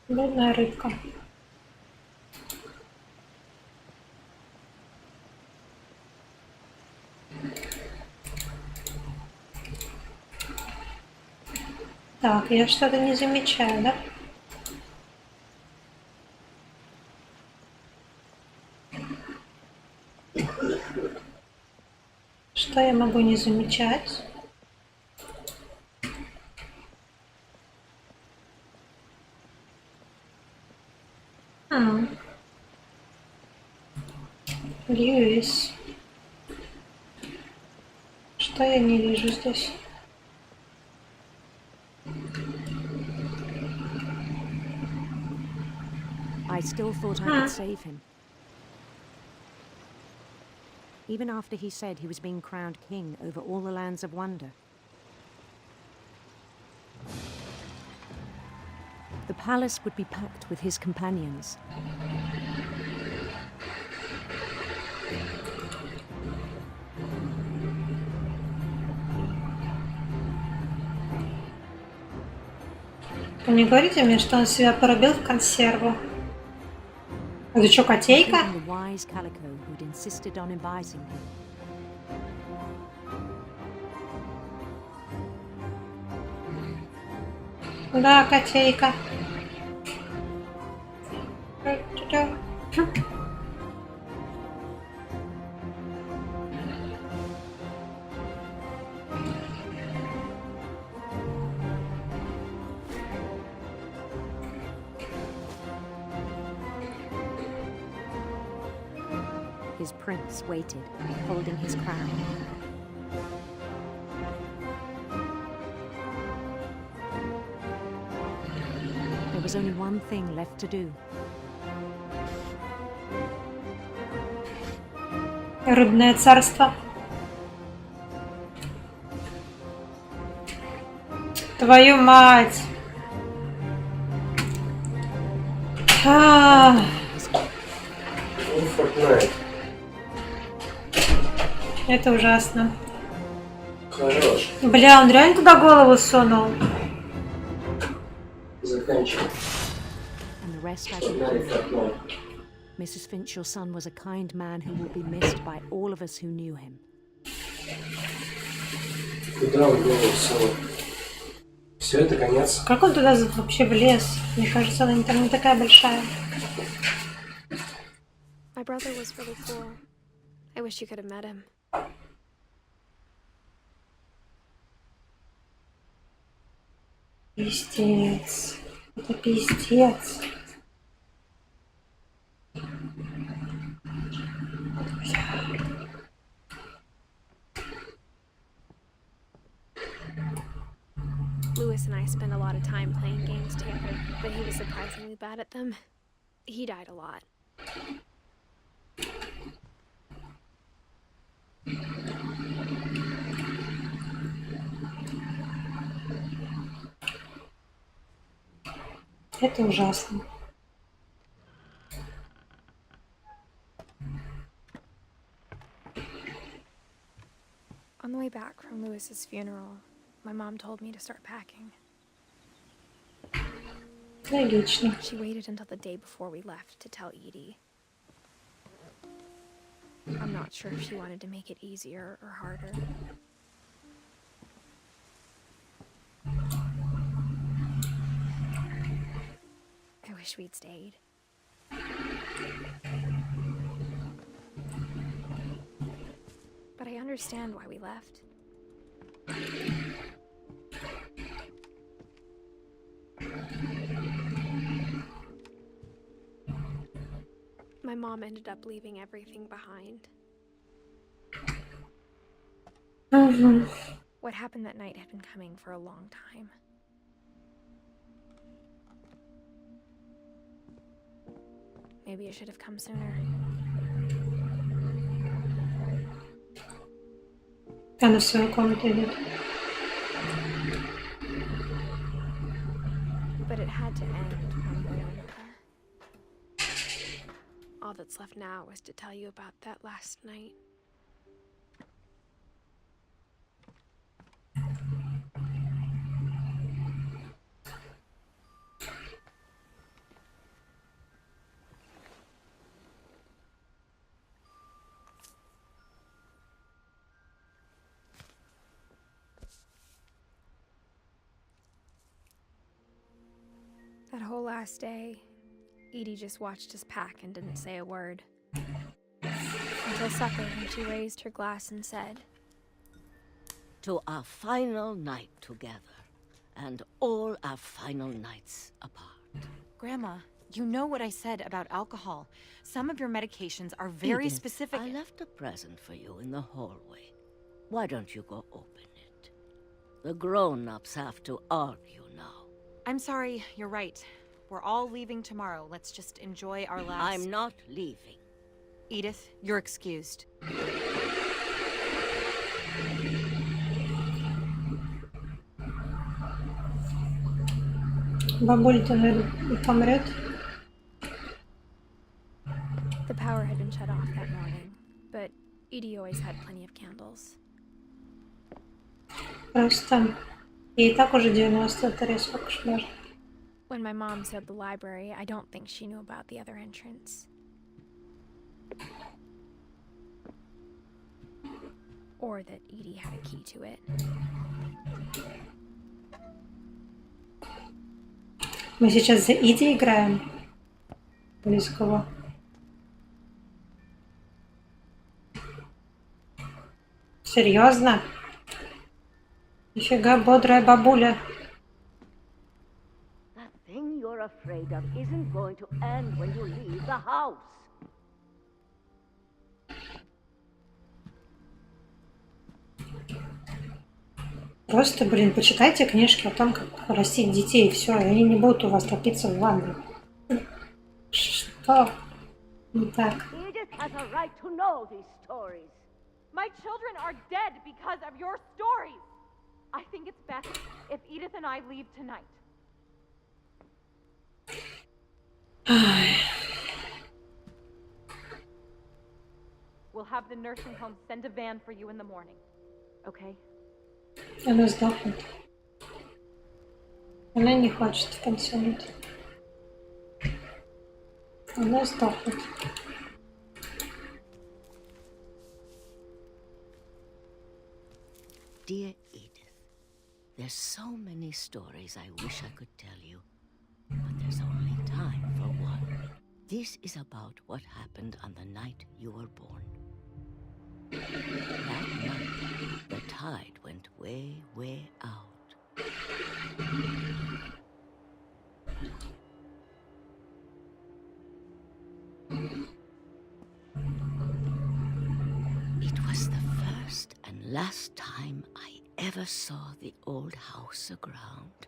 Бедная рыбка. Так, я что-то не замечаю, да? Что я могу не замечать? Льюис. Что я не вижу здесь? I still thought I could save him. Even after he said he was being crowned king over all the lands of wonder. The palace would be packed with his companions. Вы не говорите мне, что он себя порубил в консерву? Это что, котейка? Even the wise Calico who'd insisted on inviting him. Да, котейка. His prince waited, holding his crown. There was only one thing left to do. Рыбное царство. Твою мать! Это ужасно. Хорош. Бля, он реально туда голову сунул. Заканчивай. And the rest I can do. Mrs. Finch, your son was a kind man who will be missed by all of us who knew him. Куда он голову сунул? Все, это конец. Как он туда вообще влез? Мне кажется, она там не такая большая. My brother was really cool. I wish you could have met him. Пиздец. Это пиздец. Lewis and I spent a lot of time playing games together, but he was surprisingly bad at them. He died a lot. Это ужасно. On the way back from Lewis's funeral, my mom told me to start packing. Логично. She waited until the day before we left to tell Edie. I'm not sure if she wanted to make it easier or harder. I wish we'd stayed. But I understand why we left. My mom ended up leaving everything behind. What happened that night had been coming for a long time. Maybe it should have come sooner. Она в свою комнату идет. But it had to end one way or another. All that's left now is to tell you about that last night. That whole last day, Edie just watched us pack and didn't say a word. Until supper, when she raised her glass and said, "To our final night together, and all our final nights apart." Grandma, you know what I said about alcohol. Some of your medications are very Edith, specific. I left a present for you in the hallway. Why don't you go open it? The grown-ups have to argue now. I'm sorry, you're right. We're all leaving tomorrow. Let's just enjoy our last... I'm not leaving. Edith, you're excused. Бабуль-то, наверное, помрет. the power had been shut off that morning, but Edie always had plenty of candles. Просто ей и так уже 93, сколько ж можно. When my mom said the library, I don't think she knew about the other entrance. Or that Edie had a key to it. Мы сейчас за Иди играем. Без кого? Серьезно? Нифига бодрая бабуля. That thing you're afraid of isn't going to end when you leave the house. Просто, блин, почитайте книжки о том, как растить детей, и все, и они не будут у вас топиться в ванной. Что? Не так. Edith has a right to know these stories. My children are dead because of your stories. I think it's best if Edith and I leave tonight. We'll have the nursing home send a van for you in the morning. Okay? Она сдохнет. Она не хочет в пансионат. Она сдохнет. Dear Edith, there's so many stories I wish I could tell you, but there's only time for one. This is about what happened on the night you were born. That night, the tide went way, way out. last time I ever saw the old house aground.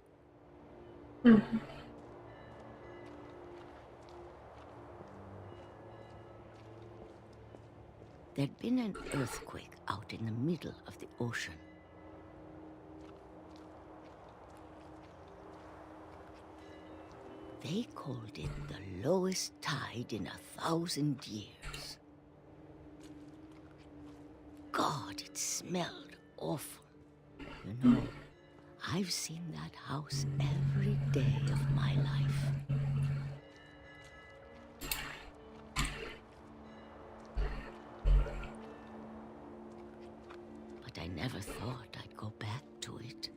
Mhm. There'd been an earthquake out in the middle of the ocean. They called it the lowest tide in 1,000 years. God, it smelled awful. You know, I've seen that house every day of my life. But I never thought I'd go back to it.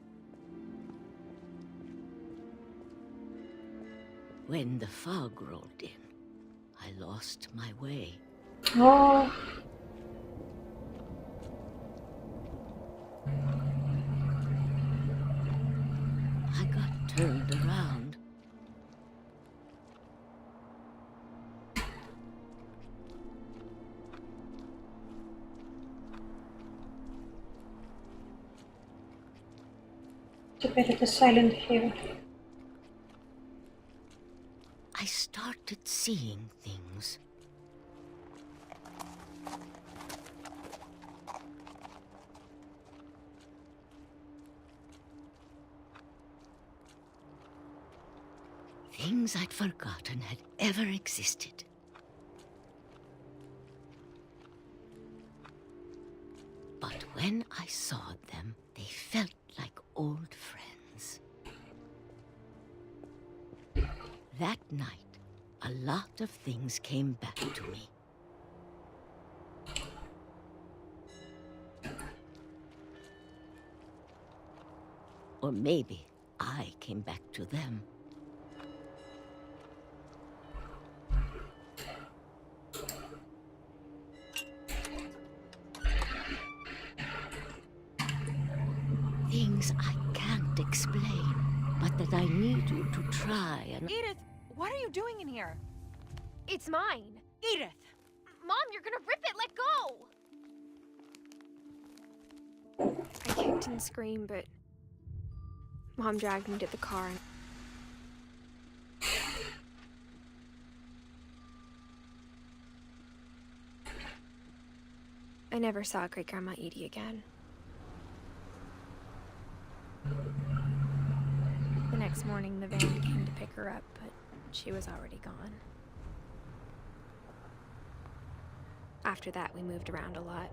When the fog rolled in, I lost my way. Oh. I got turned around. Теперь это Silent Hill. I started seeing things. Things I'd forgotten had ever existed. But when I saw them, they felt like old friends. That night, a lot of things came back to me. Or maybe I came back to them. Things I can't explain, but that I need you to try and... Edith, what are you doing in here? It's mine. Edith! Mom, you're gonna rip it. Let go. I kicked and screamed, but Mom dragged me to the car. I never saw Great-Grandma Edie again. The next morning, the van came to pick her up, but she was already gone. After that, we moved around a lot.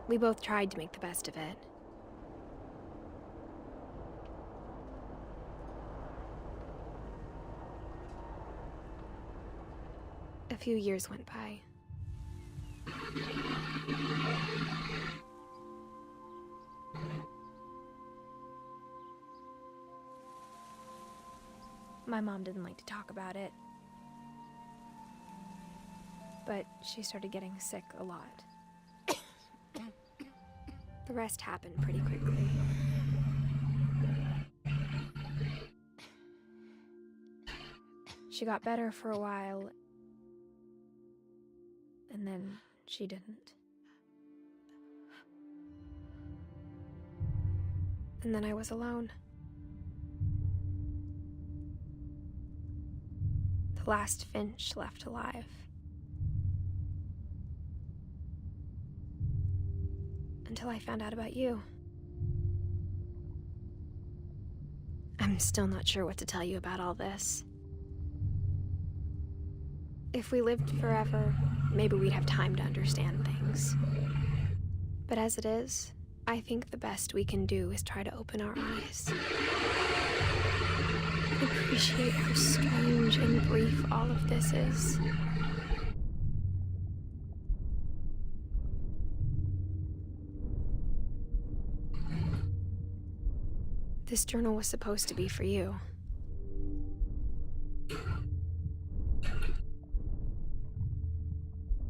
We both tried to make the best of it. A few years went by. My mom didn't like to talk about it, but she started getting sick a lot. The rest happened pretty quickly. She got better for a while, and then she didn't. And then I was alone. The last Finch left alive. Until I found out about you. I'm still not sure what to tell you about all this. If we lived forever, maybe we'd have time to understand things. But as it is, I think the best we can do is try to open our eyes. Appreciate how strange and brief all of this is. This journal was supposed to be for you.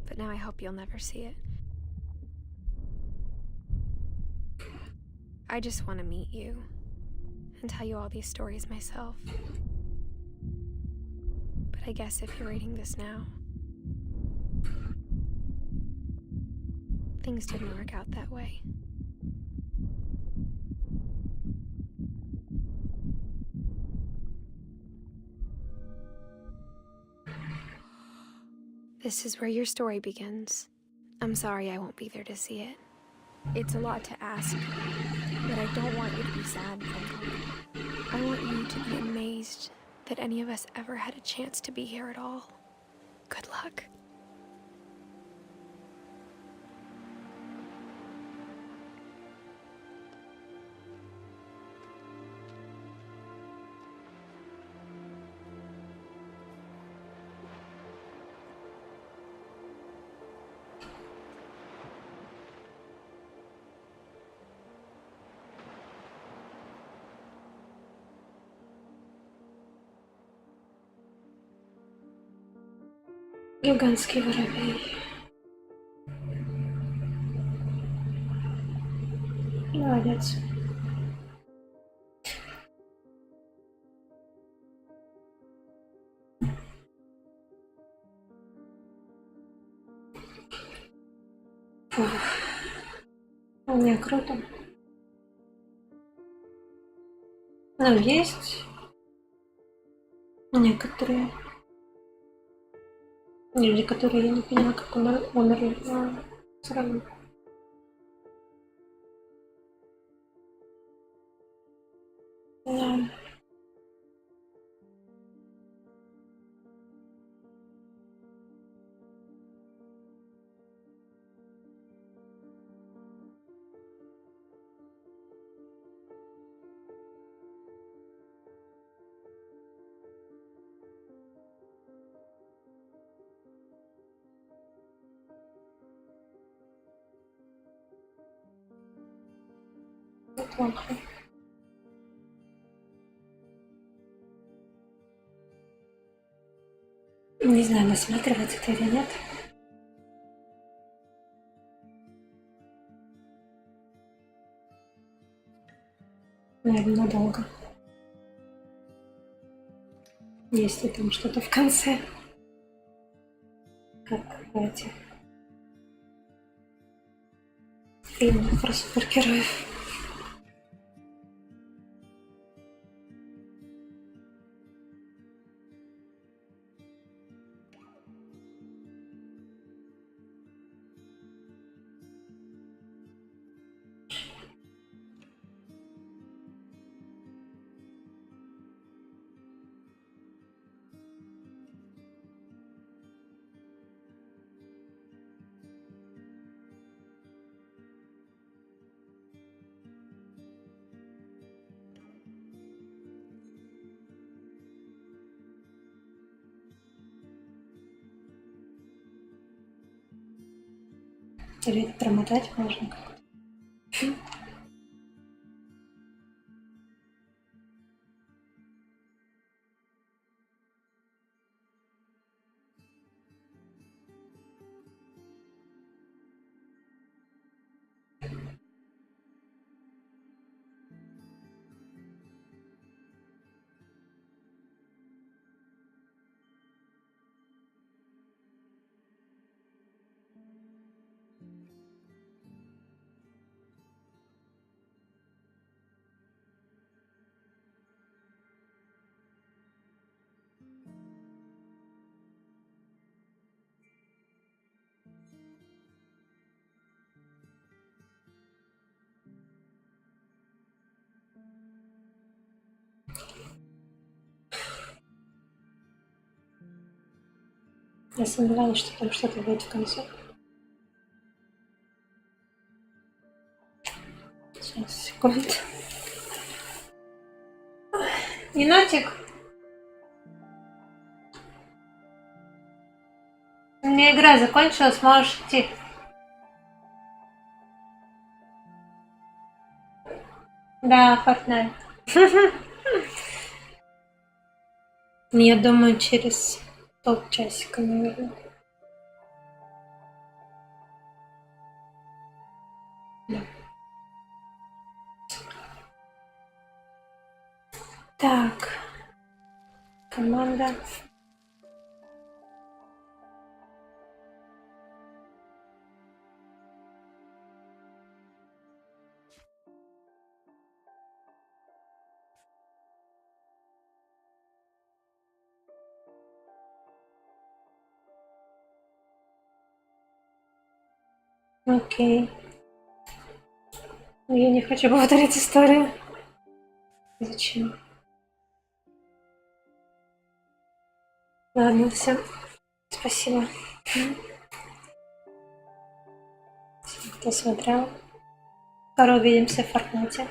But now I hope you'll never see it. I just want to meet you and tell you all these stories myself. but I guess if you're reading this now, things didn't work out that way. This is where your story begins. I'm sorry I won't be there to see it. It's a lot to ask, but I don't want you to be sad, Finch. I want you to be amazed that any of us ever had a chance to be here at all. Good luck. Гигантский воробей. Молодец. Фух. Не, круто. Ну, есть некоторые люди, которые я не поняла, как умерли, но все равно. Да. Плохо. Не знаю, досматривать это или нет. Наверное, долго. Есть ли там что-то в конце? Как в этих фильмах про супергероев. Или это промотать можно как-то? Я сомневаюсь, что там что-то будет в конце. Сейчас, секунду. Енотик. У меня игра закончилась, можешь идти. Да, Fortnite. Я думаю, через полчасика, наверное. Да. Так. Команда. Окей. Я не хочу повторить историю. Зачем? Ладно, все. Спасибо. Всем, кто смотрел. Скоро увидимся в Фортнайте.